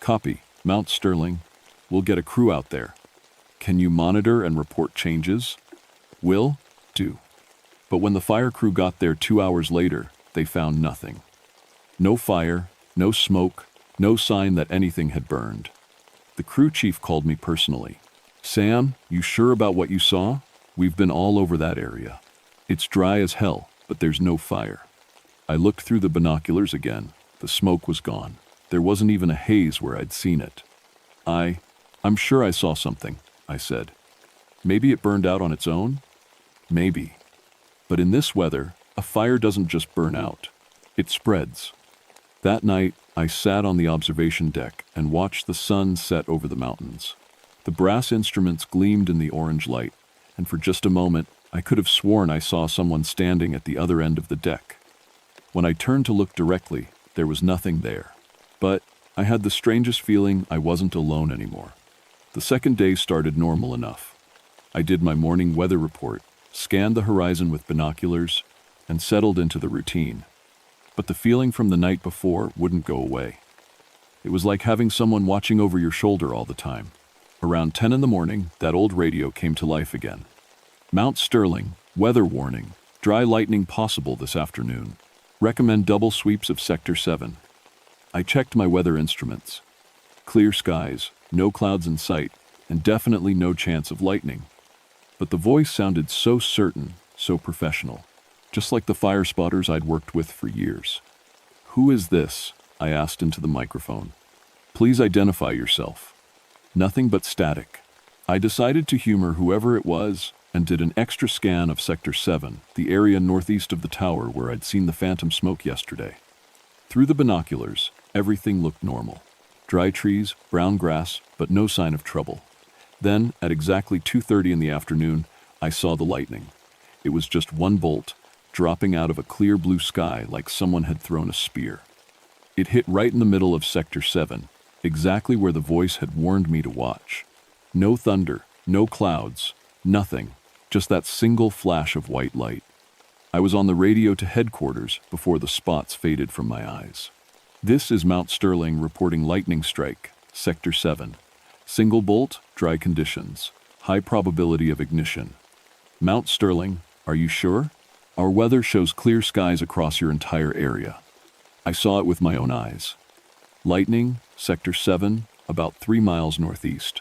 Copy, Mount Sterling. We'll get a crew out there. Can you monitor and report changes? Will do. But when the fire crew got there 2 hours later, they found nothing. No fire, no smoke, no sign that anything had burned. The crew chief called me personally. Sam, you sure about what you saw? We've been all over that area. It's dry as hell, but there's no fire. I looked through the binoculars again. The smoke was gone. There wasn't even a haze where I'd seen it. I'm sure I saw something, I said. Maybe it burned out on its own? Maybe. But in this weather, a fire doesn't just burn out. It spreads. That night, I sat on the observation deck and watched the sun set over the mountains. The brass instruments gleamed in the orange light, and for just a moment, I could have sworn I saw someone standing at the other end of the deck. When I turned to look directly, there was nothing there. But I had the strangest feeling I wasn't alone anymore. The second day started normal enough. I did my morning weather report, scanned the horizon with binoculars, and settled into the routine. But the feeling from the night before wouldn't go away. It was like having someone watching over your shoulder all the time. Around 10 in the morning, that old radio came to life again. Mount Sterling, weather warning, dry lightning possible this afternoon. Recommend double sweeps of Sector 7. I checked my weather instruments. Clear skies, no clouds in sight, and definitely no chance of lightning. But the voice sounded so certain, so professional, just like the fire spotters I'd worked with for years. Who is this? I asked into the microphone. Please identify yourself. Nothing but static. I decided to humor whoever it was and did an extra scan of Sector 7, the area northeast of the tower where I'd seen the phantom smoke yesterday. Through the binoculars, everything looked normal. Dry trees, brown grass, but no sign of trouble. Then, at exactly 2:30 in the afternoon, I saw the lightning. It was just one bolt, dropping out of a clear blue sky like someone had thrown a spear. It hit right in the middle of Sector 7, exactly where the voice had warned me to watch. No thunder, no clouds, nothing, just that single flash of white light. I was on the radio to headquarters before the spots faded from my eyes. This is Mount Sterling reporting lightning strike, Sector 7. Single bolt, dry conditions, high probability of ignition. Mount Sterling, are you sure? Our weather shows clear skies across your entire area. I saw it with my own eyes. Lightning, Sector 7, about 3 miles northeast.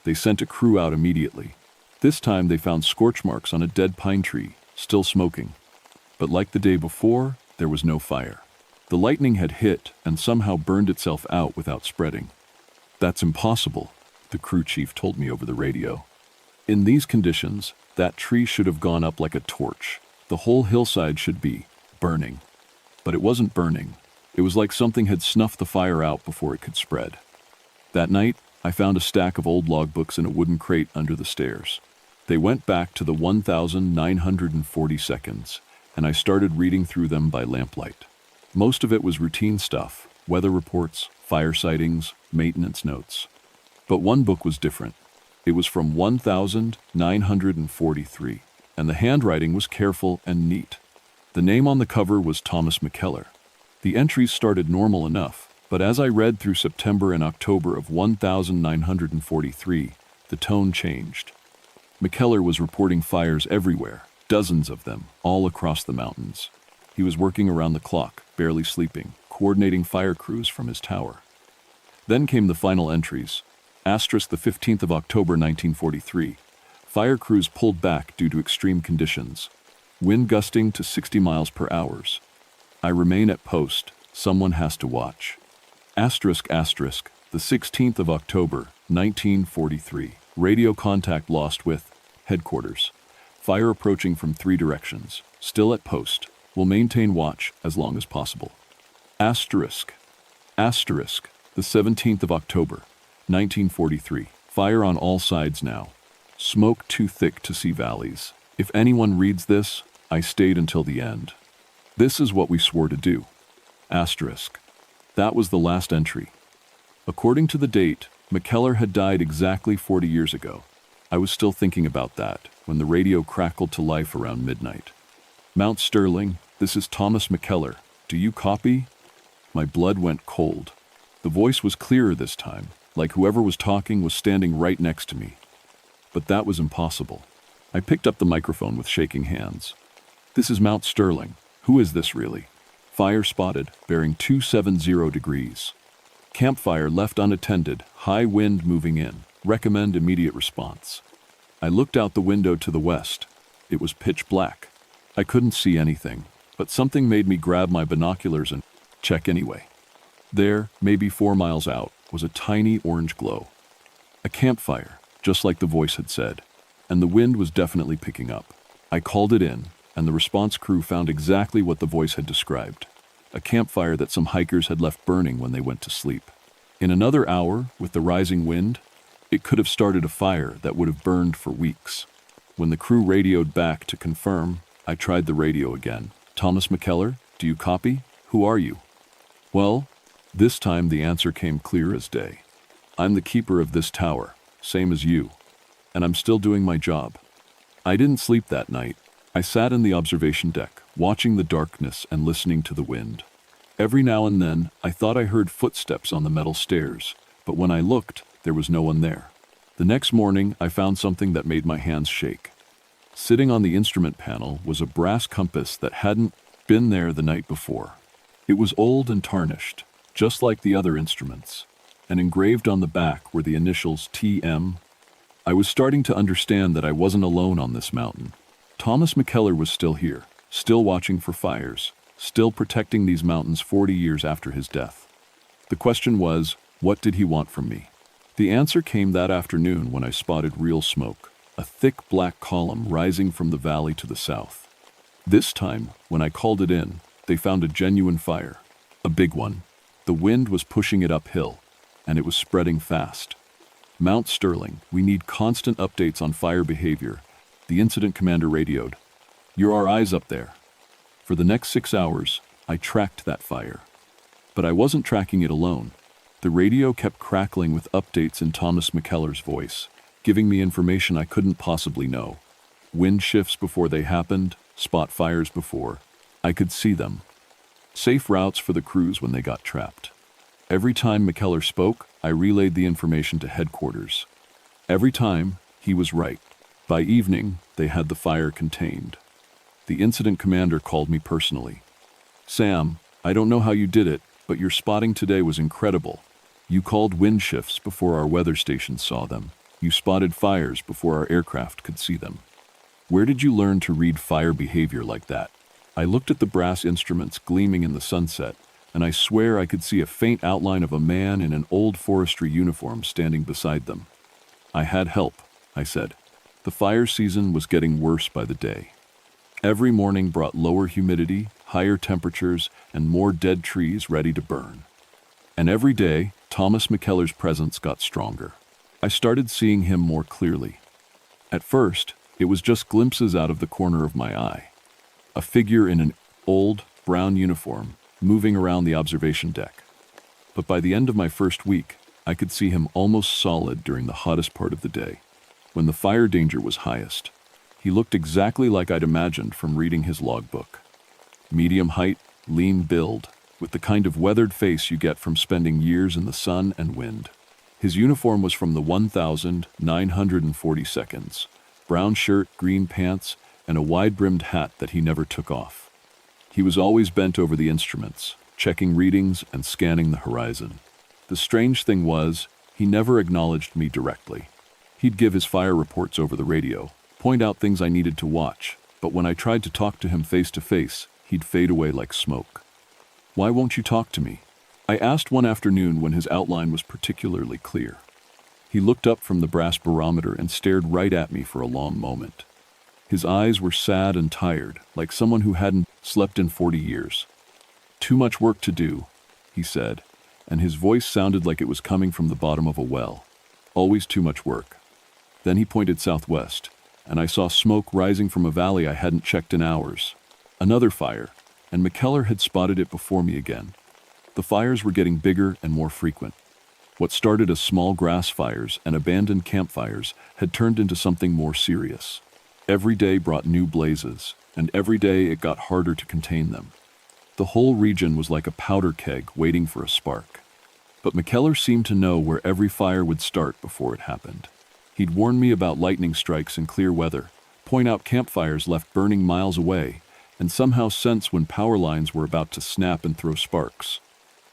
They sent a crew out immediately. This time they found scorch marks on a dead pine tree, still smoking. But like the day before, there was no fire. The lightning had hit and somehow burned itself out without spreading. That's impossible, the crew chief told me over the radio. In these conditions, that tree should have gone up like a torch. The whole hillside should be burning. But it wasn't burning. It was like something had snuffed the fire out before it could spread. That night, I found a stack of old logbooks in a wooden crate under the stairs. They went back to the 1,940 seconds, and I started reading through them by lamplight. Most of it was routine stuff, weather reports, fire sightings, maintenance notes. But one book was different. It was from 1,943, and the handwriting was careful and neat. The name on the cover was Thomas McKellar. The entries started normal enough, but as I read through September and October of 1,943, the tone changed. McKellar was reporting fires everywhere, dozens of them, all across the mountains. He was working around the clock, barely sleeping, coordinating fire crews from his tower. Then came the final entries. Asterisk the 15th of October 1943. Fire crews pulled back due to extreme conditions. Wind gusting to 60 miles per hour. I remain at post. Someone has to watch. Asterisk asterisk the 16th of October 1943. Radio contact lost with headquarters. Fire approaching from 3 directions. Still at post. Will maintain watch as long as possible. Asterisk. Asterisk. The 17th of October, 1943. Fire on all sides now. Smoke too thick to see valleys. If anyone reads this, I stayed until the end. This is what we swore to do. Asterisk. That was the last entry. According to the date, McKellar had died exactly 40 years ago. I was still thinking about that when the radio crackled to life around midnight. Mount Sterling, this is Thomas McKellar. Do you copy? My blood went cold. The voice was clearer this time, like whoever was talking was standing right next to me. But that was impossible. I picked up the microphone with shaking hands. This is Mount Sterling. Who is this really? Fire spotted, bearing 270 degrees. Campfire left unattended, high wind moving in. Recommend immediate response. I looked out the window to the west. It was pitch black. I couldn't see anything, but something made me grab my binoculars and check anyway. There, maybe 4 miles out, was a tiny orange glow. A campfire, just like the voice had said, and the wind was definitely picking up. I called it in, and the response crew found exactly what the voice had described. A campfire that some hikers had left burning when they went to sleep. In another hour, with the rising wind, it could have started a fire that would have burned for weeks. When the crew radioed back to confirm, I tried the radio again. Thomas McKellar, do you copy? Who are you? Well, this time the answer came clear as day. I'm the keeper of this tower, same as you, and I'm still doing my job. I didn't sleep that night. I sat in the observation deck, watching the darkness and listening to the wind. Every now and then, I thought I heard footsteps on the metal stairs, but when I looked, there was no one there. The next morning, I found something that made my hands shake. Sitting on the instrument panel was a brass compass that hadn't been there the night before. It was old and tarnished, just like the other instruments, and engraved on the back were the initials TM. I was starting to understand that I wasn't alone on this mountain. Thomas McKellar was still here, still watching for fires, still protecting these mountains 40 years after his death. The question was, what did he want from me? The answer came that afternoon when I spotted real smoke, a thick black column rising from the valley to the south. This time, when I called it in, they found a genuine fire, a big one. The wind was pushing it uphill, and it was spreading fast. Mount Sterling, we need constant updates on fire behavior. The incident commander radioed. You're our eyes up there. For the next 6 hours, I tracked that fire. But I wasn't tracking it alone. The radio kept crackling with updates in Thomas McKellar's voice, giving me information I couldn't possibly know. Wind shifts before they happened, spot fires before. I could see them. Safe routes for the crews when they got trapped. Every time McKellar spoke, I relayed the information to headquarters. Every time, he was right. By evening, they had the fire contained. The incident commander called me personally. Sam, I don't know how you did it, but your spotting today was incredible. You called wind shifts before our weather station saw them. You spotted fires before our aircraft could see them. Where did you learn to read fire behavior like that? I looked at the brass instruments gleaming in the sunset, and I swear I could see a faint outline of a man in an old forestry uniform standing beside them. I had help, I said. The fire season was getting worse by the day. Every morning brought lower humidity, higher temperatures, and more dead trees ready to burn. And every day, Thomas McKellar's presence got stronger. I started seeing him more clearly. At first, it was just glimpses out of the corner of my eye. A figure in an old, brown uniform, moving around the observation deck. But by the end of my first week, I could see him almost solid during the hottest part of the day, when the fire danger was highest. He looked exactly like I'd imagined from reading his logbook. Medium height, lean build, with the kind of weathered face you get from spending years in the sun and wind. His uniform was from the 1942nd, brown shirt, green pants, and a wide-brimmed hat that he never took off. He was always bent over the instruments, checking readings and scanning the horizon. The strange thing was, he never acknowledged me directly. He'd give his fire reports over the radio, point out things I needed to watch, but when I tried to talk to him face to face, he'd fade away like smoke. Why won't you talk to me? I asked one afternoon when his outline was particularly clear. He looked up from the brass barometer and stared right at me for a long moment. His eyes were sad and tired, like someone who hadn't slept in 40 years. Too much work to do, he said, and his voice sounded like it was coming from the bottom of a well. Always too much work. Then he pointed southwest. and I saw smoke rising from a valley I hadn't checked in hours. Another fire, and McKellar had spotted it before me again. The fires were getting bigger and more frequent. What started as small grass fires and abandoned campfires had turned into something more serious. Every day brought new blazes, and every day it got harder to contain them. The whole region was like a powder keg waiting for a spark. But McKellar seemed to know where every fire would start before it happened. He'd warn me about lightning strikes in clear weather, point out campfires left burning miles away, and somehow sense when power lines were about to snap and throw sparks.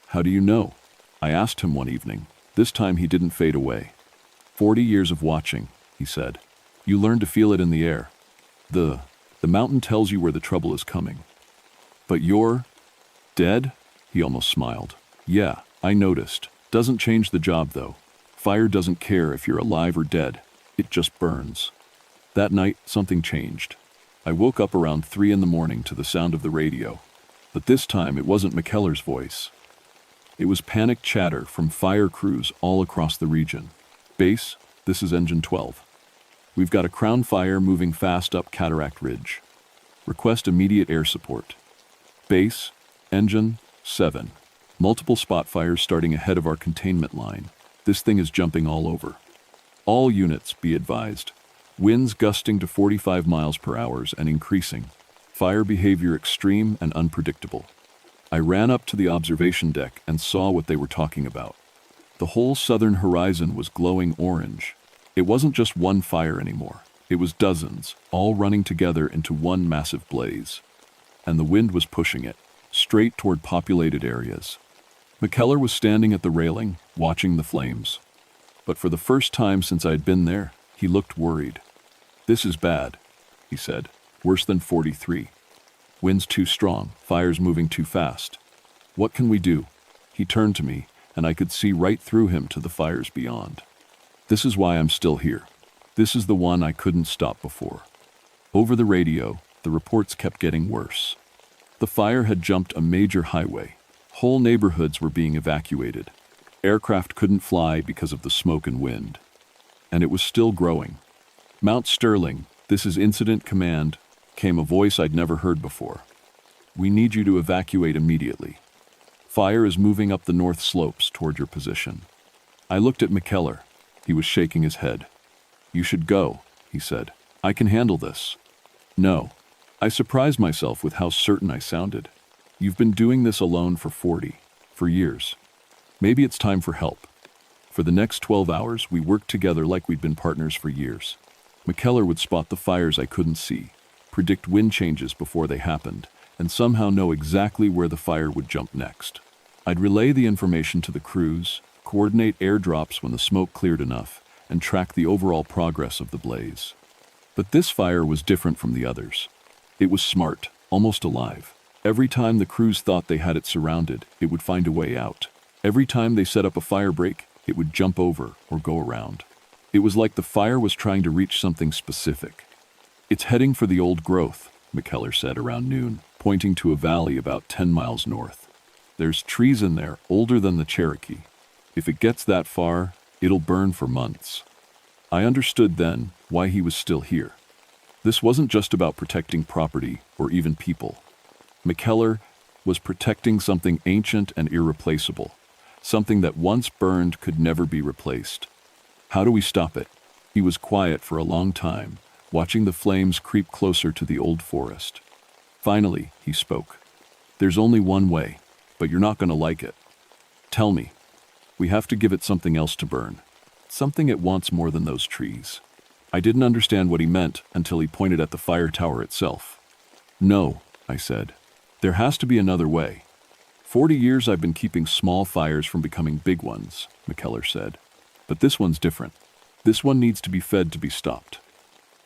"How do you know?" I asked him one evening. This time he didn't fade away. 40 years of watching, he said. You learn to feel it in the air. The mountain tells you where the trouble is coming. But you're dead? He almost smiled. Yeah, I noticed. Doesn't change the job, though. Fire doesn't care if you're alive or dead. It just burns. That night, something changed. I woke up around 3 a.m. to the sound of the radio. But this time, it wasn't McKellar's voice. It was panicked chatter from fire crews all across the region. Base, this is Engine 12. We've got a crown fire moving fast up Cataract Ridge. Request immediate air support. Base, Engine 7. Multiple spot fires starting ahead of our containment line. This thing is jumping all over. All units, be advised. Winds gusting to 45 miles per hour and increasing. Fire behavior extreme and unpredictable. I ran up to the observation deck and saw what they were talking about. The whole southern horizon was glowing orange. It wasn't just one fire anymore. It was dozens, all running together into one massive blaze. And the wind was pushing it, straight toward populated areas. McKellar was standing at the railing, watching the flames. But for the first time since I'd been there, he looked worried. This is bad, he said. Worse than 43. Wind's too strong, fires moving too fast. What can we do? He turned to me, and I could see right through him to the fires beyond. This is why I'm still here. This is the one I couldn't stop before. Over the radio, the reports kept getting worse. The fire had jumped a major highway. Whole neighborhoods were being evacuated. Aircraft couldn't fly because of the smoke and wind. And it was still growing. Mount Sterling, this is Incident Command, came a voice I'd never heard before. We need you to evacuate immediately. Fire is moving up the north slopes toward your position. I looked at McKellar. He was shaking his head. You should go, he said. I can handle this. No. I surprised myself with how certain I sounded. You've been doing this alone for years. Maybe it's time for help. For the next 12 hours, we worked together like we'd been partners for years. McKellar would spot the fires I couldn't see, predict wind changes before they happened, and somehow know exactly where the fire would jump next. I'd relay the information to the crews, coordinate airdrops when the smoke cleared enough, and track the overall progress of the blaze. But this fire was different from the others. It was smart, almost alive. Every time the crews thought they had it surrounded, it would find a way out. Every time they set up a fire break, it would jump over or go around. It was like the fire was trying to reach something specific. It's heading for the old growth, McKellar said around noon, pointing to a valley about 10 miles north. There's trees in there older than the Cherokee. If it gets that far, it'll burn for months. I understood then why he was still here. This wasn't just about protecting property or even people. McKellar was protecting something ancient and irreplaceable, something that once burned could never be replaced. How do we stop it? He was quiet for a long time, watching the flames creep closer to the old forest. Finally, he spoke. There's only one way, but you're not going to like it. Tell me. We have to give it something else to burn. Something it wants more than those trees. I didn't understand what he meant until he pointed at the fire tower itself. No, I said. There has to be another way. 40 years I've been keeping small fires from becoming big ones, McKellar said. But this one's different. This one needs to be fed to be stopped.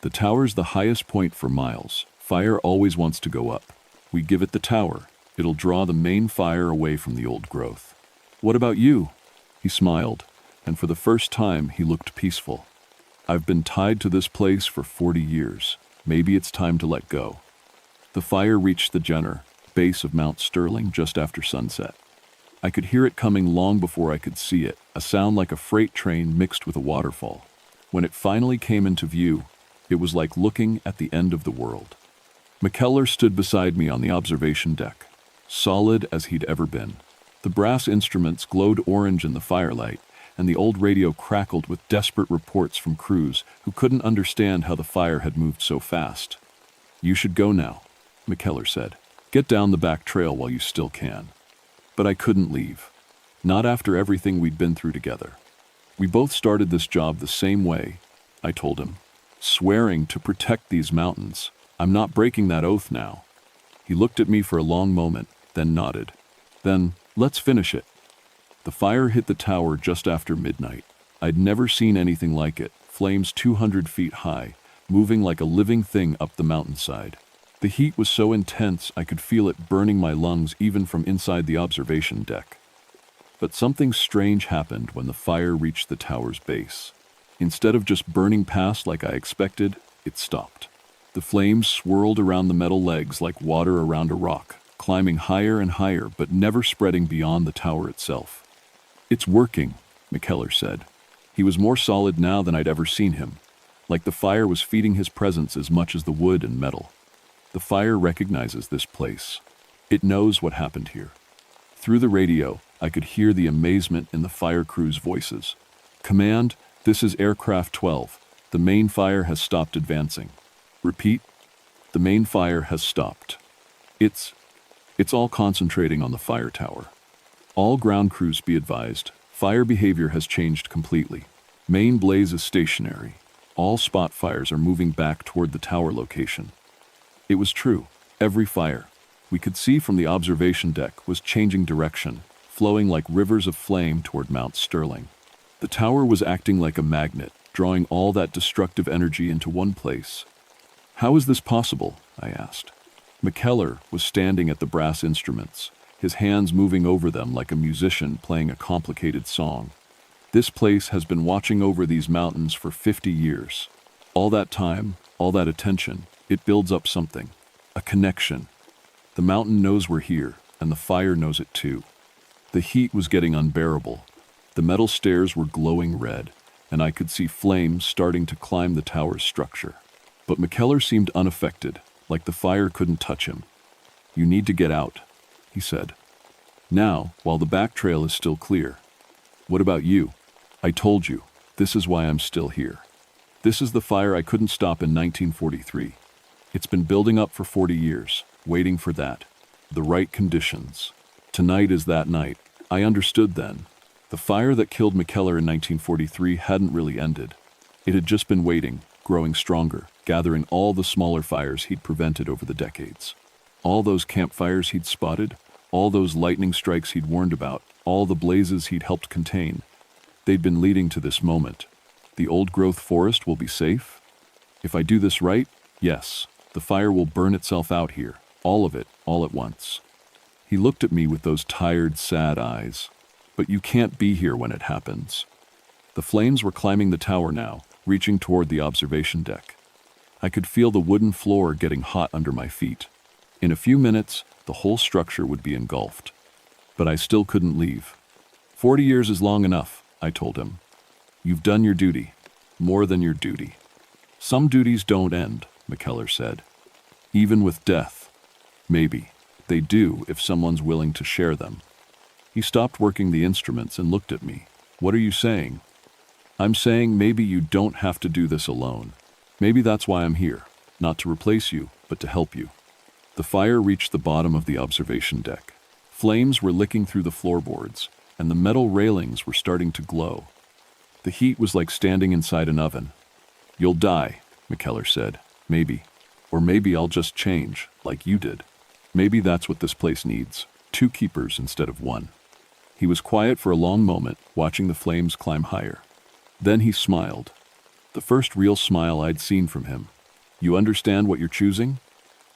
The tower's the highest point for miles. Fire always wants to go up. We give it the tower. It'll draw the main fire away from the old growth. What about you? He smiled, and for the first time he looked peaceful. I've been tied to this place for 40 years. Maybe it's time to let go. The fire reached the Jenner, base of Mount Sterling, just after sunset. I could hear it coming long before I could see it, a sound like a freight train mixed with a waterfall. When it finally came into view, It was like looking at the end of the world. McKellar stood beside me on the observation deck, solid as he'd ever been. The brass instruments glowed orange in the firelight, and the old radio crackled with desperate reports from crews who couldn't understand how the fire had moved so fast. "You should go now," McKellar said. "Get down the back trail while you still can." But I couldn't leave. Not after everything we'd been through together. "We both started this job the same way," I told him, "swearing to protect these mountains. I'm not breaking that oath now." He looked at me for a long moment, then nodded. "Then, let's finish it." The fire hit the tower just after midnight. I'd never seen anything like it, flames 200 feet high, moving like a living thing up the mountainside. The heat was so intense I could feel it burning my lungs even from inside the observation deck. But something strange happened when the fire reached the tower's base. Instead of just burning past like I expected, it stopped. The flames swirled around the metal legs like water around a rock, climbing higher and higher but never spreading beyond the tower itself. "It's working," McKellar said. He was more solid now than I'd ever seen him, like the fire was feeding his presence as much as the wood and metal. "The fire recognizes this place. It knows what happened here." Through the radio, I could hear the amazement in the fire crew's voices. "Command, this is Aircraft 12. The main fire has stopped advancing." "Repeat." "The main fire has stopped. It's all concentrating on the fire tower. All ground crews be advised, fire behavior has changed completely. Main blaze is stationary. All spot fires are moving back toward the tower location." It was true. Every fire we could see from the observation deck was changing direction, flowing like rivers of flame toward Mount Sterling. The tower was acting like a magnet, drawing all that destructive energy into one place. "How is this possible?" I asked. McKellar was standing at the brass instruments, his hands moving over them like a musician playing a complicated song. "This place has been watching over these mountains for 50 years. All that time, all that attention, it builds up something, a connection. The mountain knows we're here, and the fire knows it too." The heat was getting unbearable. The metal stairs were glowing red, and I could see flames starting to climb the tower's structure. But McKellar seemed unaffected, like the fire couldn't touch him. "You need to get out," he said. "Now, while the back trail is still clear." "What about you?" "I told you, this is why I'm still here. This is the fire I couldn't stop in 1943. It's been building up for 40 years, waiting for that. The right conditions. Tonight is that night." I understood then. The fire that killed McKellar in 1943 hadn't really ended. It had just been waiting, growing stronger, gathering all the smaller fires he'd prevented over the decades. All those campfires he'd spotted, all those lightning strikes he'd warned about, all the blazes he'd helped contain. They'd been leading to this moment. The old-growth forest will be safe? If I do this right, yes, the fire will burn itself out here, all of it, all at once. He looked at me with those tired, sad eyes. "But you can't be here when it happens." The flames were climbing the tower now, reaching toward the observation deck. I could feel the wooden floor getting hot under my feet. In a few minutes, the whole structure would be engulfed. But I still couldn't leave. 40 years is long enough," I told him. "You've done your duty. More than your duty." "Some duties don't end," McKellar said. "Even with death. Maybe. They do if someone's willing to share them." He stopped working the instruments and looked at me. "What are you saying?" "I'm saying maybe you don't have to do this alone. Maybe that's why I'm here, not to replace you, but to help you." The fire reached the bottom of the observation deck. Flames were licking through the floorboards, and the metal railings were starting to glow. The heat was like standing inside an oven. "You'll die," McKellar said. "Maybe. Or maybe I'll just change, like you did. Maybe that's what this place needs, 2 keepers instead of 1. He was quiet for a long moment, watching the flames climb higher. Then he smiled. The first real smile I'd seen from him. "You understand what you're choosing?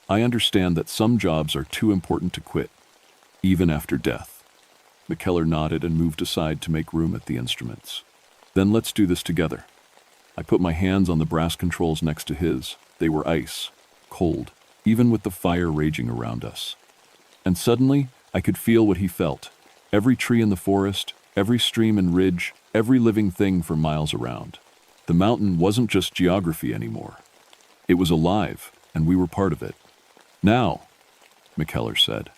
I understand that some jobs are too important to quit, even after death." McKellar nodded and moved aside to make room at the instruments. "Then let's do this together." I put my hands on the brass controls next to his. They were ice, cold, even with the fire raging around us. And suddenly, I could feel what he felt. Every tree in the forest, every stream and ridge, every living thing for miles around. The mountain wasn't just geography anymore. It was alive, and we were part of it. Now, McKellar said.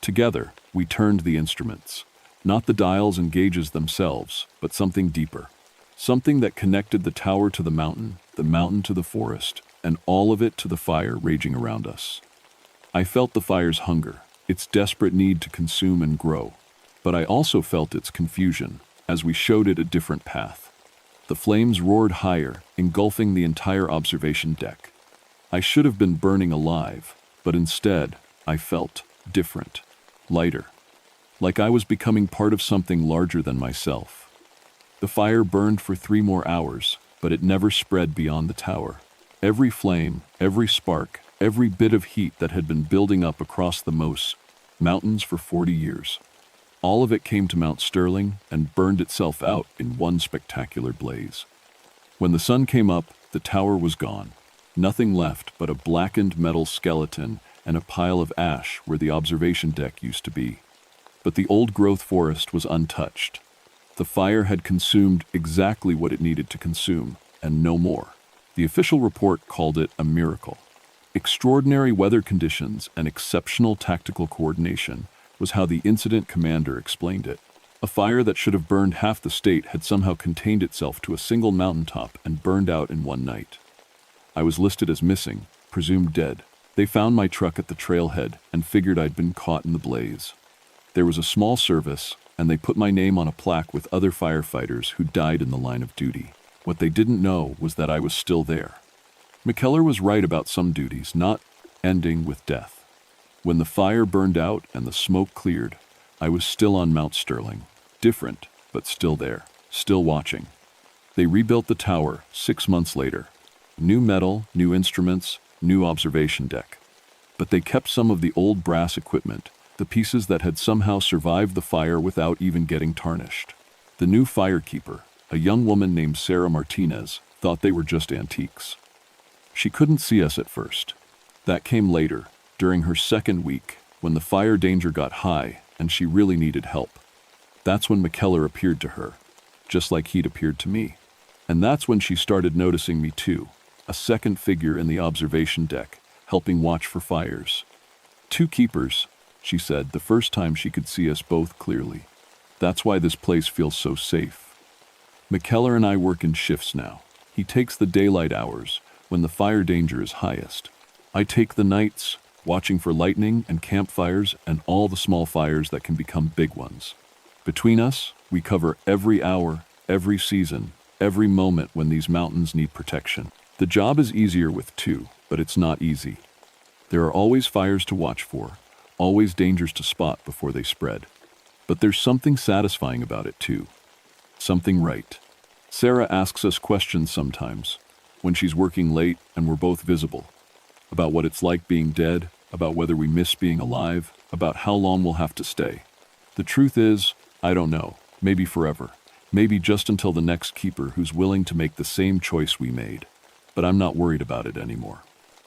Together, we turned the instruments. Not the dials and gauges themselves, but something deeper. Something that connected the tower to the mountain to the forest, and all of it to the fire raging around us. I felt the fire's hunger, its desperate need to consume and grow. But I also felt its confusion, as we showed it a different path. The flames roared higher, engulfing the entire observation deck. I should have been burning alive, but instead, I felt different, lighter, like I was becoming part of something larger than myself. The fire burned for 3 more hours, but it never spread beyond the tower. Every flame, every spark, every bit of heat that had been building up across the mountains for 40 years. All of it came to Mount Sterling and burned itself out in one spectacular blaze. When the sun came up, the tower was gone. Nothing left but a blackened metal skeleton and a pile of ash where the observation deck used to be. But the old-growth forest was untouched. The fire had consumed exactly what it needed to consume, and no more. The official report called it a miracle. Extraordinary weather conditions and exceptional tactical coordination was how the incident commander explained it. A fire that should have burned half the state had somehow contained itself to a single mountaintop and burned out in one night. I was listed as missing, presumed dead. They found my truck at the trailhead and figured I'd been caught in the blaze. There was a small service, and they put my name on a plaque with other firefighters who died in the line of duty. What they didn't know was that I was still there. McKellar was right about some duties not ending with death. When the fire burned out and the smoke cleared, I was still on Mount Sterling, different, but still there, still watching. They rebuilt the tower 6 months later. New metal, new instruments, new observation deck. But they kept some of the old brass equipment, the pieces that had somehow survived the fire without even getting tarnished. The new firekeeper, a young woman named Sarah Martinez, thought they were just antiques. She couldn't see us at first. That came later, during her second week, when the fire danger got high and she really needed help. That's when McKellar appeared to her, just like he'd appeared to me. And that's when she started noticing me too, a second figure in the observation deck, helping watch for fires. 2 keepers, she said, the first time she could see us both clearly. That's why this place feels so safe. McKellar and I work in shifts now. He takes the daylight hours, when the fire danger is highest. I take the nights, watching for lightning and campfires and all the small fires that can become big ones. Between us, we cover every hour, every season, every moment when these mountains need protection. The job is easier with 2, but it's not easy. There are always fires to watch for, always dangers to spot before they spread. But there's something satisfying about it too. Something right. Sarah asks us questions sometimes, when she's working late and we're both visible, about what it's like being dead, about whether we miss being alive, about how long we'll have to stay. The truth is, I don't know, maybe forever, maybe just until the next keeper who's willing to make the same choice we made. But I'm not worried about it anymore.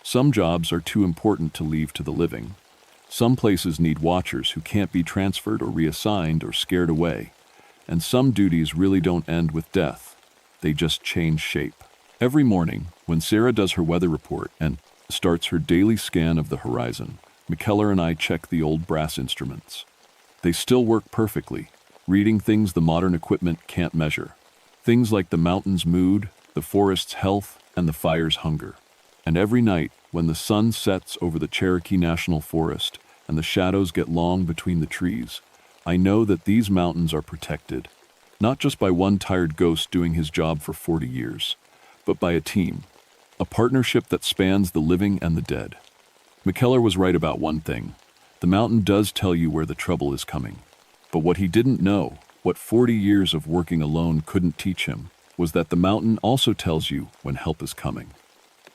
Some jobs are too important to leave to the living. Some places need watchers who can't be transferred or reassigned or scared away. And some duties really don't end with death. They just change shape. Every morning, when Sarah does her weather report and starts her daily scan of the horizon, McKellar and I check the old brass instruments. They still work perfectly, reading things the modern equipment can't measure. Things like the mountain's mood, the forest's health, and the fire's hunger. And every night, when the sun sets over the Cherokee National Forest and the shadows get long between the trees, I know that these mountains are protected, not just by one tired ghost doing his job for 40 years, but by a team, a partnership that spans the living and the dead. McKellar was right about one thing. The mountain does tell you where the trouble is coming. But what he didn't know, what 40 years of working alone couldn't teach him, was that the mountain also tells you when help is coming.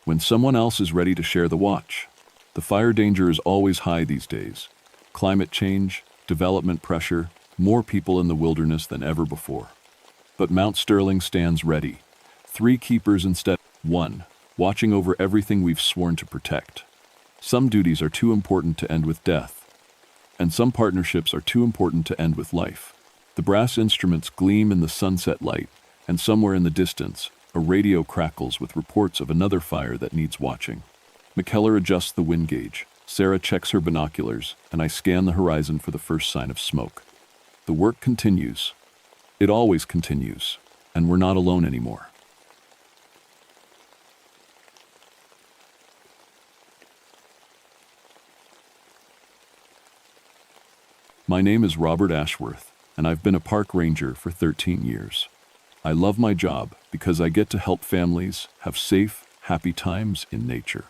When someone else is ready to share the watch. The fire danger is always high these days. Climate change, development pressure, more people in the wilderness than ever before. But Mount Sterling stands ready. 3 keepers instead of 1, watching over everything we've sworn to protect. Some duties are too important to end with death, and some partnerships are too important to end with life. The brass instruments gleam in the sunset light, and somewhere in the distance, A radio crackles with reports of another fire that needs watching. McKellar adjusts the wind gauge. Sarah checks her binoculars, and I scan the horizon for the first sign of smoke. The work continues. It always continues, and we're not alone anymore. My name is Robert Ashworth, and I've been a park ranger for 13 years. I love my job because I get to help families have safe, happy times in nature.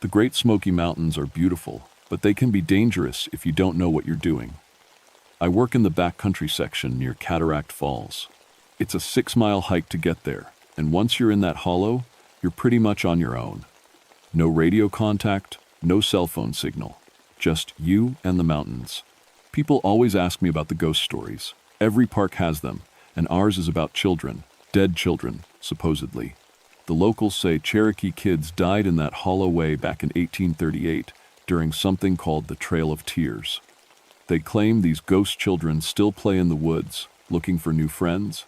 The Great Smoky Mountains are beautiful, but they can be dangerous if you don't know what you're doing. I work in the backcountry section near Cataract Falls. It's a 6-mile hike to get there, and once you're in that hollow, you're pretty much on your own. No radio contact, no cell phone signal, just you and the mountains. People always ask me about the ghost stories. Every park has them, and ours is about children, dead children, supposedly. The locals say Cherokee kids died in that hollow way back in 1838 during something called the Trail of Tears. They claim these ghost children still play in the woods, looking for new friends.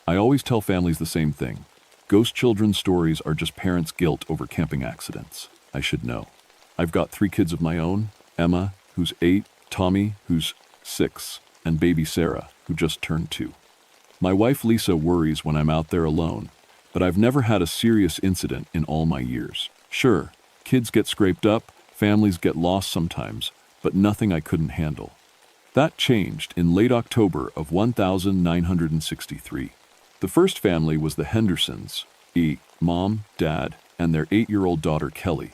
I always tell families the same thing. Ghost children stories are just parents' guilt over camping accidents. I should know. I've got 3 kids of my own, Emma, who's 8, Tommy, who's 6, and baby Sarah, who just turned 2. My wife Lisa worries when I'm out there alone, but I've never had a serious incident in all my years. Sure, kids get scraped up, families get lost sometimes, but nothing I couldn't handle. That changed in late October of 1963. The first family was the Hendersons, mom, dad, and their 8-year-old daughter Kelly.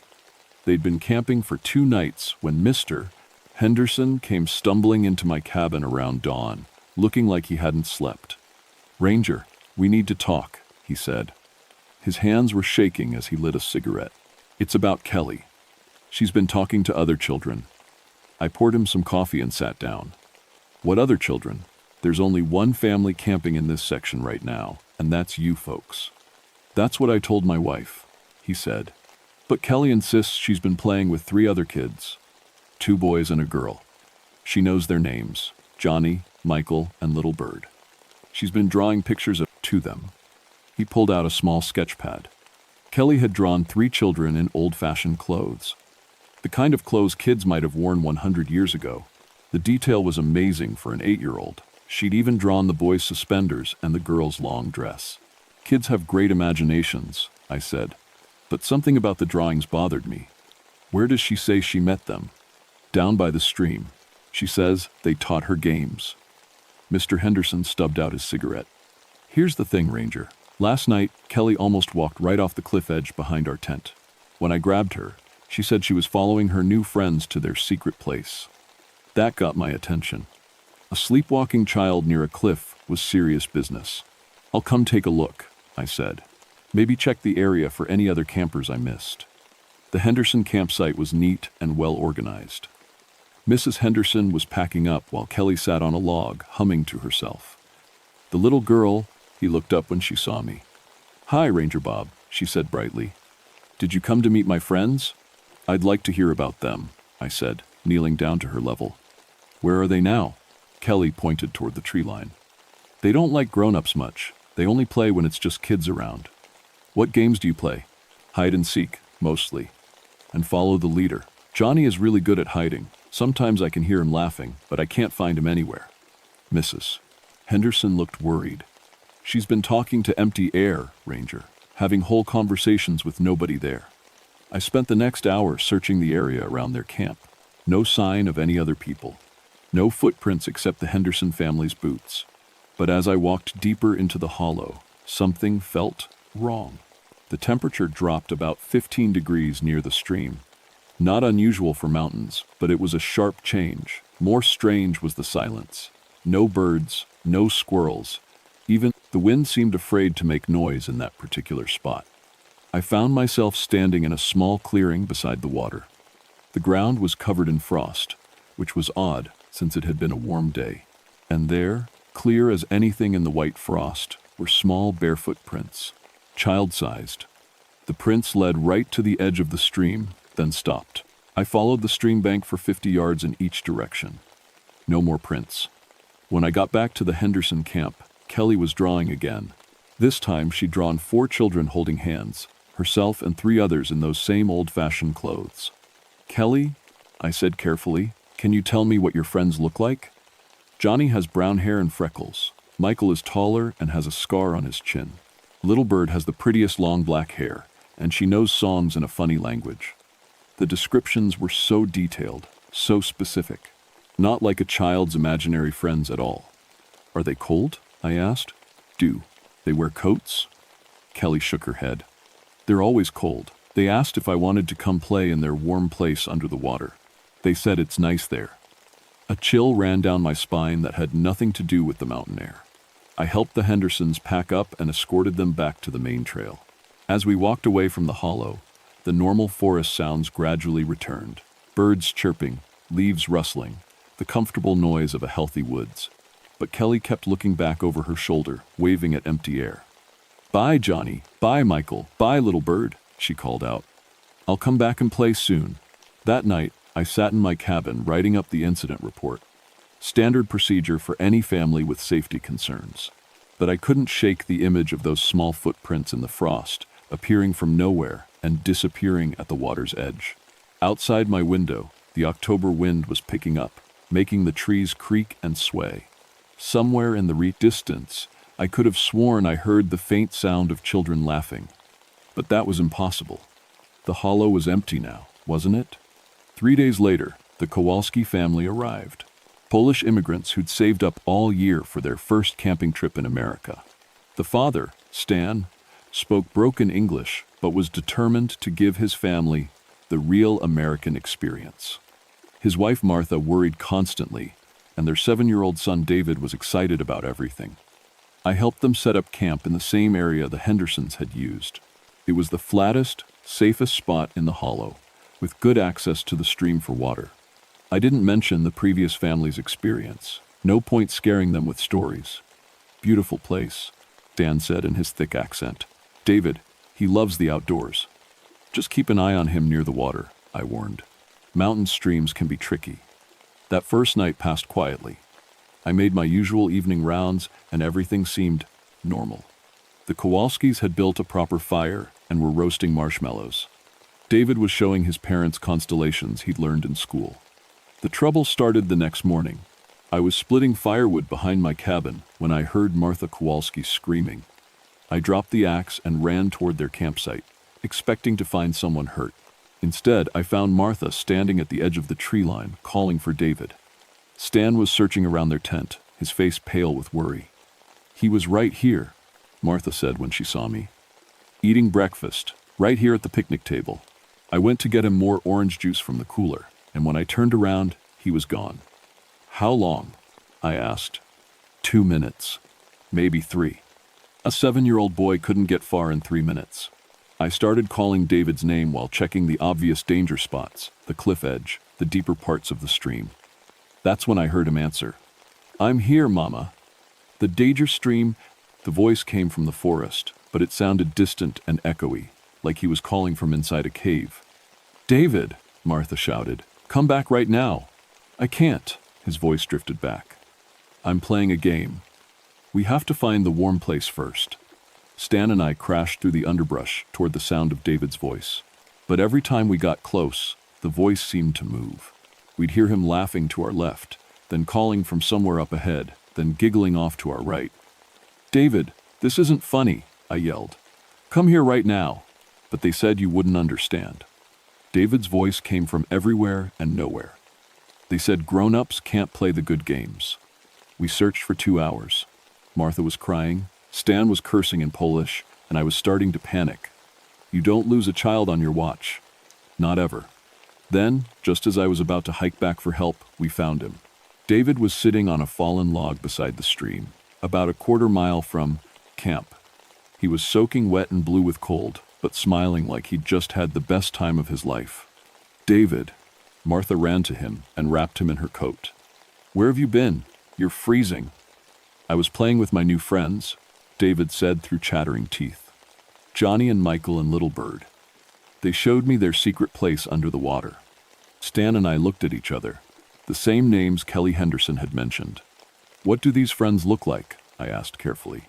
They'd been camping for 2 nights when Mr. Henderson came stumbling into my cabin around dawn, looking like he hadn't slept. "Ranger, we need to talk," he said. His hands were shaking as he lit a cigarette. "It's about Kelly. She's been talking to other children." I poured him some coffee and sat down. "What other children? There's only one family camping in this section right now, and that's you folks." "That's what I told my wife," he said. "But Kelly insists she's been playing with 3 other kids. 2 boys and a girl. She knows their names, Johnny, Michael, and Little Bird. She's been drawing pictures to them." He pulled out a small sketch pad. Kelly had drawn 3 children in old-fashioned clothes. The kind of clothes kids might have worn 100 years ago. The detail was amazing for an 8-year-old. She'd even drawn the boy's suspenders and the girl's long dress. "Kids have great imaginations," I said, but something about the drawings bothered me. "Where does she say she met them?" "Down by the stream. She says they taught her games." Mr. Henderson stubbed out his cigarette. "Here's the thing, Ranger. Last night, Kelly almost walked right off the cliff edge behind our tent. When I grabbed her, she said she was following her new friends to their secret place. That got my attention. A sleepwalking child near a cliff was serious business. "I'll come take a look," I said. "Maybe check the area for any other campers I missed." The Henderson campsite was neat and well organized. Mrs. Henderson was packing up while Kelly sat on a log, humming to herself. The little girl, he looked up when she saw me. "Hi, Ranger Bob," she said brightly. "Did you come to meet my friends?" "I'd like to hear about them," I said, kneeling down to her level. "Where are they now?" Kelly pointed toward the tree line. "They don't like grown-ups much. They only play when it's just kids around." "What games do you play?" "Hide and seek, mostly. And follow the leader. Johnny is really good at hiding. Sometimes I can hear him laughing, but I can't find him anywhere." Mrs. Henderson looked worried. "She's been talking to empty air, Ranger, having whole conversations with nobody there." I spent the next hour searching the area around their camp. No sign of any other people. No footprints except the Henderson family's boots. But as I walked deeper into the hollow, something felt wrong. The temperature dropped about 15 degrees near the stream. Not unusual for mountains, but it was a sharp change. More strange was the silence. No birds, no squirrels. Even the wind seemed afraid to make noise in that particular spot. I found myself standing in a small clearing beside the water. The ground was covered in frost, which was odd since it had been a warm day. And there, clear as anything in the white frost, were small barefoot prints, child-sized. The prints led right to the edge of the stream, then stopped. I followed the stream bank for 50 yards in each direction. No more prints. When I got back to the Henderson camp, Kelly was drawing again. This time she'd drawn 4 children holding hands, herself and 3 others in those same old-fashioned clothes. "Kelly," I said carefully, "can you tell me what your friends look like?" "Johnny has brown hair and freckles. Michael is taller and has a scar on his chin. Little Bird has the prettiest long black hair, and she knows songs in a funny language." The descriptions were so detailed, so specific, not like a child's imaginary friends at all. "Are they cold?" I asked. "Do they wear coats?" Kelly shook her head. "They're always cold. They asked if I wanted to come play in their warm place under the water. They said it's nice there." A chill ran down my spine that had nothing to do with the mountain air. I helped the Hendersons pack up and escorted them back to the main trail. As we walked away from the hollow, the normal forest sounds gradually returned. Birds chirping, leaves rustling, the comfortable noise of a healthy woods. But Kelly kept looking back over her shoulder, waving at empty air. "Bye, Johnny. Bye, Michael. Bye, Little Bird," she called out. "I'll come back and play soon." That night, I sat in my cabin writing up the incident report. Standard procedure for any family with safety concerns. But I couldn't shake the image of those small footprints in the frost, appearing from nowhere and disappearing at the water's edge. Outside my window, the October wind was picking up, making the trees creak and sway. Somewhere in the distance, I could have sworn I heard the faint sound of children laughing. But that was impossible. The hollow was empty now, wasn't it? 3 days later, the Kowalski family arrived. Polish immigrants who'd saved up all year for their first camping trip in America. The father, Stan, spoke broken English but was determined to give his family the real American experience. His wife Martha worried constantly, and their 7-year-old son David was excited about everything. I helped them set up camp in the same area the Hendersons had used. It was the flattest, safest spot in the hollow, with good access to the stream for water. I didn't mention the previous family's experience. No point scaring them with stories. "Beautiful place," Dan said in his thick accent. "David, he loves the outdoors." "Just keep an eye on him near the water," I warned. "Mountain streams can be tricky." That first night passed quietly. I made my usual evening rounds, and everything seemed normal. The Kowalskis had built a proper fire and were roasting marshmallows. David was showing his parents constellations he'd learned in school. The trouble started the next morning. I was splitting firewood behind my cabin when I heard Martha Kowalski screaming. I dropped the axe and ran toward their campsite, expecting to find someone hurt. Instead, I found Martha standing at the edge of the tree line, calling for David. Stan was searching around their tent, his face pale with worry. "He was right here," Martha said when she saw me. "Eating breakfast, right here at the picnic table." I went to get him more orange juice from the cooler, and when I turned around, he was gone. "How long?" I asked. 2 minutes. Maybe 3. A 7-year-old boy couldn't get far in 3 minutes. I started calling David's name while checking the obvious danger spots, the cliff edge, the deeper parts of the stream. That's when I heard him answer. "I'm here, Mama." The danger stream, the voice came from the forest, but it sounded distant and echoey, like he was calling from inside a cave. "David," Martha shouted, "come back right now." "I can't," his voice drifted back. "I'm playing a game. We have to find the warm place first." Stan and I crashed through the underbrush toward the sound of David's voice. But every time we got close, the voice seemed to move. We'd hear him laughing to our left, then calling from somewhere up ahead, then giggling off to our right. "David, this isn't funny," I yelled. "Come here right now." But they said you wouldn't understand. David's voice came from everywhere and nowhere. They said grown-ups can't play the good games. We searched for 2 hours. Martha was crying, Stan was cursing in Polish, and I was starting to panic. You don't lose a child on your watch. Not ever. Then, just as I was about to hike back for help, we found him. David was sitting on a fallen log beside the stream, about a quarter-mile from camp. He was soaking wet and blue with cold, but smiling like he'd just had the best time of his life. "David." Martha ran to him and wrapped him in her coat. "Where have you been? You're freezing." "I was playing with my new friends," David said through chattering teeth. "Johnny and Michael and Little Bird. They showed me their secret place under the water." Stan and I looked at each other. The same names Kelly Henderson had mentioned. "What do these friends look like?" I asked carefully.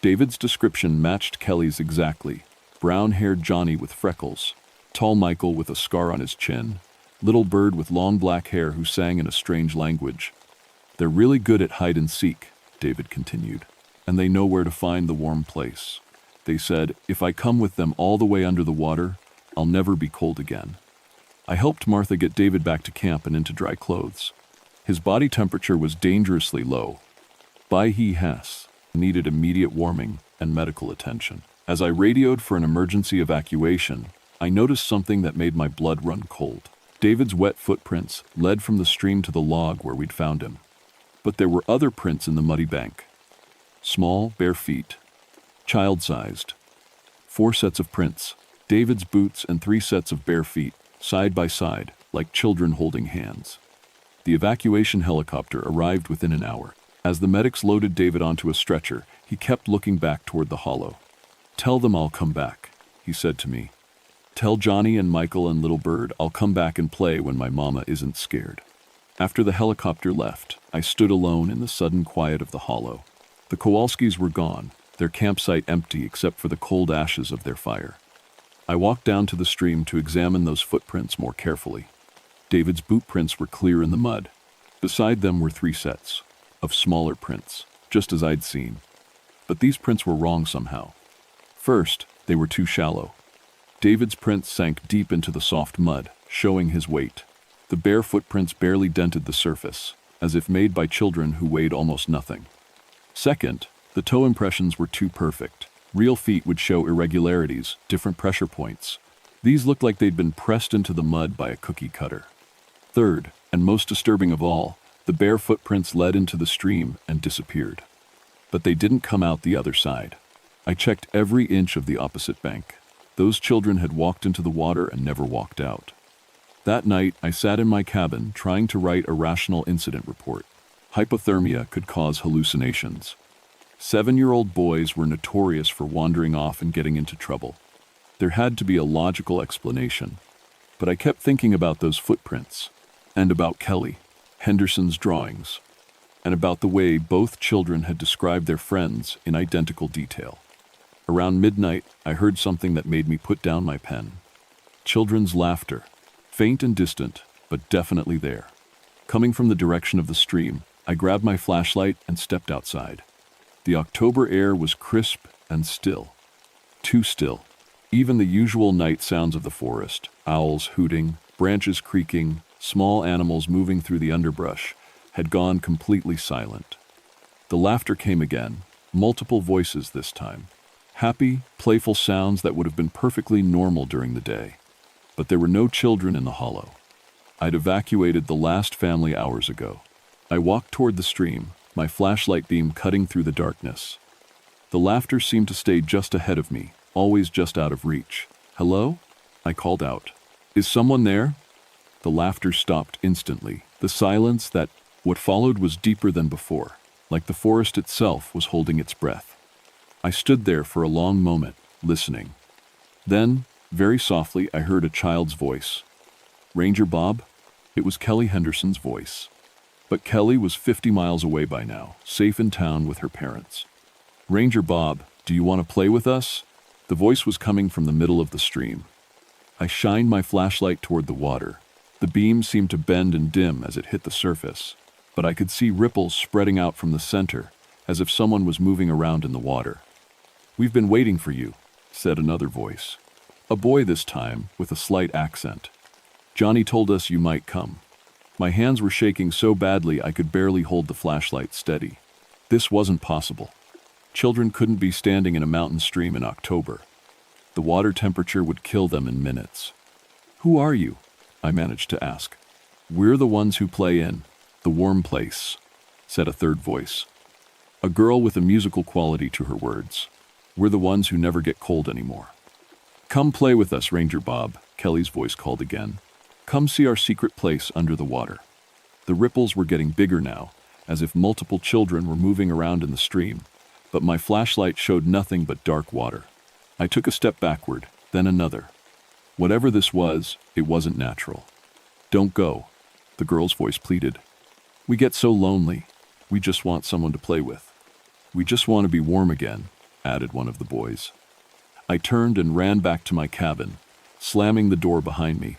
David's description matched Kelly's exactly. Brown-haired Johnny with freckles, tall Michael with a scar on his chin, little bird with long black hair who sang in a strange language. They're really good at hide and seek, David continued, and they know where to find the warm place. They said, if I come with them all the way under the water, I'll never be cold again. I helped Martha get David back to camp and into dry clothes. His body temperature was dangerously low. He needed immediate warming and medical attention. As I radioed for an emergency evacuation, I noticed something that made my blood run cold. David's wet footprints led from the stream to the log where we'd found him. But there were other prints in the muddy bank. Small, bare feet, child-sized. 4 sets of prints, David's boots and 3 sets of bare feet, side by side, like children holding hands. The evacuation helicopter arrived within an hour. As the medics loaded David onto a stretcher, he kept looking back toward the hollow. Tell them I'll come back, he said to me. Tell Johnny and Michael and Little Bird I'll come back and play when my mama isn't scared. After the helicopter left, I stood alone in the sudden quiet of the hollow. The Kowalskis were gone, their campsite empty except for the cold ashes of their fire. I walked down to the stream to examine those footprints more carefully. David's boot prints were clear in the mud. Beside them were 3 sets of smaller prints, just as I'd seen. But these prints were wrong somehow. First, they were too shallow. David's prints sank deep into the soft mud, showing his weight. The bare footprints barely dented the surface, as if made by children who weighed almost nothing. Second, the toe impressions were too perfect. Real feet would show irregularities, different pressure points. These looked like they'd been pressed into the mud by a cookie cutter. Third, and most disturbing of all, the bare footprints led into the stream and disappeared. But they didn't come out the other side. I checked every inch of the opposite bank. Those children had walked into the water and never walked out. That night, I sat in my cabin trying to write a rational incident report. Hypothermia could cause hallucinations. 7-year-old boys were notorious for wandering off and getting into trouble. There had to be a logical explanation. But I kept thinking about those footprints, and about Kelly, Henderson's drawings, and about the way both children had described their friends in identical detail. Around midnight, I heard something that made me put down my pen. Children's laughter, faint and distant, but definitely there. Coming from the direction of the stream, I grabbed my flashlight and stepped outside. The October air was crisp and still. Too still. Even the usual night sounds of the forest, owls hooting, branches creaking, small animals moving through the underbrush, had gone completely silent. The laughter came again, multiple voices this time. Happy, playful sounds that would have been perfectly normal during the day. But there were no children in the hollow. I'd evacuated the last family hours ago. I walked toward the stream, my flashlight beam cutting through the darkness. The laughter seemed to stay just ahead of me, always just out of reach. Hello? I called out. Is someone there? The laughter stopped instantly. The silence what followed was deeper than before, like the forest itself was holding its breath. I stood there for a long moment, listening. Then, very softly, I heard a child's voice. Ranger Bob? It was Kelly Henderson's voice. But Kelly was 50 miles away by now, safe in town with her parents. Ranger Bob, do you want to play with us? The voice was coming from the middle of the stream. I shined my flashlight toward the water. The beam seemed to bend and dim as it hit the surface, but I could see ripples spreading out from the center, as if someone was moving around in the water. We've been waiting for you, said another voice. A boy this time, with a slight accent. Johnny told us you might come. My hands were shaking so badly I could barely hold the flashlight steady. This wasn't possible. Children couldn't be standing in a mountain stream in October. The water temperature would kill them in minutes. Who are you? I managed to ask. We're the ones who play in the warm place, said a third voice. A girl with a musical quality to her words. We're the ones who never get cold anymore. Come play with us, Ranger Bob, Kelly's voice called again. Come see our secret place under the water. The ripples were getting bigger now, as if multiple children were moving around in the stream, but my flashlight showed nothing but dark water. I took a step backward, then another. Whatever this was, it wasn't natural. Don't go, the girl's voice pleaded. We get so lonely. We just want someone to play with. We just want to be warm again. added one of the boys. I turned and ran back to my cabin, slamming the door behind me.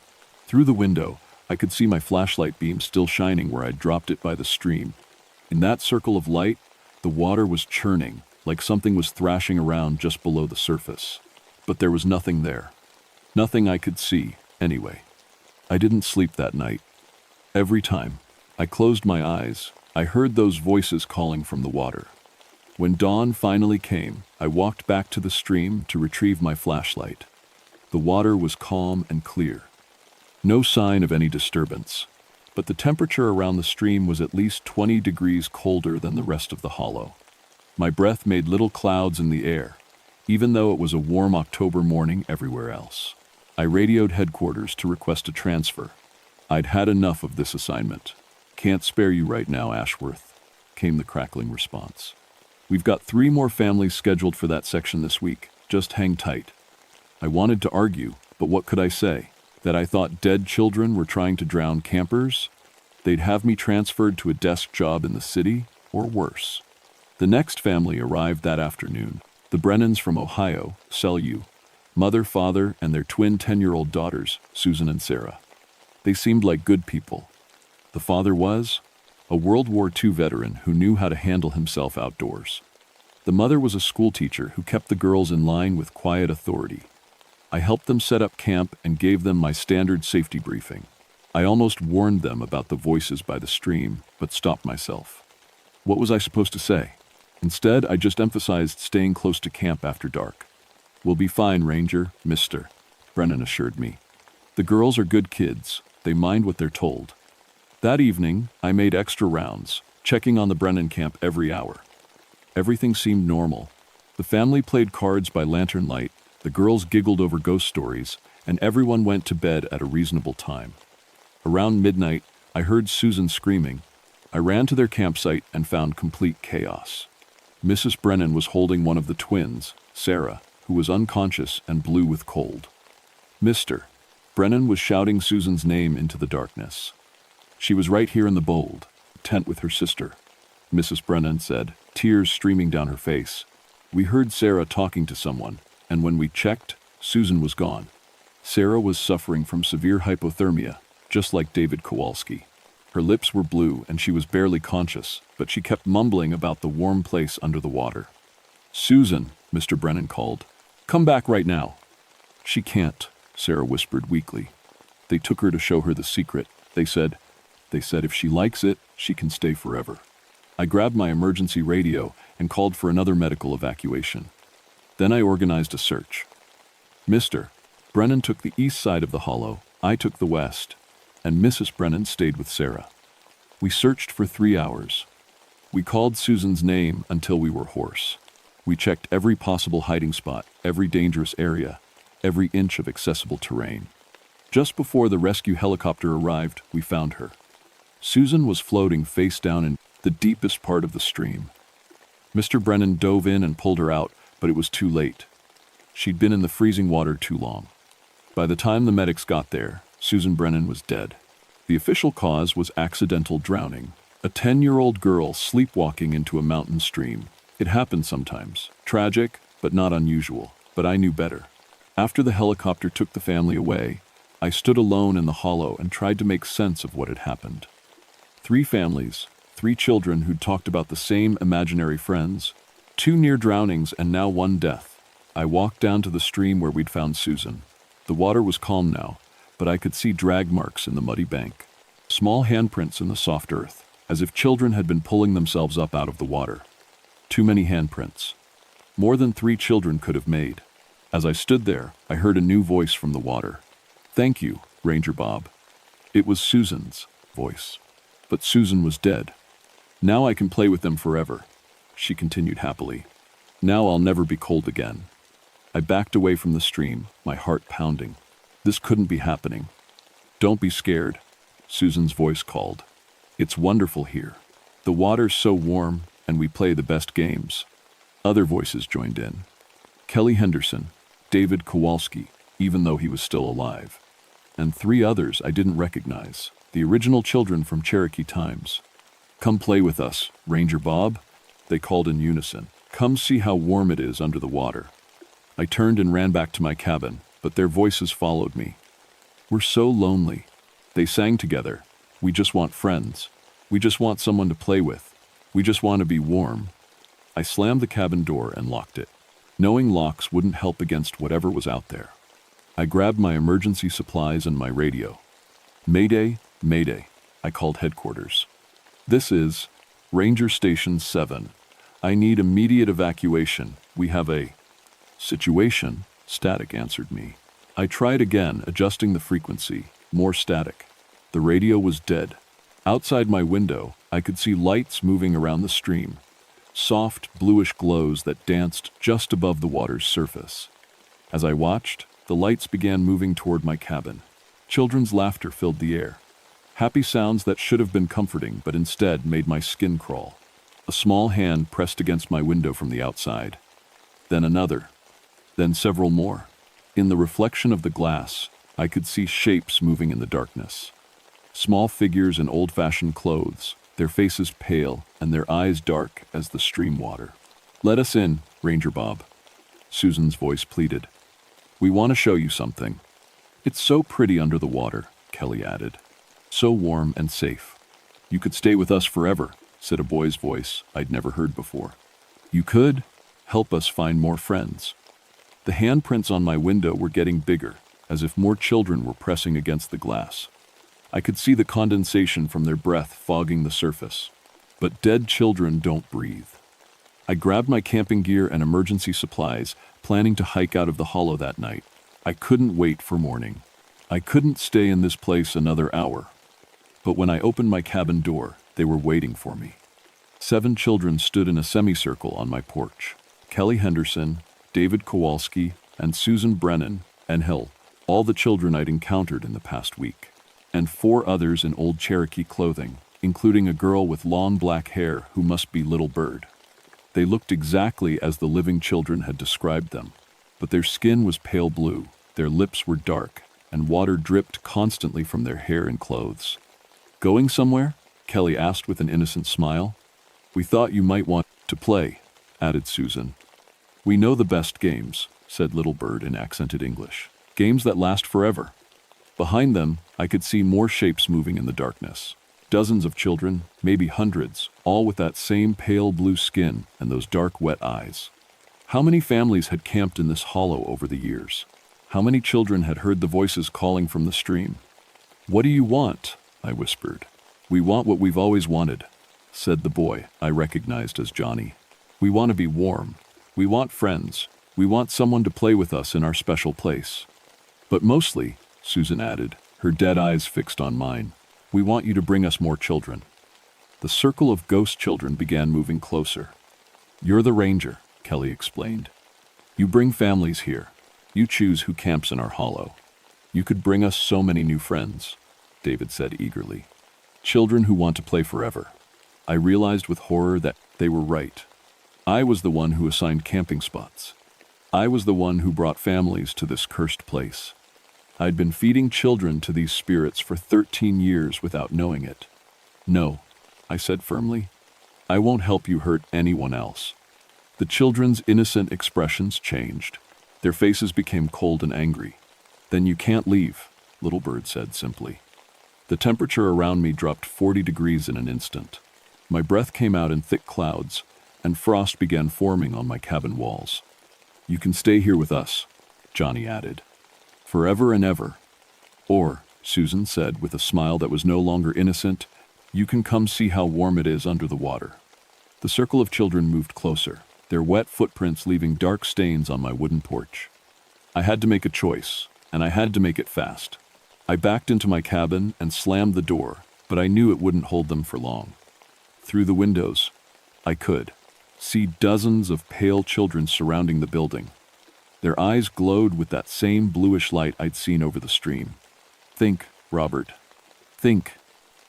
Through the window, I could see my flashlight beam still shining where I'd dropped it by the stream. In that circle of light, the water was churning, like something was thrashing around just below the surface. But there was nothing there. Nothing I could see, anyway. I didn't sleep that night. Every time I closed my eyes, I heard those voices calling from the water. When dawn finally came, I walked back to the stream to retrieve my flashlight. The water was calm and clear. No sign of any disturbance, but the temperature around the stream was at least 20 degrees colder than the rest of the hollow. My breath made little clouds in the air, even though it was a warm October morning everywhere else. I radioed headquarters to request a transfer. I'd had enough of this assignment. "Can't spare you right now, Ashworth," came the crackling response. "We've got 3 more families scheduled for that section this week. Just hang tight." I wanted to argue, but what could I say? That I thought dead children were trying to drown campers? They'd have me transferred to a desk job in the city, or worse. The next family arrived that afternoon. The Brennans from Ohio, Sellew, mother, father, and their twin 10-year-old daughters, Susan and Sarah. They seemed like good people. The father was a World War II veteran who knew how to handle himself outdoors. The mother was a schoolteacher who kept the girls in line with quiet authority. I helped them set up camp and gave them my standard safety briefing. I almost warned them about the voices by the stream, but stopped myself. What was I supposed to say? Instead, I just emphasized staying close to camp after dark. "We'll be fine, Ranger, Mr. Brennan assured me. "The girls are good kids. They mind what they're told." That evening, I made extra rounds, checking on the Brennan camp every hour. Everything seemed normal. The family played cards by lantern light, the girls giggled over ghost stories, and everyone went to bed at a reasonable time. Around midnight, I heard Susan screaming. I ran to their campsite and found complete chaos. Mrs. Brennan was holding one of the twins, Sarah, who was unconscious and blue with cold. "Mr. Brennan was shouting Susan's name into the darkness. She was right here in the bold, tent with her sister," Mrs. Brennan said, tears streaming down her face. "We heard Sarah talking to someone, and when we checked, Susan was gone." Sarah was suffering from severe hypothermia, just like David Kowalski. Her lips were blue and she was barely conscious, but she kept mumbling about the warm place under the water. "Susan," Mr. Brennan called. "Come back right now." "She can't," Sarah whispered weakly. "They took her to show her the secret. They said if she likes it, she can stay forever." I grabbed my emergency radio and called for another medical evacuation. Then I organized a search. Mr. Brennan took the east side of the hollow, I took the west, and Mrs. Brennan stayed with Sarah. We searched for 3 hours. We called Susan's name until we were hoarse. We checked every possible hiding spot, every dangerous area, every inch of accessible terrain. Just before the rescue helicopter arrived, we found her. Susan was floating face down in the deepest part of the stream. Mr. Brennan dove in and pulled her out, but it was too late. She'd been in the freezing water too long. By the time the medics got there, Susan Brennan was dead. The official cause was accidental drowning. A 10-year-old girl sleepwalking into a mountain stream. It happened sometimes. Tragic, but not unusual. But I knew better. After the helicopter took the family away, I stood alone in the hollow and tried to make sense of what had happened. 3 families, 3 children who'd talked about the same imaginary friends, 2 near drownings and now 1 death. I walked down to the stream where we'd found Susan. The water was calm now, but I could see drag marks in the muddy bank. Small handprints in the soft earth, as if children had been pulling themselves up out of the water. Too many handprints. More than 3 children could have made. As I stood there, I heard a new voice from the water. "Thank you, Ranger Bob." It was Susan's voice. But Susan was dead. "Now I can play with them forever," she continued happily. "Now I'll never be cold again." I backed away from the stream, my heart pounding. This couldn't be happening. "Don't be scared," Susan's voice called. "It's wonderful here. The water's so warm, and we play the best games." Other voices joined in. Kelly Henderson, David Kowalski, even though he was still alive, and 3 others I didn't recognize, the original children from Cherokee times. "Come play with us, Ranger Bob," they called in unison. Come see how warm it is under the water. I turned and ran back to my cabin, but their voices followed me. We're so lonely. They sang together. We just want friends. We just want someone to play with. We just want to be warm. I slammed the cabin door and locked it, knowing locks wouldn't help against whatever was out there. I grabbed my emergency supplies and my radio. Mayday, Mayday, I called headquarters. This is Ranger Station 7. I need immediate evacuation. We have a situation. Static answered me. I tried again, adjusting the frequency. More static. The radio was dead. Outside my window, I could see lights moving around the stream. Soft, bluish glows that danced just above the water's surface. As I watched, the lights began moving toward my cabin. Children's laughter filled the air. Happy sounds that should have been comforting, but instead made my skin crawl. A small hand pressed against my window from the outside. Then another. Then several more. In the reflection of the glass, I could see shapes moving in the darkness. Small figures in old-fashioned clothes, their faces pale and their eyes dark as the stream water. "Let us in, Ranger Bob," Susan's voice pleaded. "We want to show you something." "It's so pretty under the water," Kelly added. "So warm and safe." "You could stay with us forever," said a boy's voice I'd never heard before. "You could help us find more friends." The handprints on my window were getting bigger, as if more children were pressing against the glass. I could see the condensation from their breath fogging the surface. But dead children don't breathe. I grabbed my camping gear and emergency supplies, planning to hike out of the hollow that night. I couldn't wait for morning. I couldn't stay in this place another hour. But when I opened my cabin door, they were waiting for me. 7 children stood in a semicircle on my porch. Kelly Henderson, David Kowalski, and Susan Brennan, and Hill, all the children I'd encountered in the past week. And 4 others in old Cherokee clothing, including a girl with long black hair who must be Little Bird. They looked exactly as the living children had described them, but their skin was pale blue, their lips were dark, and water dripped constantly from their hair and clothes. "Going somewhere?" Kelly asked with an innocent smile. "We thought you might want to play," added Susan. "We know the best games," said Little Bird in accented English. "Games that last forever." Behind them, I could see more shapes moving in the darkness. Dozens of children, maybe hundreds, all with that same pale blue skin and those dark, wet eyes. How many families had camped in this hollow over the years? How many children had heard the voices calling from the stream? "What do you want?" I whispered. "We want what we've always wanted," said the boy I recognized as Johnny. "We want to be warm. We want friends. We want someone to play with us in our special place. But mostly," Susan added, her dead eyes fixed on mine, "we want you to bring us more children." The circle of ghost children began moving closer. "You're the ranger," Kelly explained. "You bring families here. You choose who camps in our hollow. You could bring us so many new friends," David said eagerly. "Children who want to play forever." I realized with horror that they were right. I was the one who assigned camping spots. I was the one who brought families to this cursed place. I'd been feeding children to these spirits for 13 years without knowing it. "No," I said firmly. "I won't help you hurt anyone else." The children's innocent expressions changed. Their faces became cold and angry. "Then you can't leave," Little Bird said simply. The temperature around me dropped 40 degrees in an instant. My breath came out in thick clouds, and frost began forming on my cabin walls. "You can stay here with us," Johnny added. "Forever and ever." "Or," Susan said with a smile that was no longer innocent, "you can come see how warm it is under the water." The circle of children moved closer, their wet footprints leaving dark stains on my wooden porch. I had to make a choice, and I had to make it fast. I backed into my cabin and slammed the door, but I knew it wouldn't hold them for long. Through the windows, I could see dozens of pale children surrounding the building. Their eyes glowed with that same bluish light I'd seen over the stream. "Think, Robert. Think.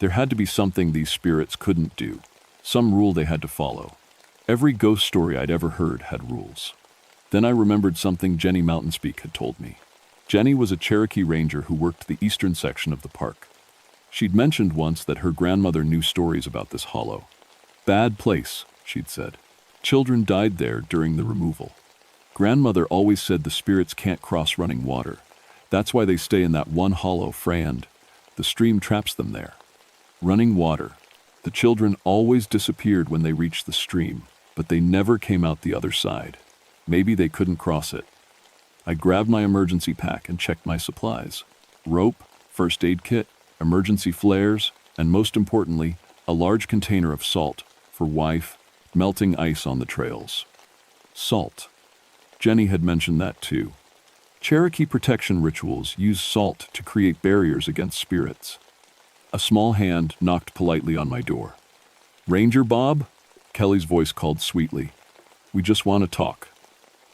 There had to be something these spirits couldn't do. Some rule they had to follow. Every ghost story I'd ever heard had rules." Then I remembered something Jenny Mountainspeak had told me. Jenny was a Cherokee ranger who worked the eastern section of the park. She'd mentioned once that her grandmother knew stories about this hollow. "Bad place," she'd said. Children died there during the removal. Grandmother always said the spirits can't cross running water. That's why they stay in that one hollow, Frand. The stream traps them there. Running water. The children always disappeared when they reached the stream, but they never came out the other side. Maybe they couldn't cross it. I grabbed my emergency pack and checked my supplies. Rope, first aid kit, emergency flares, and most importantly, a large container of salt for wife, melting ice on the trails. Salt. Jenny had mentioned that too. Cherokee protection rituals use salt to create barriers against spirits. A small hand knocked politely on my door. "Ranger Bob?" Kelly's voice called sweetly. "We just want to talk."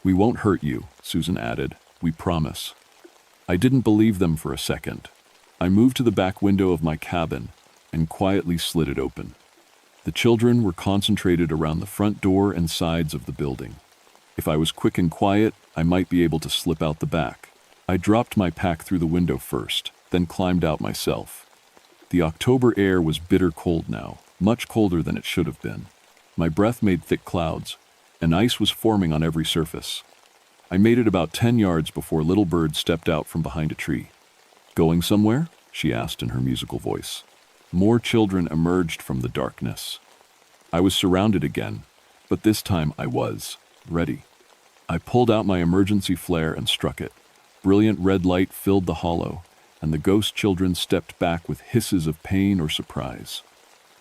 "We won't hurt you," Susan added. "We promise." I didn't believe them for a second. I moved to the back window of my cabin and quietly slid it open. The children were concentrated around the front door and sides of the building. If I was quick and quiet, I might be able to slip out the back. I dropped my pack through the window first, then climbed out myself. The October air was bitter cold now, much colder than it should have been. My breath made thick clouds, and ice was forming on every surface. I made it about 10 yards before Little Bird stepped out from behind a tree. "Going somewhere?" she asked in her musical voice. More children emerged from the darkness. I was surrounded again, but this time I was ready. I pulled out my emergency flare and struck it. Brilliant red light filled the hollow, and the ghost children stepped back with hisses of pain or surprise.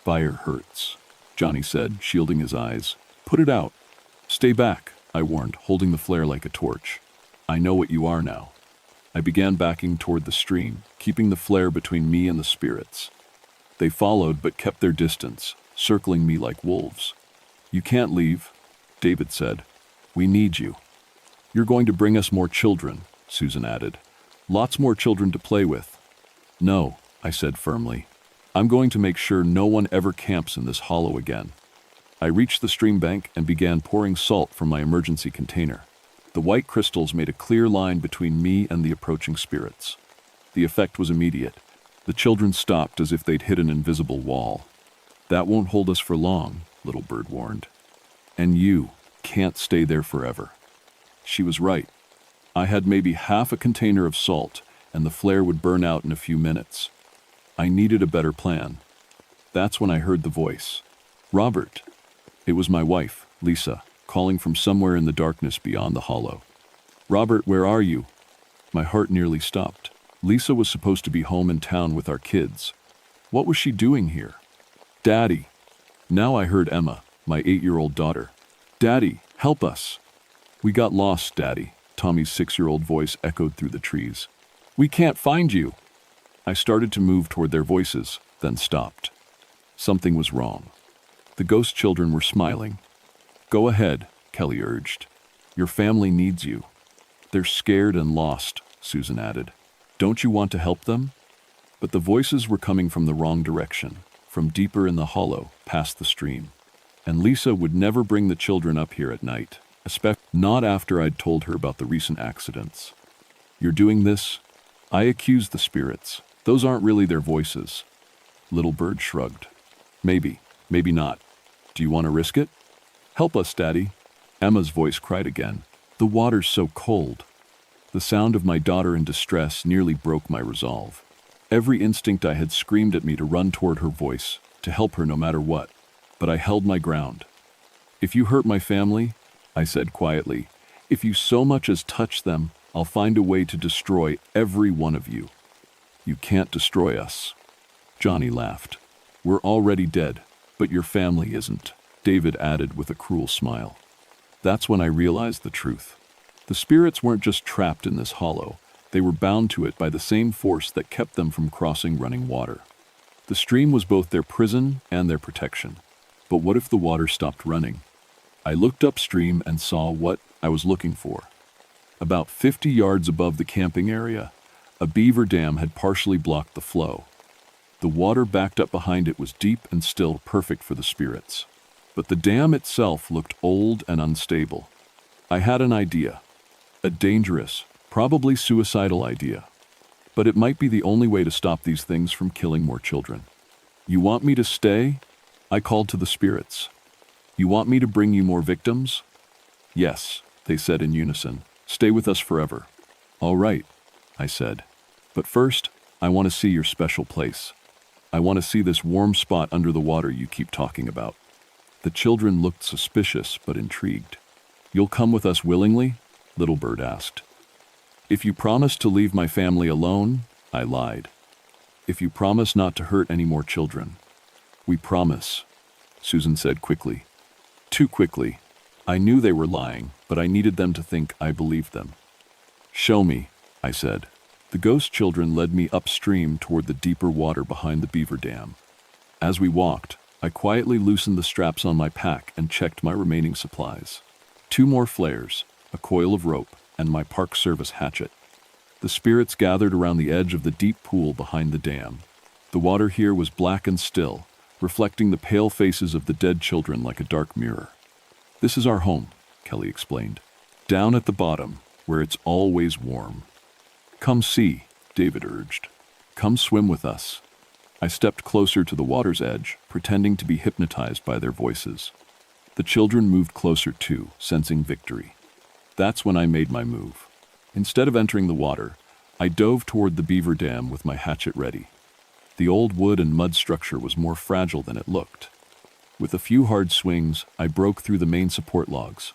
"Fire hurts," Johnny said, shielding his eyes. "Put it out." "Stay back," I warned, holding the flare like a torch. "I know what you are now." I began backing toward the stream, keeping the flare between me and the spirits. They followed but kept their distance, circling me like wolves. "You can't leave," David said. "We need you." "You're going to bring us more children," Susan added. "Lots more children to play with." "No," I said firmly. "I'm going to make sure no one ever camps in this hollow again." I reached the stream bank and began pouring salt from my emergency container. The white crystals made a clear line between me and the approaching spirits. The effect was immediate. The children stopped as if they'd hit an invisible wall. "That won't hold us for long," Little Bird warned. "And you can't stay there forever." She was right. I had maybe half a container of salt, and the flare would burn out in a few minutes. I needed a better plan. That's when I heard the voice. "Robert." It was my wife, Lisa, calling from somewhere in the darkness beyond the hollow. "Robert, where are you?" My heart nearly stopped. Lisa was supposed to be home in town with our kids. What was she doing here? "Daddy." Now I heard Emma, my 8-year-old daughter. "Daddy, help us." "We got lost, Daddy." Tommy's 6-year-old voice echoed through the trees. "We can't find you." I started to move toward their voices, then stopped. Something was wrong. The ghost children were smiling. "Go ahead," Kelly urged. "Your family needs you." "They're scared and lost," Susan added. "Don't you want to help them?" But the voices were coming from the wrong direction, from deeper in the hollow, past the stream. And Lisa would never bring the children up here at night, especially not after I'd told her about the recent accidents. "You're doing this?" I accused the spirits. "Those aren't really their voices." Little Bird shrugged. "Maybe, maybe not. Do you want to risk it?" "Help us, Daddy." Emma's voice cried again. "The water's so cold." The sound of my daughter in distress nearly broke my resolve. Every instinct I had screamed at me to run toward her voice, to help her no matter what. But I held my ground. "If you hurt my family," I said quietly, "if you so much as touch them, I'll find a way to destroy every one of you." "You can't destroy us." Johnny laughed. "We're already dead, but your family isn't," David added with a cruel smile. That's when I realized the truth. The spirits weren't just trapped in this hollow. They were bound to it by the same force that kept them from crossing running water. The stream was both their prison and their protection. But what if the water stopped running? I looked upstream and saw what I was looking for. About 50 yards above the camping area, a beaver dam had partially blocked the flow. The water backed up behind it was deep and still, perfect for the spirits. But the dam itself looked old and unstable. I had an idea. A dangerous, probably suicidal idea. But it might be the only way to stop these things from killing more children. "You want me to stay?" I called to the spirits. You want me to bring you more victims? Yes, they said in unison. Stay with us forever. All right, I said. But first, I want to see your special place. I want to see this warm spot under the water you keep talking about. The children looked suspicious but intrigued. You'll come with us willingly? Little Bird asked. If you promise to leave my family alone, I lied. If you promise not to hurt any more children. We promise, Susan said quickly. Too quickly. I knew they were lying, but I needed them to think I believed them. Show me, I said. The ghost children led me upstream toward the deeper water behind the beaver dam. As we walked, I quietly loosened the straps on my pack and checked my remaining supplies. 2 more flares, a coil of rope, and my Park Service hatchet. The spirits gathered around the edge of the deep pool behind the dam. The water here was black and still, reflecting the pale faces of the dead children like a dark mirror. This is our home, Kelly explained. Down at the bottom, where it's always warm. Come see, David urged. Come swim with us. I stepped closer to the water's edge, pretending to be hypnotized by their voices. The children moved closer too, sensing victory. That's when I made my move. Instead of entering the water, I dove toward the beaver dam with my hatchet ready. The old wood and mud structure was more fragile than it looked. With a few hard swings, I broke through the main support logs.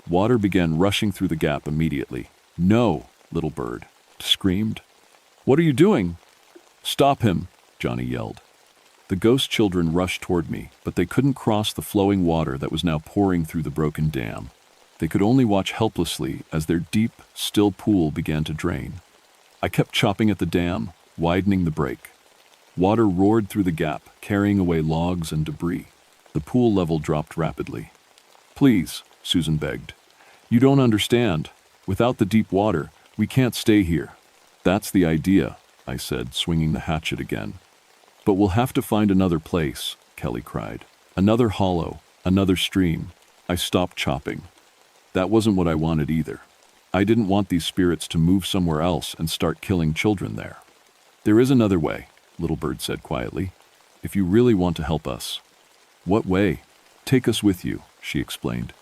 Water began rushing through the gap immediately. No, Little Bird screamed. What are you doing? Stop him, Johnny yelled. The ghost children rushed toward me, but they couldn't cross the flowing water that was now pouring through the broken dam. They could only watch helplessly as their deep, still pool began to drain. I kept chopping at the dam, widening the break. Water roared through the gap, carrying away logs and debris. The pool level dropped rapidly. Please, Susan begged. You don't understand. Without the deep water, we can't stay here. That's the idea, I said, swinging the hatchet again. But we'll have to find another place, Kelly cried. Another hollow, another stream. I stopped chopping. That wasn't what I wanted either. I didn't want these spirits to move somewhere else and start killing children there. There is another way, Little Bird said quietly, if you really want to help us. What way? Take us with you, she explained.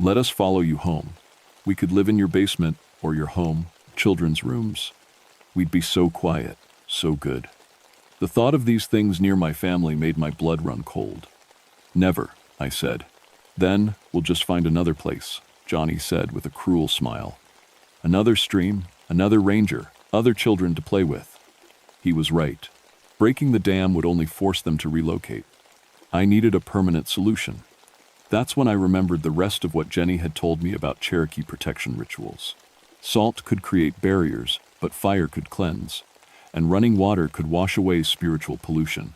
Let us follow you home. We could live in your basement or your home, children's rooms. We'd be so quiet, so good. The thought of these things near my family made my blood run cold. Never, I said. Then we'll just find another place, Johnny said with a cruel smile. Another stream, another ranger, other children to play with. He was right. Breaking the dam would only force them to relocate. I needed a permanent solution. That's when I remembered the rest of what Jenny had told me about Cherokee protection rituals. Salt could create barriers, but fire could cleanse. And running water could wash away spiritual pollution,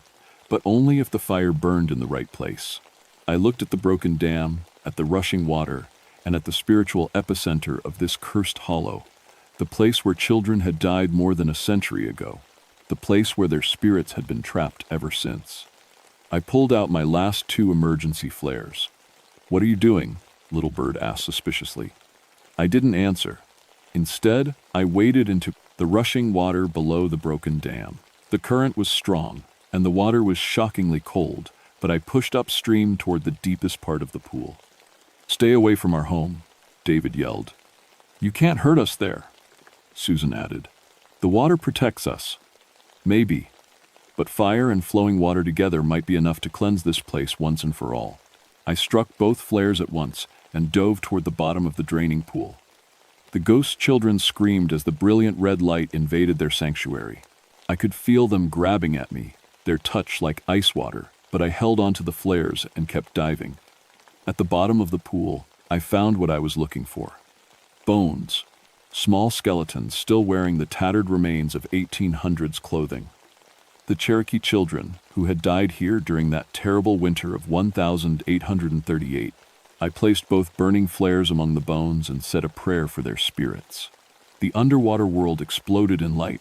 but only if the fire burned in the right place. I looked at the broken dam, at the rushing water, and at the spiritual epicenter of this cursed hollow, the place where children had died more than a century ago, the place where their spirits had been trapped ever since. I pulled out my last 2 emergency flares. What are you doing? Little Bird asked suspiciously. I didn't answer. Instead, I waded into the rushing water below the broken dam. The current was strong, and the water was shockingly cold, but I pushed upstream toward the deepest part of the pool. Stay away from our home, David yelled. You can't hurt us there, Susan added. The water protects us. Maybe, but fire and flowing water together might be enough to cleanse this place once and for all. I struck both flares at once and dove toward the bottom of the draining pool. The ghost children screamed as the brilliant red light invaded their sanctuary. I could feel them grabbing at me, their touch like ice water, but I held onto the flares and kept diving. At the bottom of the pool, I found what I was looking for. Bones. Small skeletons still wearing the tattered remains of 1800s clothing. The Cherokee children, who had died here during that terrible winter of 1838. I placed both burning flares among the bones and said a prayer for their spirits. The underwater world exploded in light.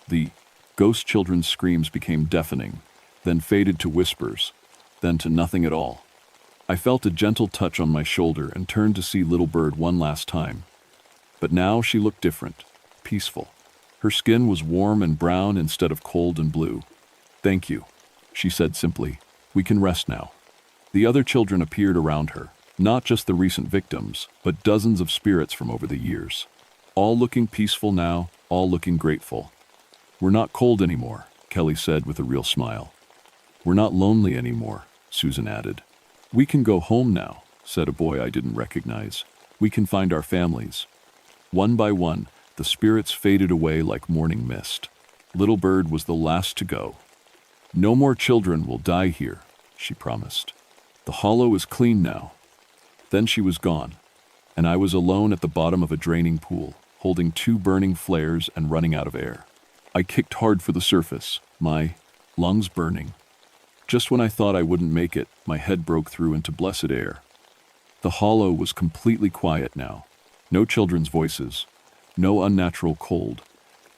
The ghost children's screams became deafening, then faded to whispers, then to nothing at all. I felt a gentle touch on my shoulder and turned to see Little Bird one last time. But now she looked different, peaceful. Her skin was warm and brown instead of cold and blue. Thank you, she said simply. We can rest now. The other children appeared around her, not just the recent victims, but dozens of spirits from over the years. All looking peaceful now, all looking grateful. "We're not cold anymore," Kelly said with a real smile. "We're not lonely anymore," Susan added. "We can go home now," said a boy I didn't recognize. "We can find our families." One by one, the spirits faded away like morning mist. Little Bird was the last to go. "No more children will die here," she promised. "The hollow is clean now." Then she was gone, and I was alone at the bottom of a draining pool, holding 2 burning flares and running out of air. I kicked hard for the surface, my lungs burning. Just when I thought I wouldn't make it, my head broke through into blessed air. The hollow was completely quiet now. No children's voices, no unnatural cold,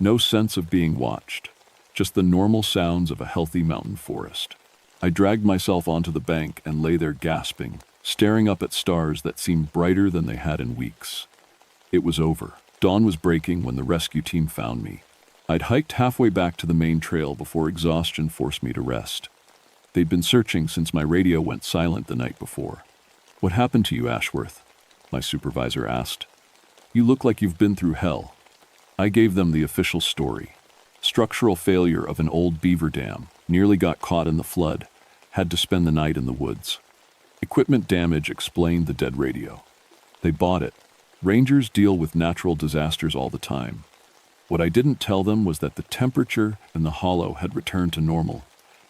no sense of being watched, just the normal sounds of a healthy mountain forest. I dragged myself onto the bank and lay there gasping, staring up at stars that seemed brighter than they had in weeks. It was over. Dawn was breaking when the rescue team found me. I'd hiked halfway back to the main trail before exhaustion forced me to rest. They'd been searching since my radio went silent the night before. "What happened to you, Ashworth?" my supervisor asked. "You look like you've been through hell." I gave them the official story. Structural failure of an old beaver dam, nearly got caught in the flood, had to spend the night in the woods. Equipment damage explained the dead radio. They bought it. Rangers deal with natural disasters all the time. What I didn't tell them was that the temperature in the hollow had returned to normal,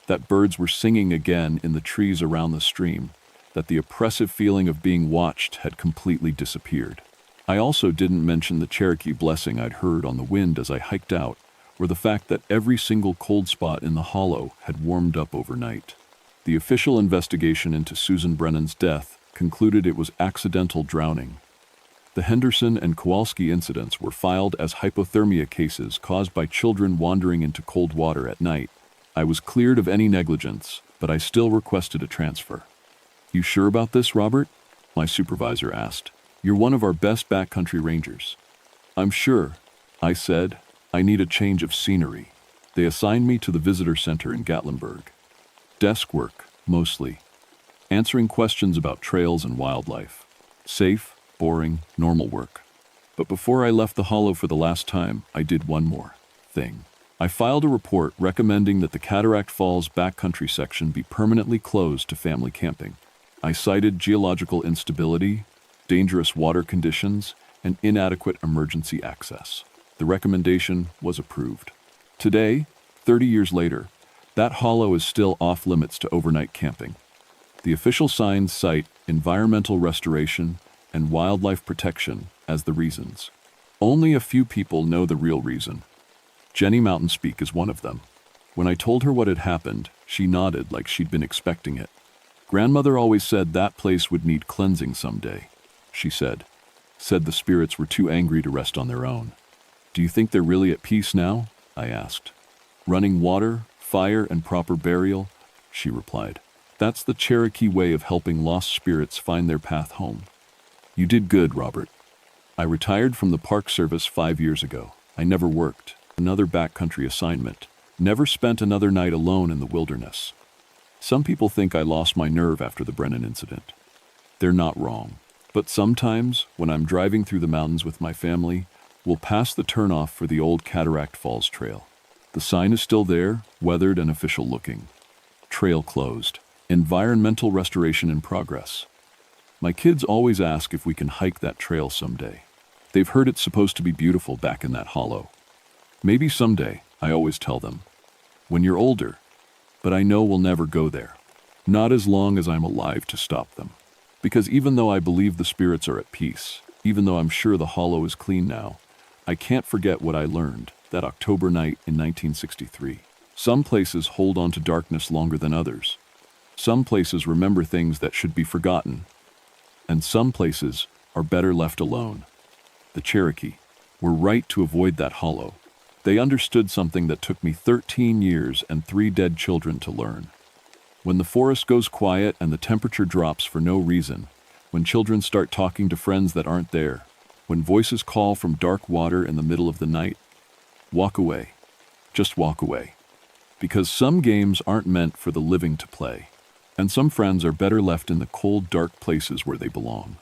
that birds were singing again in the trees around the stream, that the oppressive feeling of being watched had completely disappeared. I also didn't mention the Cherokee blessing I'd heard on the wind as I hiked out, or the fact that every single cold spot in the hollow had warmed up overnight. The official investigation into Susan Brennan's death concluded it was accidental drowning. The Henderson and Kowalski incidents were filed as hypothermia cases caused by children wandering into cold water at night. I was cleared of any negligence, but I still requested a transfer. "You sure about this, Robert?" my supervisor asked. "You're one of our best backcountry rangers." "I'm sure," I said. "I need a change of scenery." They assigned me to the visitor center in Gatlinburg. Desk work, mostly. Answering questions about trails and wildlife. Safe, boring, normal work. But before I left the hollow for the last time, I did one more thing. I filed a report recommending that the Cataract Falls backcountry section be permanently closed to family camping. I cited geological instability, dangerous water conditions, and inadequate emergency access. The recommendation was approved. Today, 30 years later, that hollow is still off limits to overnight camping. The official signs cite environmental restoration and wildlife protection as the reasons. Only a few people know the real reason. Jenny Mountainspeak is one of them. When I told her what had happened, she nodded like she'd been expecting it. "Grandmother always said that place would need cleansing someday," she said. Said the spirits were too angry to rest on their own. "Do you think they're really at peace now?" I asked. "Running water, fire, and proper burial," she replied. "That's the Cherokee way of helping lost spirits find their path home." "You did good, Robert." I retired from the Park Service 5 years ago. I never worked. Another backcountry assignment. Never spent another night alone in the wilderness. Some people think I lost my nerve after the Brennan incident. They're not wrong. But sometimes, when I'm driving through the mountains with my family, we'll pass the turnoff for the old Cataract Falls Trail. The sign is still there, weathered and official looking. Trail closed. Environmental restoration in progress. My kids always ask if we can hike that trail someday. They've heard it's supposed to be beautiful back in that hollow. Maybe someday, I always tell them. When you're older. But I know we'll never go there. Not as long as I'm alive to stop them. Because even though I believe the spirits are at peace, even though I'm sure the hollow is clean now, I can't forget what I learned that October night in 1963. Some places hold on to darkness longer than others. Some places remember things that should be forgotten. And some places are better left alone. The Cherokee were right to avoid that hollow. They understood something that took me 13 years and 3 dead children to learn. When the forest goes quiet and the temperature drops for no reason, when children start talking to friends that aren't there, when voices call from dark water in the middle of the night, walk away. Just walk away. Because some games aren't meant for the living to play. and some friends are better left in the cold, dark places where they belong.